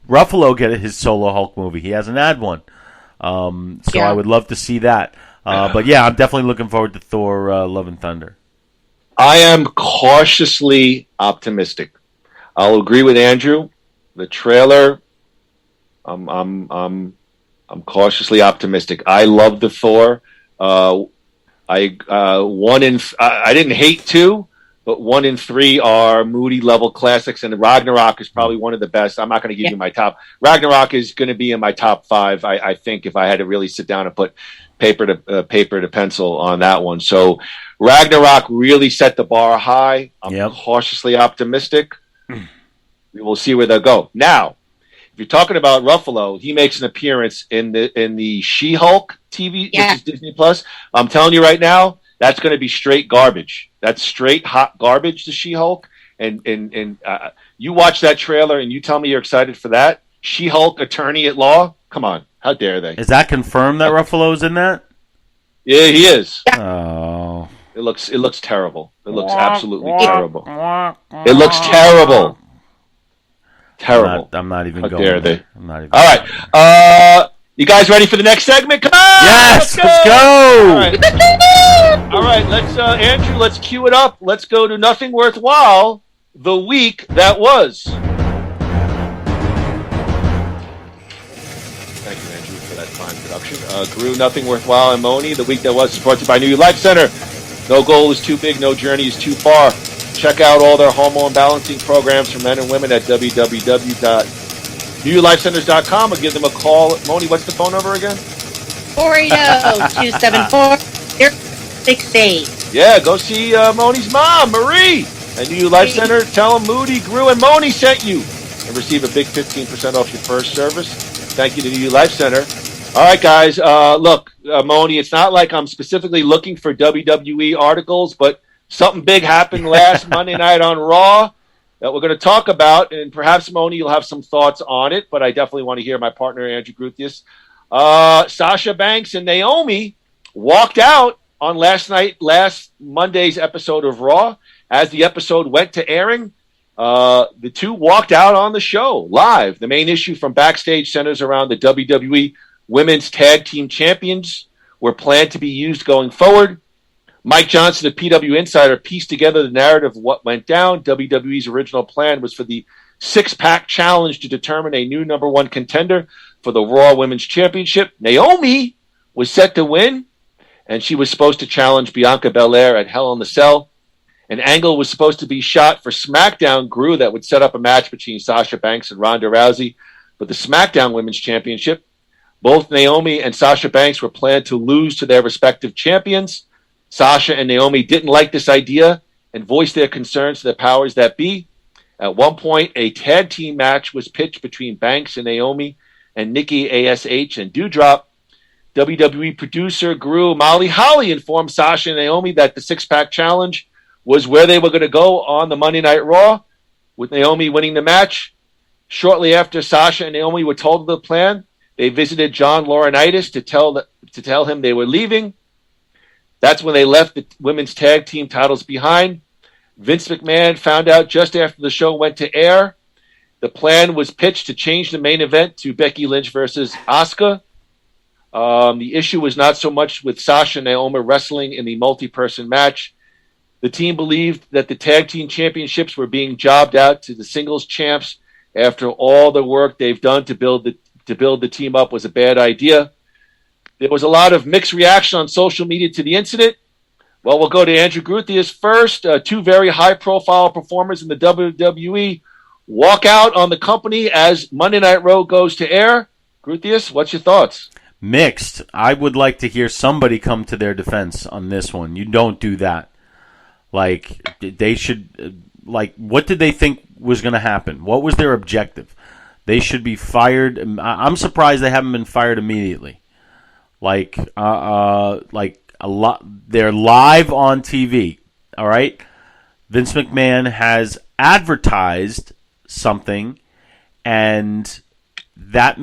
Ruffalo get his solo Hulk movie. He hasn't had one, so I would love to see that. But yeah, I'm definitely looking forward to Thor: Love and Thunder. I am cautiously optimistic. I'll agree with Andrew. The trailer, I'm cautiously optimistic. I love the Thor. I didn't hate 2, but 1 and 3 are Moody level classics, and Ragnarok is probably one of the best. I'm not going to give you my top. Ragnarok is going to be in my top 5. I think if I had to really sit down and put paper to pencil on that one. So Ragnarok really set the bar high. I'm cautiously optimistic. We will see where they'll go. Now, if you're talking about Ruffalo, he makes an appearance in the She-Hulk TV, which is Disney Plus. I'm telling you right now, that's going to be straight garbage. That's straight hot garbage, the She-Hulk. And you watch that trailer and you tell me you're excited for that? She-Hulk attorney at law? Come on. How dare they? Is that confirmed that Ruffalo's in that? Yeah, he is. Oh. It looks terrible. It looks absolutely terrible. It looks terrible. Terrible. I'm not even How going. dare they? I'm not even. All right. You guys ready for the next segment? Come on. Yes. Let's go. All right. Let's Andrew. Let's cue it up. Let's go to Nothing Worthwhile. The week that was. Thank you, Andrew, for that fine production. Groo, Nothing Worthwhile, and Monyque. The week that was is brought to you by New Life Center. No goal is too big. No journey is too far. Check out all their hormone balancing programs for men and women at www.newlifecenters.com or give them a call. Monyque, what's the phone number again? 480-274-068. Yeah, go see Monyque's mom, Marie, at New Life Center. Tell them Moody, Groo, and Monyque sent you and receive a big 15% off your first service. Thank you to New Life Center. All right, guys. Look, Monyque, it's not like I'm specifically looking for WWE articles, but something big happened last Monday night on Raw that we're going to talk about, and perhaps, Monyque, you'll have some thoughts on it, but I definitely want to hear my partner, Andrew Gruthius. Sasha Banks and Naomi walked out on last Monday's episode of Raw. As the episode went to airing, the two walked out on the show live. The main issue from backstage centers around the WWE Women's Tag Team Champions were planned to be used going forward. Mike Johnson of PW Insider pieced together the narrative of what went down. WWE's original plan was for the six-pack challenge to determine a new number one contender for the Raw Women's Championship. Naomi was set to win, and she was supposed to challenge Bianca Belair at Hell in the Cell. An angle was supposed to be shot for SmackDown Groo that would set up a match between Sasha Banks and Ronda Rousey for the SmackDown Women's Championship. Both Naomi and Sasha Banks were planned to lose to their respective champions. Sasha and Naomi didn't like this idea and voiced their concerns to the powers that be. At one point, a tag team match was pitched between Banks and Naomi and Nikki ASH and Doudrop. WWE producer Groo Molly Holly informed Sasha and Naomi that the six-pack challenge was where they were going to go on the Monday Night Raw, with Naomi winning the match. Shortly after Sasha and Naomi were told of the plan, they visited John Laurinaitis to tell him they were leaving. That's when they left the women's tag team titles behind. Vince McMahon found out just after the show went to air. The plan was pitched to change the main event to Becky Lynch versus Asuka. The issue was not so much with Sasha and Naomi wrestling in the multi-person match. The team believed that the tag team championships were being jobbed out to the singles champs after all the work they've done to build the team up was a bad idea. There was a lot of mixed reaction on social media to the incident. Well, we'll go to Andrew Gruthius first. Two very high-profile performers in the WWE walk out on the company as Monday Night Raw goes to air. Gruthius, what's your thoughts? Mixed. I would like to hear somebody come to their defense on this one. You don't do that. Like, they should... Like, what did they think was going to happen? What was their objective? They should be fired. I'm surprised they haven't been fired immediately. Like a lot, they're live on TV. All right, Vince McMahon has advertised something, and that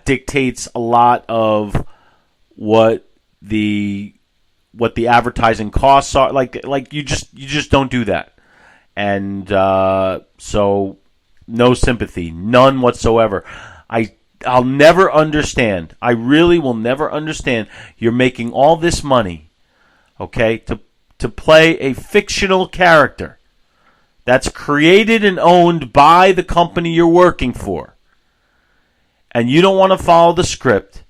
dictates a lot of what what the advertising costs are. Like you just don't do that. And so no sympathy, none whatsoever. I'll never understand. I really will never understand. You're making all this money, okay, to play a fictional character that's created and owned by the company you're working for. And you don't want to follow the script,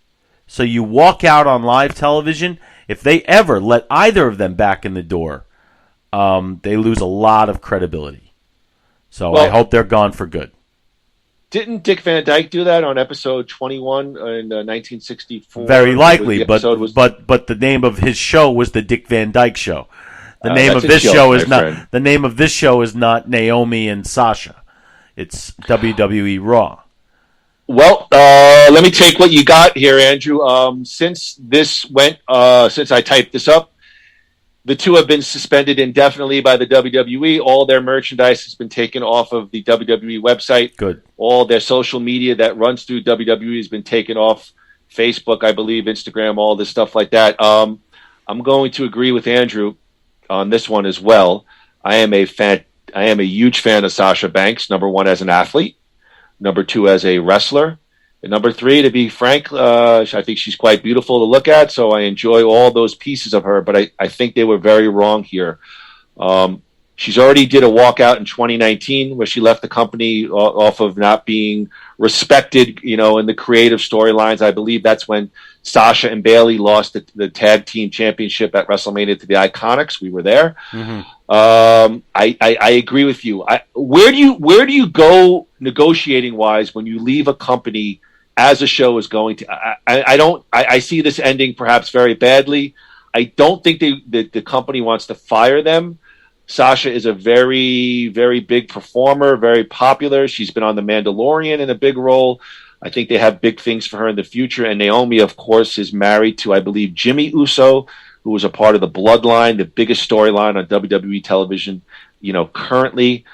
so you walk out on live television. If they ever let either of them back in the door, they lose a lot of credibility. So I hope they're gone for good. Didn't Dick Van Dyke do that on episode 21 in 1964? Very likely, but the name of his show was the Dick Van Dyke Show. The name of this show is not. The name of this show is not Naomi and Sasha. It's WWE Raw. Well, let me take what you got here, Andrew. Since I typed this up, the two have been suspended indefinitely by the WWE. All their merchandise has been taken off of the WWE website. Good. All their social media that runs through WWE has been taken off Facebook, I believe, Instagram, all this stuff like that. I'm going to agree with Andrew on this one as well. I am a huge fan of Sasha Banks, number one as an athlete, number two as a wrestler, and number three, to be frank, I think she's quite beautiful to look at, so I enjoy all those pieces of her, but I think they were very wrong here. She's already did a walkout in 2019 where she left the company off of not being respected, in the creative storylines. I believe that's when Sasha and Bayley lost the tag team championship at WrestleMania to the Iconics. We were there. Mm-hmm. I agree with you. Where do you go negotiating wise when you leave a company as a show is going to? I see this ending perhaps very badly. I don't think the company wants to fire them. Sasha is a very, very big performer, very popular. She's been on The Mandalorian in a big role. I think they have big things for her in the future. And Naomi, of course, is married to, I believe, Jimmy Uso, who was a part of the Bloodline, the biggest storyline on WWE television, currently.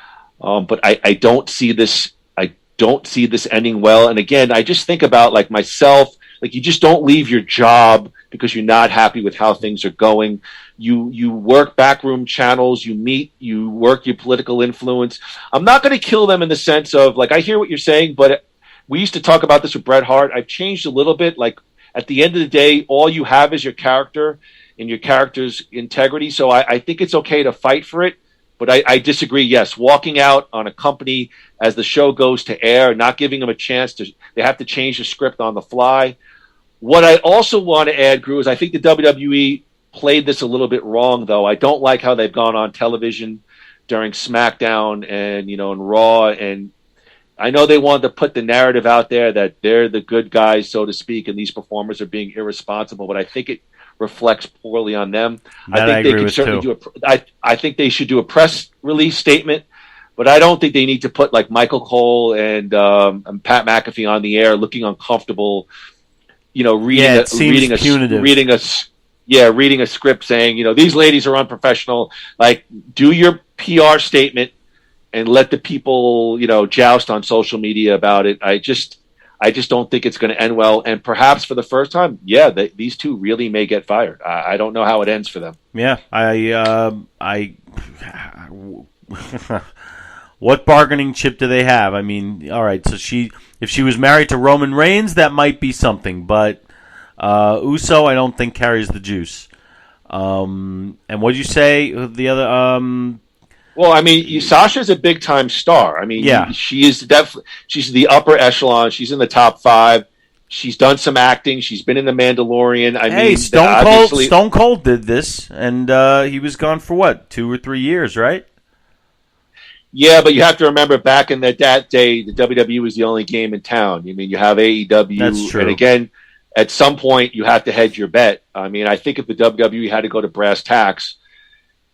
But I don't see this. I don't see this ending well. And again, I just think about like myself. Like you just don't leave your job because you're not happy with how things are going. You work backroom channels, you work your political influence. I'm not going to kill them in the sense of like I hear what you're saying, but we used to talk about this with Bret Hart. I've changed a little bit. Like at the end of the day, all you have is your character and your character's integrity. So I think it's okay to fight for it. But I disagree. Yes, walking out on a company as the show goes to air, not giving them a chance they have to change the script on the fly. What I also want to add, Groo, is I think the WWE played this a little bit wrong, though. I don't like how they've gone on television during SmackDown and, and Raw. And I know they wanted to put the narrative out there that they're the good guys, so to speak, and these performers are being irresponsible. But I think it reflects poorly on them. I think they should do a press release statement, but I don't think they need to put like Michael Cole and Pat McAfee on the air looking uncomfortable. Reading a script saying, these ladies are unprofessional. Like, do your PR statement and let the people, joust on social media about it. I just don't think it's going to end well. And perhaps for the first time, these two really may get fired. I don't know how it ends for them. Yeah, what bargaining chip do they have? I mean, all right, so if she was married to Roman Reigns, that might be something, but Uso, I don't think carries the juice. And what did you say? The other, well, I mean, Sasha's a big time star. I mean, she is definitely. She's the upper echelon. She's in the top 5. She's done some acting. She's been in The Mandalorian. I mean, Stone Cold did this, and he was gone for what, 2 or 3 years, right? Yeah, but you have to remember back in that day, the WWE was the only game in town. I mean, you have AEW. That's true. And again, at some point, you have to hedge your bet. I mean, I think if the WWE had to go to brass tacks,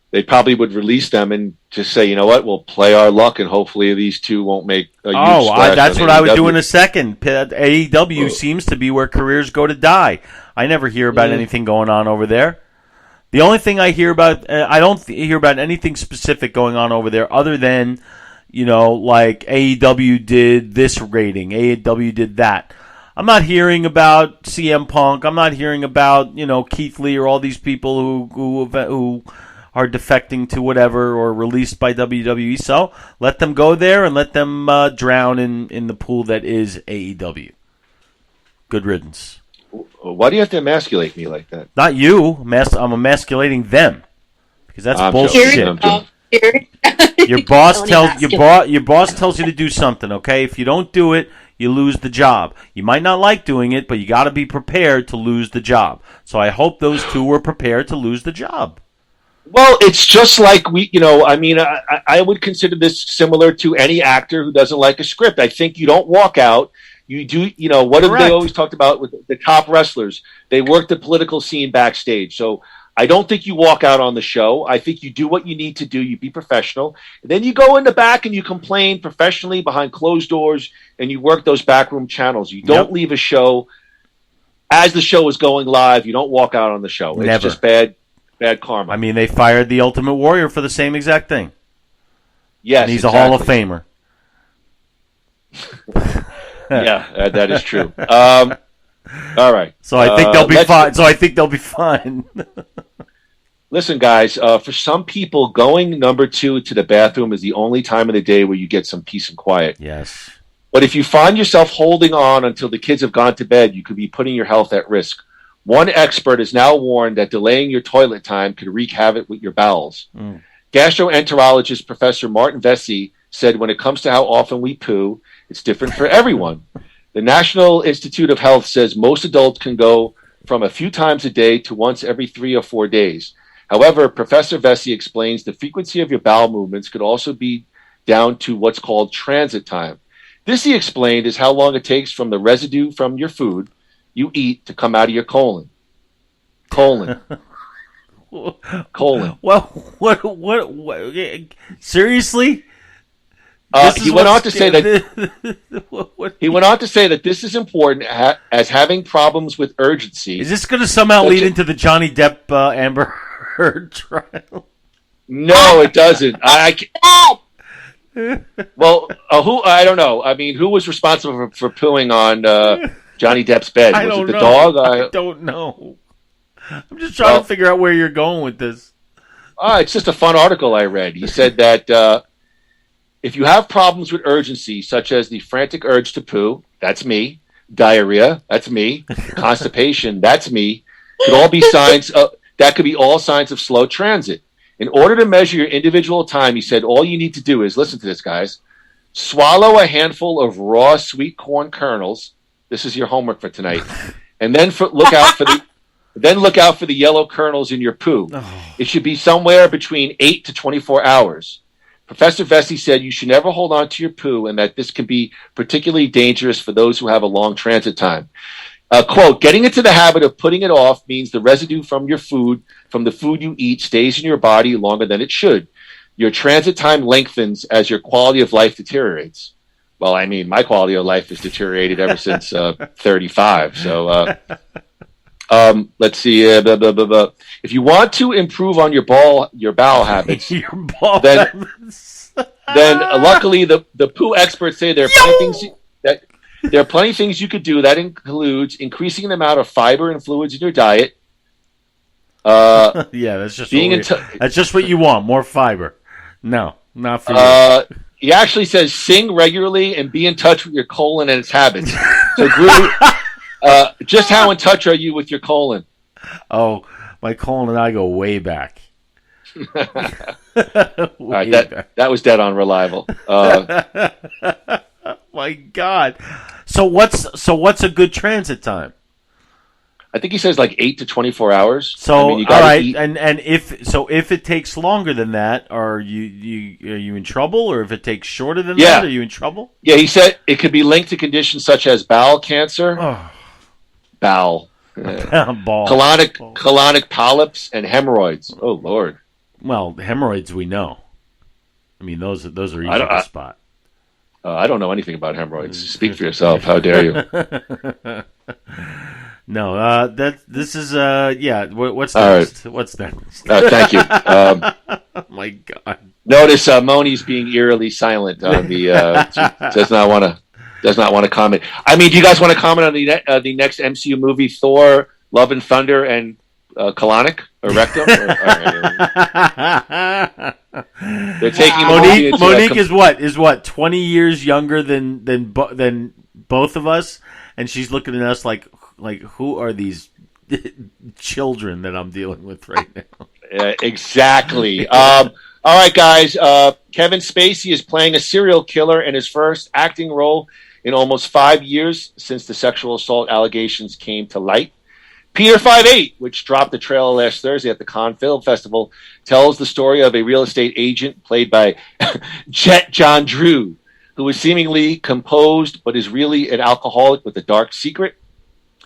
they probably would release them and just say, you know what, we'll play our luck, and hopefully these two won't make a huge splash. That's what I would do in a second. AEW seems to be where careers go to die. I never hear about anything going on over there. The only thing I hear about, I don't hear about anything specific going on over there other than, like AEW did this rating, AEW did that. I'm not hearing about CM Punk. I'm not hearing about Keith Lee or all these people who are defecting to whatever or released by WWE. So let them go there and let them drown in the pool that is AEW. Good riddance. Why do you have to emasculate me like that? Not you. I'm emasculating them because that's bullshit. Your boss tells you to do something. Okay, if you don't do it, you lose the job. You might not like doing it, but you got to be prepared to lose the job. So I hope those two were prepared to lose the job. Well, it's just like I would consider this similar to any actor who doesn't like a script. I think you don't walk out. You do, what have they always talked about with the top wrestlers? They work the political scene backstage. So I don't think you walk out on the show. I think you do what you need to do. You be professional. And then you go in the back and you complain professionally behind closed doors and you work those backroom channels. You don't leave a show as the show is going live. You don't walk out on the show. Never. It's just bad karma. I mean, they fired the Ultimate Warrior for the same exact thing. Yes, and he's a Hall of Famer. Yeah, that is true. All right. So I think they'll be fine. So I think they'll be fine. Listen, guys. For some people, going number 2 to the bathroom is the only time of the day where you get some peace and quiet. Yes. But if you find yourself holding on until the kids have gone to bed, you could be putting your health at risk. One expert has now warned that delaying your toilet time could wreak havoc with your bowels. Gastroenterologist Professor Martin Vesey said when it comes to how often we poo, it's different for everyone. The National Institute of Health says most adults can go from a few times a day to once every 3 or 4 days. However, Professor Vesey explains the frequency of your bowel movements could also be down to what's called transit time. This, he explained, is how long it takes from the residue from your food you eat to come out of your colon. Colon. Well, what? Seriously? He went on to say that he went on to say that this is important as having problems with urgency. Is this going to somehow lead into the Johnny Depp Amber Heard trial? No, it doesn't. Well, who? I don't know. I mean, who was responsible for pooing on Johnny Depp's bed? Was it the dog? I don't know. I'm just trying to figure out where you're going with this. It's just a fun article I read. He said that if you have problems with urgency, such as the frantic urge to poo, that's me. Diarrhea, that's me. Constipation, that's me. Could all be signs that could be all signs of slow transit. In order to measure your individual time, he said, all you need to do is, listen to this, guys, swallow a handful of raw sweet corn kernels. This is your homework for tonight. And then look out for the yellow kernels in your poo. It should be somewhere between 8 to 24 hours. Professor Vesey said you should never hold on to your poo and that this can be particularly dangerous for those who have a long transit time. Quote, getting into the habit of putting it off means the residue from the food you eat stays in your body longer than it should. Your transit time lengthens as your quality of life deteriorates. Well, I mean, my quality of life has deteriorated ever since 35. So let's see. If you want to improve on your bowel habits, then luckily the poo experts say there are plenty of things you could do. That includes increasing the amount of fiber and fluids in your diet. Yeah, that's just that's just what you want. More fiber. No, not for you. He actually says sing regularly and be in touch with your colon and its habits. So, Groo, just how in touch are you with your colon? Oh, my colon and I go way back. That was dead on reliable. My God. So what's a good transit time? I think he says like 8 to 24 hours. So I mean, you all right, eat. and if it takes longer than that, are you in trouble? Or if it takes shorter than that, are you in trouble? Yeah, he said it could be linked to conditions such as bowel cancer, colonic polyps, and hemorrhoids. Oh Lord. Well, hemorrhoids we know. I mean, those are easy to spot. I don't know anything about hemorrhoids. Speak for yourself. How dare you? No, this is What's next? Right. What's next? Thank you. My God. Notice Moni's being eerily silent on the. Does not want to. Does not want to comment. I mean, do you guys want to comment on the next MCU movie, Thor: Love and Thunder, and colonic or rectum? They're taking Monique is what 20 years younger than both of us, and she's looking at us like who are these children that I'm dealing with right now? Exactly. All right, guys. Kevin Spacey is playing a serial killer in his first acting role in almost 5 years since the sexual assault allegations came to light. Peter 5'8", which dropped the trailer last Thursday at the Cannes Film Festival, tells the story of a real estate agent played by Jet John Drew, who is seemingly composed but is really an alcoholic with a dark secret.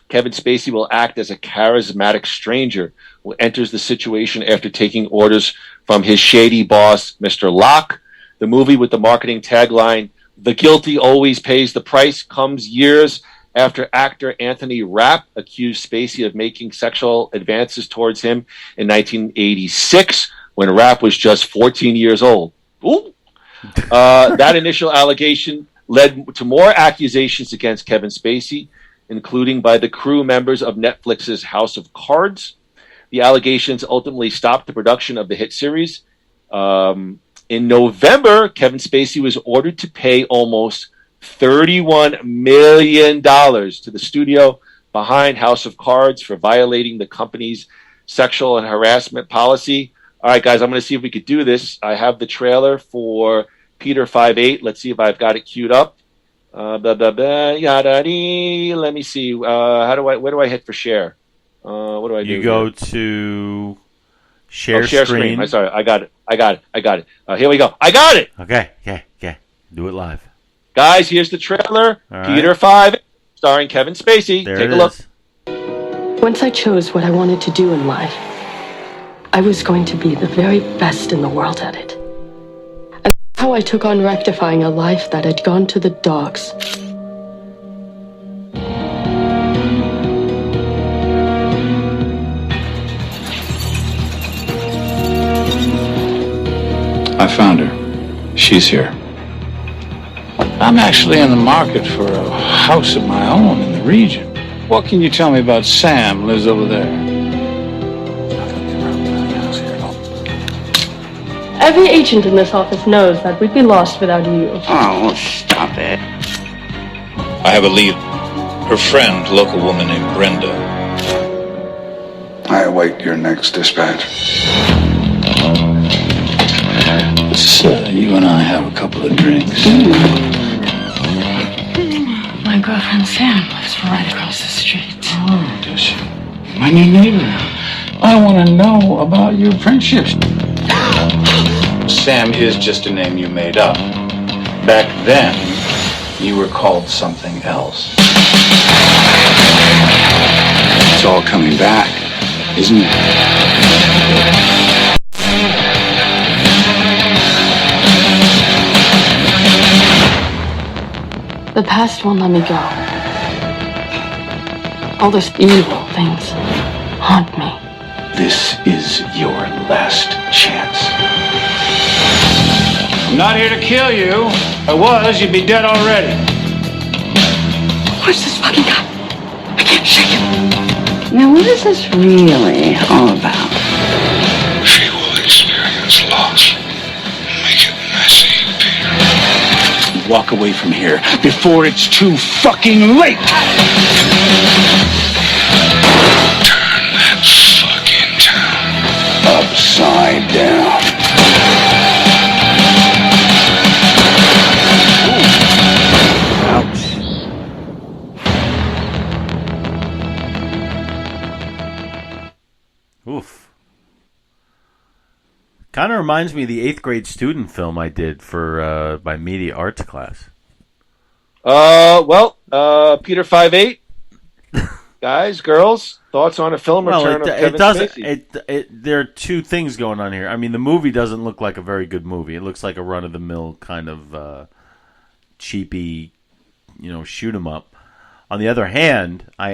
Kevin Spacey will act as a charismatic stranger who enters the situation after taking orders from his shady boss, Mr. Locke. The movie, with the marketing tagline, "The guilty always pays the price," comes years after actor Anthony Rapp accused Spacey of making sexual advances towards him in 1986 when Rapp was just 14 years old. Ooh. That initial allegation led to more accusations against Kevin Spacey, including by the crew members of Netflix's House of Cards. The allegations ultimately stopped the production of the hit series. In November, Kevin Spacey was ordered to pay almost $31 million to the studio behind House of Cards for violating the company's sexual and harassment policy. All right, guys, I'm going to see if we could do this. I have the trailer for Peter 5'8". Let's see if I've got it queued up. Let me see. Where do I hit for share? What do I do? You go to share screen. I'm sorry. I got it. Here we go. I got it. Okay. Do it live. Guys, here's the trailer. All Peter right. 5, starring Kevin Spacey. There Take it a look. is. Once I chose what I wanted to do in life, I was going to be the very best in the world at it. And that's how I took on rectifying a life that had gone to the dogs. I found her. She's here. I'm actually in the market for a house of my own in the region. What can you tell me about Sam, lives over there? Every agent in this office knows that we'd be lost without you. Oh, stop it. I have a lead. Her friend, local woman named Brenda. I await your next dispatch. Let's you and I have a couple of drinks. My girlfriend Sam lives right across the street. Oh, does she? My new neighbor. I want to know about your friendships. Sam is just a name you made up. Back then, you were called something else. It's all coming back, isn't it? The past won't let me go. All those evil things haunt me. This is your last chance. I'm not here to kill you. If I was, you'd be dead already. Where's this fucking guy? I can't shake him. Now, what is this really all about? She will experience loss. Make it messy, Peter. Walk away from here before it's too fucking late. Turn that fucking town Upside down. Oof. Kind of reminds me of the 8th grade student film I did for my media arts class. Peter 5'8". Guys, girls, thoughts on a film return of Kevin Spacey? There are two things going on here. I mean, the movie doesn't look like a very good movie. It looks like a run-of-the-mill kind of cheapy, shoot 'em up. On the other hand, I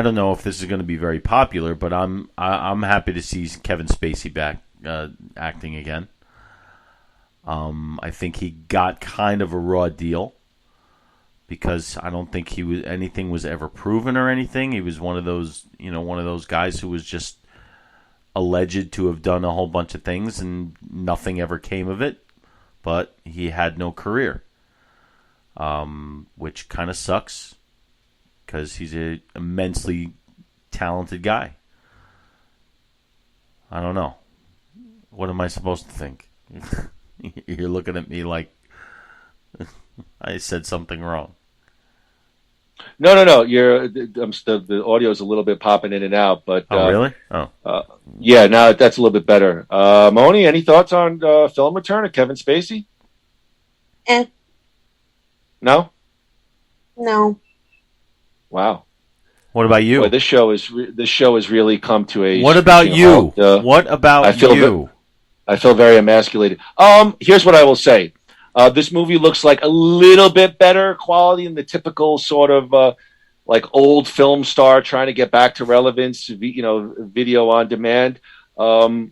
don't know if this is going to be very popular, but I'm happy to see Kevin Spacey back acting again. I think he got kind of a raw deal because I don't think anything was ever proven or anything. He was one of those guys who was just alleged to have done a whole bunch of things and nothing ever came of it. But he had no career, which kind of sucks because he's an immensely talented guy. I don't know. What am I supposed to think? You're looking at me like I said something wrong. No. The audio is a little bit popping in and out, but really? Yeah. Now that's a little bit better. Moni, any thoughts on film return of Kevin Spacey? No. Wow. What about you? Boy, this show has really come to a. What about you? What about you? I feel very emasculated. Here's what I will say. This movie looks like a little bit better quality than the typical sort of like old film star trying to get back to relevance, video on demand. I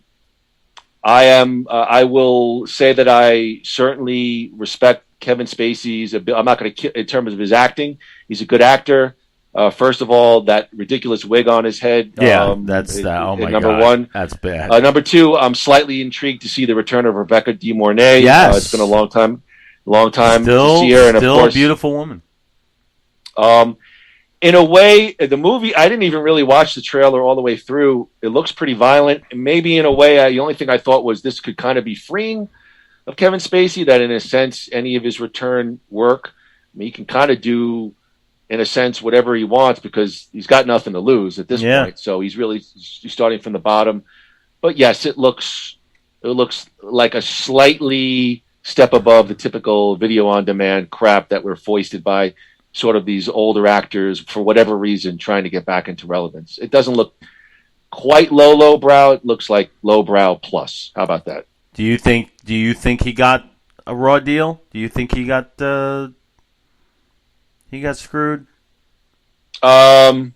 will say that I certainly respect Kevin Spacey's ability. I'm not going to, in terms of his acting, he's a good actor. First of all, that ridiculous wig on his head. Yeah, that's that. Oh my number God, one, that's bad. Number two, I'm slightly intrigued to see the return of Rebecca De Mornay. Yes, it's been a long time still, to see her, and of still course, a beautiful woman. In a way, the movie, I didn't even really watch the trailer all the way through. It looks pretty violent. And maybe in a way, the only thing I thought was this could kind of be freeing of Kevin Spacey, that in a sense, any of his return work, he can kind of do, in a sense, whatever he wants because he's got nothing to lose at this point. So he's starting from the bottom. But yes, it looks like a slightly step above the typical video on demand crap that we're foisted by sort of these older actors for whatever reason trying to get back into relevance. It doesn't look quite lowbrow. It looks like lowbrow plus. How about that? Do you think he got a raw deal? Do you think he got screwed? In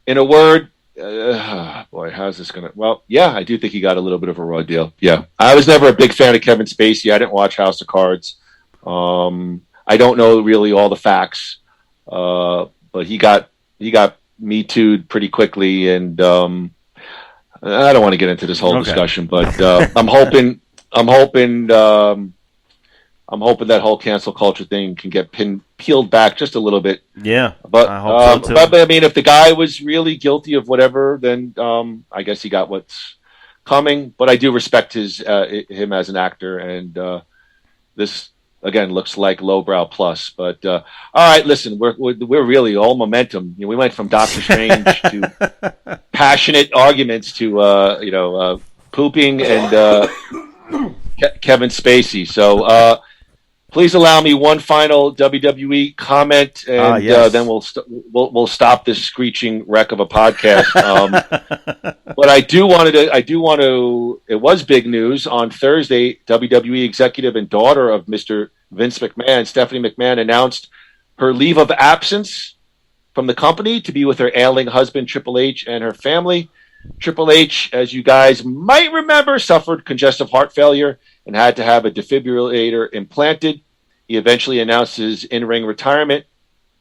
a word, boy, how's this going to... Well, yeah, I do think he got a little bit of a raw deal. Yeah. I was never a big fan of Kevin Spacey. I didn't watch House of Cards. I don't know really all the facts, but he got Me Too'd pretty quickly, and I don't want to get into this whole discussion, but I'm hoping that whole cancel culture thing can get peeled back just a little bit. Yeah, but I hope so too. But I mean, if the guy was really guilty of whatever, then I guess he got what's coming. But I do respect him as an actor, and this again looks like lowbrow plus. But all right, listen, we're really all momentum. We went from Doctor Strange to passionate arguments to pooping and Kevin Spacey. So please allow me one final WWE comment, and then we'll stop this screeching wreck of a podcast. But I do want to. It was big news on Thursday. WWE executive and daughter of Mr. Vince McMahon, Stephanie McMahon, announced her leave of absence from the company to be with her ailing husband Triple H and her family. Triple H, as you guys might remember, suffered congestive heart failure and had to have a defibrillator implanted. He eventually announced his in-ring retirement.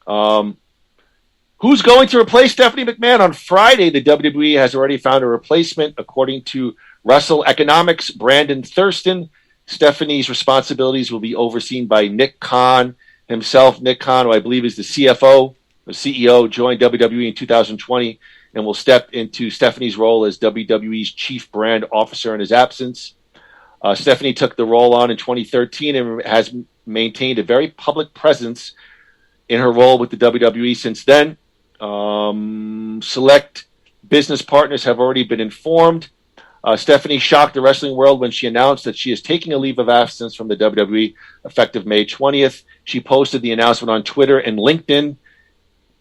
Who's going to replace Stephanie McMahon? On Friday, the WWE has already found a replacement. According to Russell Economics, Brandon Thurston, Stephanie's responsibilities will be overseen by Nick Khan himself. Nick Khan, who I believe is the CFO or CEO, joined WWE in 2020 and will step into Stephanie's role as WWE's chief brand officer in his absence. Stephanie took the role on in 2013 and has maintained a very public presence in her role with the WWE since then. Select business partners have already been informed. Stephanie shocked the wrestling world when she announced that she is taking a leave of absence from the WWE effective May 20th. She posted the announcement on Twitter and LinkedIn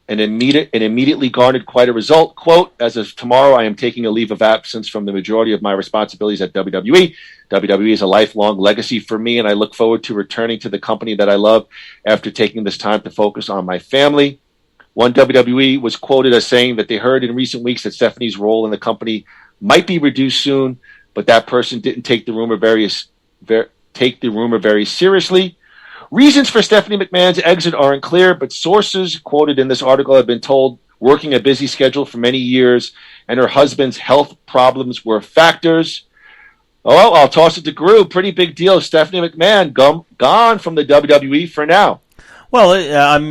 and immediately garnered quite a result. Quote, as of tomorrow, I am taking a leave of absence from the majority of my responsibilities at WWE. WWE is a lifelong legacy for me, and I look forward to returning to the company that I love after taking this time to focus on my family. One WWE was quoted as saying that they heard in recent weeks that Stephanie's role in the company might be reduced soon. but that person didn't take the rumor very seriously. Reasons for Stephanie McMahon's exit are unclear, but sources quoted in this article have been told working a busy schedule for many years and her husband's health problems were factors. Oh, I'll toss it to Groo. Pretty big deal. Stephanie McMahon gone from the WWE for now. Well,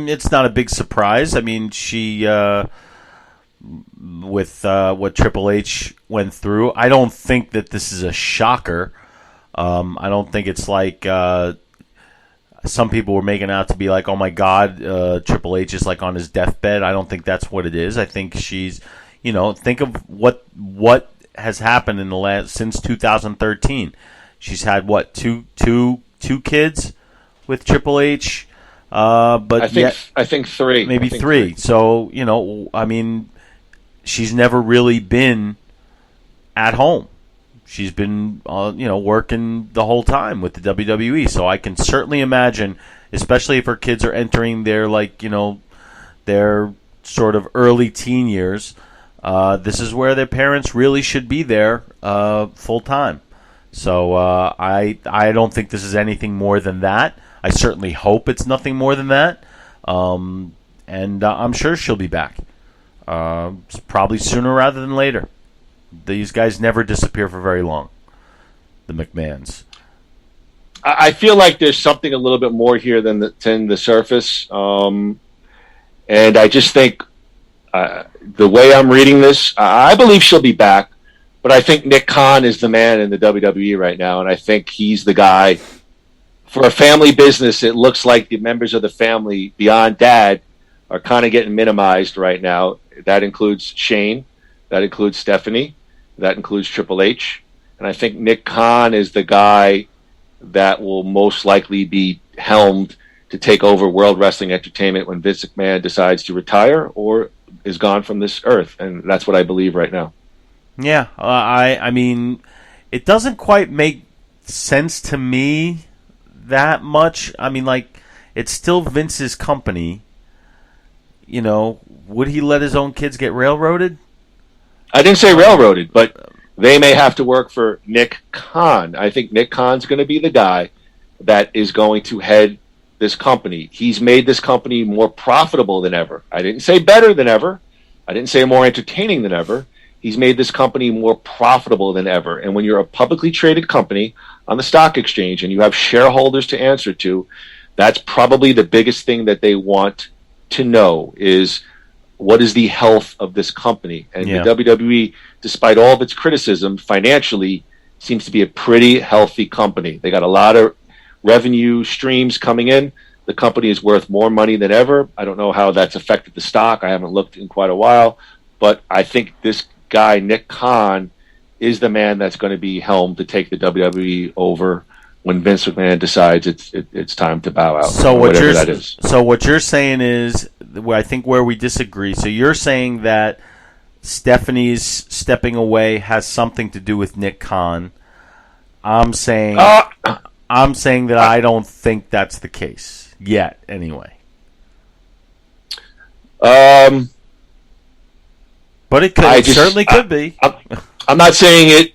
it's not a big surprise. I mean, she, with what Triple H went through, I don't think that this is a shocker. I don't think it's like some people were making out to be like, oh my God, Triple H is like on his deathbed. I don't think that's what it is. I think she's, think of what has happened in the since 2013. She's had what two kids with Triple H. But I think three, maybe three. So I mean, she's never really been at home. She's been working the whole time with the WWE. So I can certainly imagine, especially if her kids are entering their their sort of early teen years. This is where their parents really should be there full time. So I don't think this is anything more than that. I certainly hope it's nothing more than that. And I'm sure she'll be back. Probably sooner rather than later. These guys never disappear for very long, the McMahons. I feel like there's something a little bit more here than the surface. And I just think the way I'm reading this, I believe she'll be back. But I think Nick Khan is the man in the WWE right now, and I think he's the guy. For a family business, it looks like the members of the family beyond Dad are kind of getting minimized right now. That includes Shane. That includes Stephanie. That includes Triple H. And I think Nick Khan is the guy that will most likely be helmed to take over World Wrestling Entertainment when Vince McMahon decides to retire or is gone from this earth. And that's what I believe right now. Yeah. I mean, it doesn't quite make sense to me that much. I mean, like, it's still Vince's company. Would he let his own kids get railroaded? I didn't say railroaded, but they may have to work for Nick Khan. I think Nick Khan's going to be the guy that is going to head this company. He's made this company more profitable than ever. I didn't say better than ever. I didn't say more entertaining than ever. He's made this company more profitable than ever. And when you're a publicly traded company on the stock exchange and you have shareholders to answer to, that's probably the biggest thing that they want to know is what is the health of this company. And the WWE, despite all of its criticism, financially seems to be a pretty healthy company. They got a lot of revenue streams coming in. The company is worth more money than ever. I don't know how that's affected the stock. I haven't looked in quite a while. But I think this guy, Nick Khan, is the man that's going to be helmed to take the WWE over when Vince McMahon decides it's time to bow out. So what you're saying is, I think where we disagree. So you're saying that Stephanie's stepping away has something to do with Nick Khan. I'm saying that I don't think that's the case yet. Anyway, but it certainly could be. I'm not saying it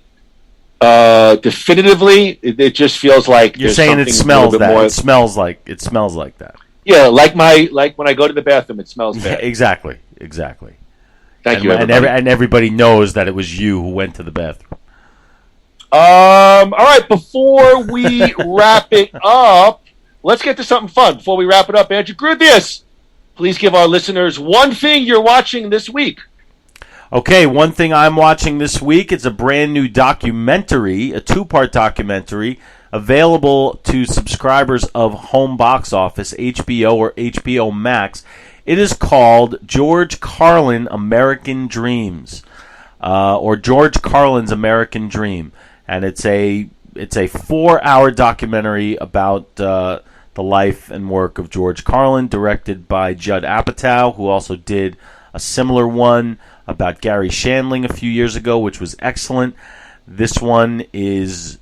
definitively. It just feels like you're saying it smells that. More. It smells like that. Yeah, like when I go to the bathroom, it smells bad. Exactly. Thank you, everybody. And everybody knows that it was you who went to the bathroom. All right, before we wrap it up, let's get to something fun. Before we wrap it up, Andrew Gruthius, please give our listeners one thing you're watching this week. Okay, one thing I'm watching this week, it's a brand new documentary, a 2-part documentary, available to subscribers of Home Box Office, HBO or HBO Max. It is called George Carlin American Dreams, or George Carlin's American Dream. And it's a 4-hour documentary about the life and work of George Carlin, directed by Judd Apatow, who also did a similar one about Gary Shandling a few years ago, which was excellent. This one is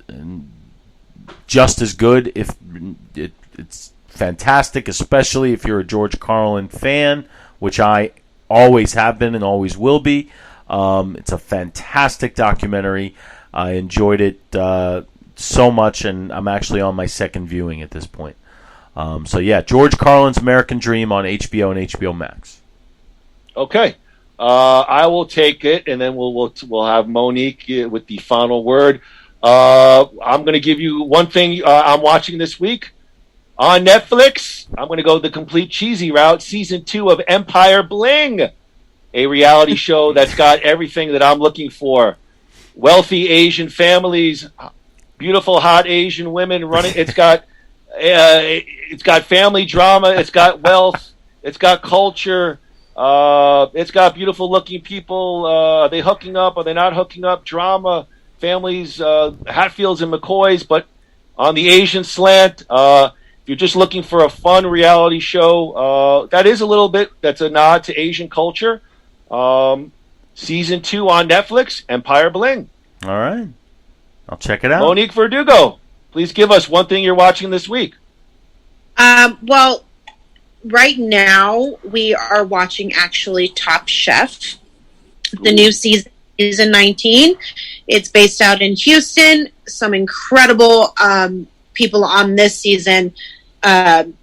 just as good. It's fantastic, especially if you're a George Carlin fan, which I always have been and always will be. It's a fantastic documentary. I enjoyed it so much, and I'm actually on my second viewing at this point. So yeah, George Carlin's American Dream on HBO and HBO Max. Okay, I will take it, and then we'll have Monique with the final word. I'm going to give you one thing I'm watching this week on Netflix. I'm going to go the complete cheesy route. Season 2 of Empire Bling, a reality show that's got everything that I'm looking for. Wealthy Asian families, beautiful hot Asian women running. It's got family drama. It's got wealth. It's got culture. It's got beautiful looking people. Are they hooking up? Are they not hooking up? Drama, families, Hatfields and McCoys, but on the Asian slant. If you're just looking for a fun reality show, that is a little bit, that's a nod to Asian culture. Season 2 on Netflix, Empire Bling. All right. I'll check it out. Monique Verdugo, please give us one thing you're watching this week. Well, right now we are watching actually Top Chef, the new season 19. It's based out in Houston. Some incredible people on this season.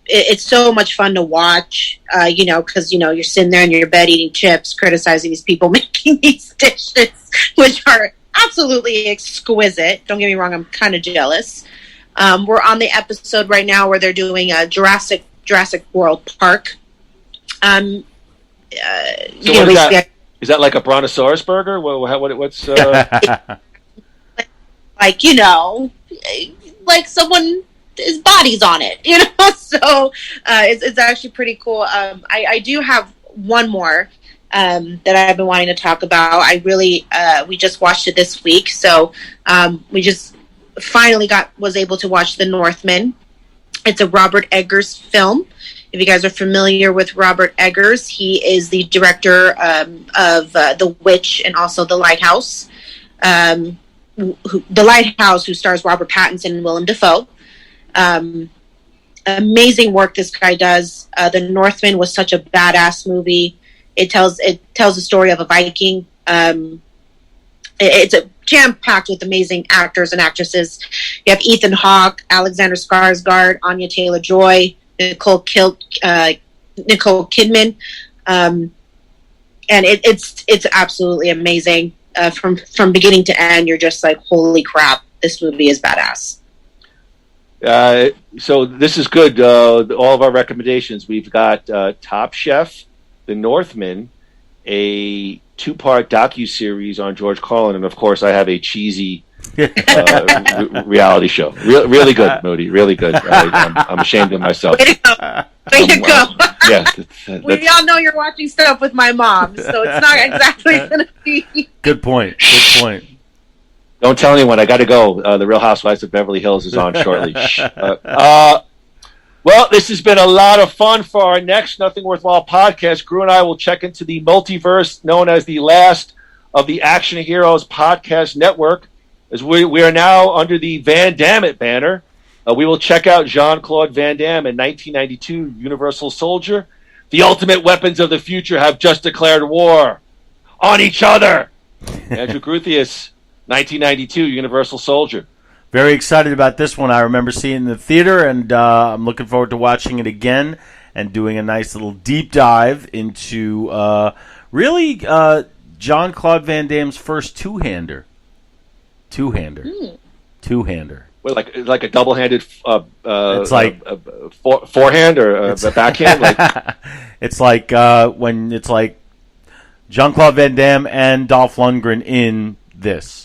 It's so much fun to watch, because, you're sitting there in your bed eating chips, criticizing these people making these dishes, which are absolutely exquisite. Don't get me wrong, I'm kind of jealous. We're on the episode right now where they're doing a Jurassic World Park. Is that like a Brontosaurus burger? What's like someone, his body's on it, so it's actually pretty cool. I do have one more that I've been wanting to talk about. We just watched it this week, so we just finally was able to watch The Northman. It's a Robert Eggers film. If you guys are familiar with Robert Eggers, he is the director of The Witch and also The Lighthouse. The Lighthouse, who stars Robert Pattinson and Willem Dafoe. Amazing work this guy does. The Northman was such a badass movie. It tells the story of a Viking. It's a jam-packed with amazing actors and actresses. You have Ethan Hawke, Alexander Skarsgård, Anya Taylor-Joy, Nicole Kidman, and it's absolutely amazing. From beginning to end, you're just like, holy crap, this movie is badass. So this is good. All of our recommendations. We've got Top Chef, The Northman, a 2-part docuseries on George Carlin, and of course I have a cheesy reality show. Really good, Moody. Really good. I'm ashamed of myself. Way to go. Yeah, we all know you're watching stuff with my mom, so it's not exactly going to be. Good point. Don't tell anyone. I got to go. The Real Housewives of Beverly Hills is on shortly. Well, this has been a lot of fun for our next Nothing Worthwhile podcast. Groo and I will check into the multiverse known as the last of the Action Heroes podcast network, as we are now under the Van Damme banner. We will check out Jean-Claude Van Damme in 1992, Universal Soldier. The ultimate weapons of the future have just declared war on each other. Andrew Gruthius, 1992, Universal Soldier. Very excited about this one. I remember seeing it in the theater, and I'm looking forward to watching it again and doing a nice little deep dive into Jean-Claude Van Damme's first two-hander. Two-hander. Like a double-handed it's like forehand or a backhand? It's like when it's like Jean-Claude Van Damme and Dolph Lundgren in this.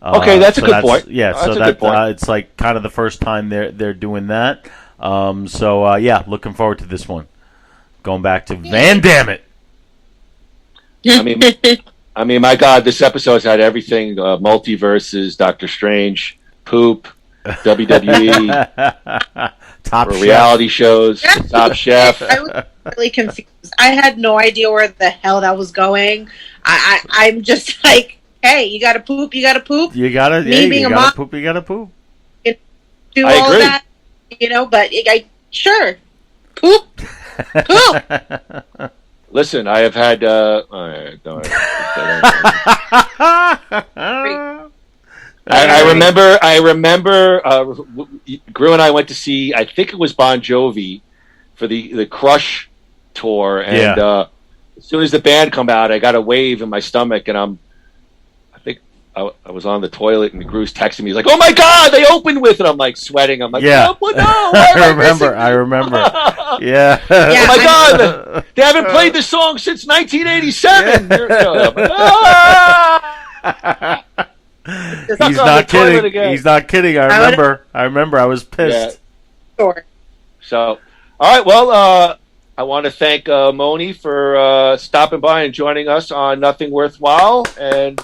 Okay, that's a good point. Yeah, that's a good point. It's like kind of the first time they're doing that. Looking forward to this one. Going back to Van Damme it. I mean, my God, this episode's had everything: multiverses, Doctor Strange, poop, WWE, Top Chef. Reality shows, Top Chef. I was really confused. I had no idea where the hell that was going. I'm just like, hey, you gotta poop, you gotta poop. You gotta, being you a gotta mom, poop, you gotta poop. Do I all agree. that, but sure, poop. Listen, I have had. I remember. Groo and I went to see. I think it was Bon Jovi for the Crush tour, and as soon as the band come out, I got a wave in my stomach, and I was on the toilet, and Groo's texting me. He's like, "Oh my God, they opened with it!" I'm like sweating. I'm like, "No, I remember. Yeah. Oh my God, they haven't played this song since 1987. He's not kidding. He's not kidding. I remember. I was pissed. Yeah. So, all right. Well, I want to thank Mony for stopping by and joining us on Nothing Worthwhile. And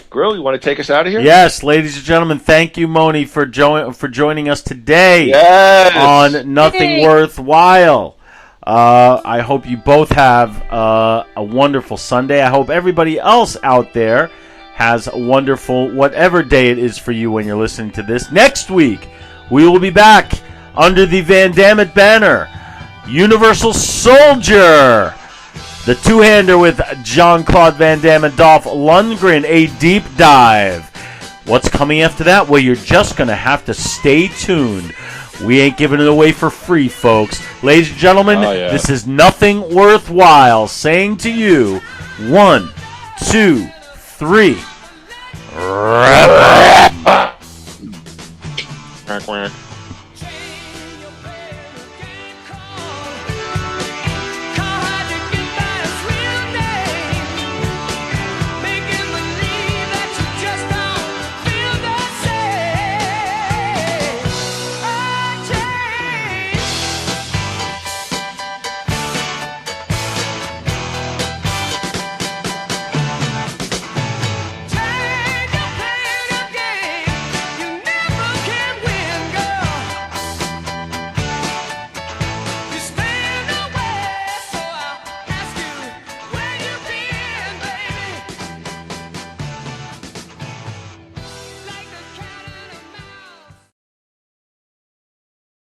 Groo, you want to take us out of here? Yes, ladies and gentlemen, thank you, Mony, for joining us today on Nothing Worthwhile. I hope you both have a wonderful Sunday. I hope everybody else out there has a wonderful whatever day it is for you when you're listening to this. Next week, we will be back under the Van Damme banner. Universal Soldier. The two-hander with Jean-Claude Van Damme and Dolph Lundgren, a deep dive. What's coming after that? Well, you're just going to have to stay tuned. We ain't giving it away for free, folks. Ladies and gentlemen, This is Nothing Worthwhile saying to you, 1, 2, 3.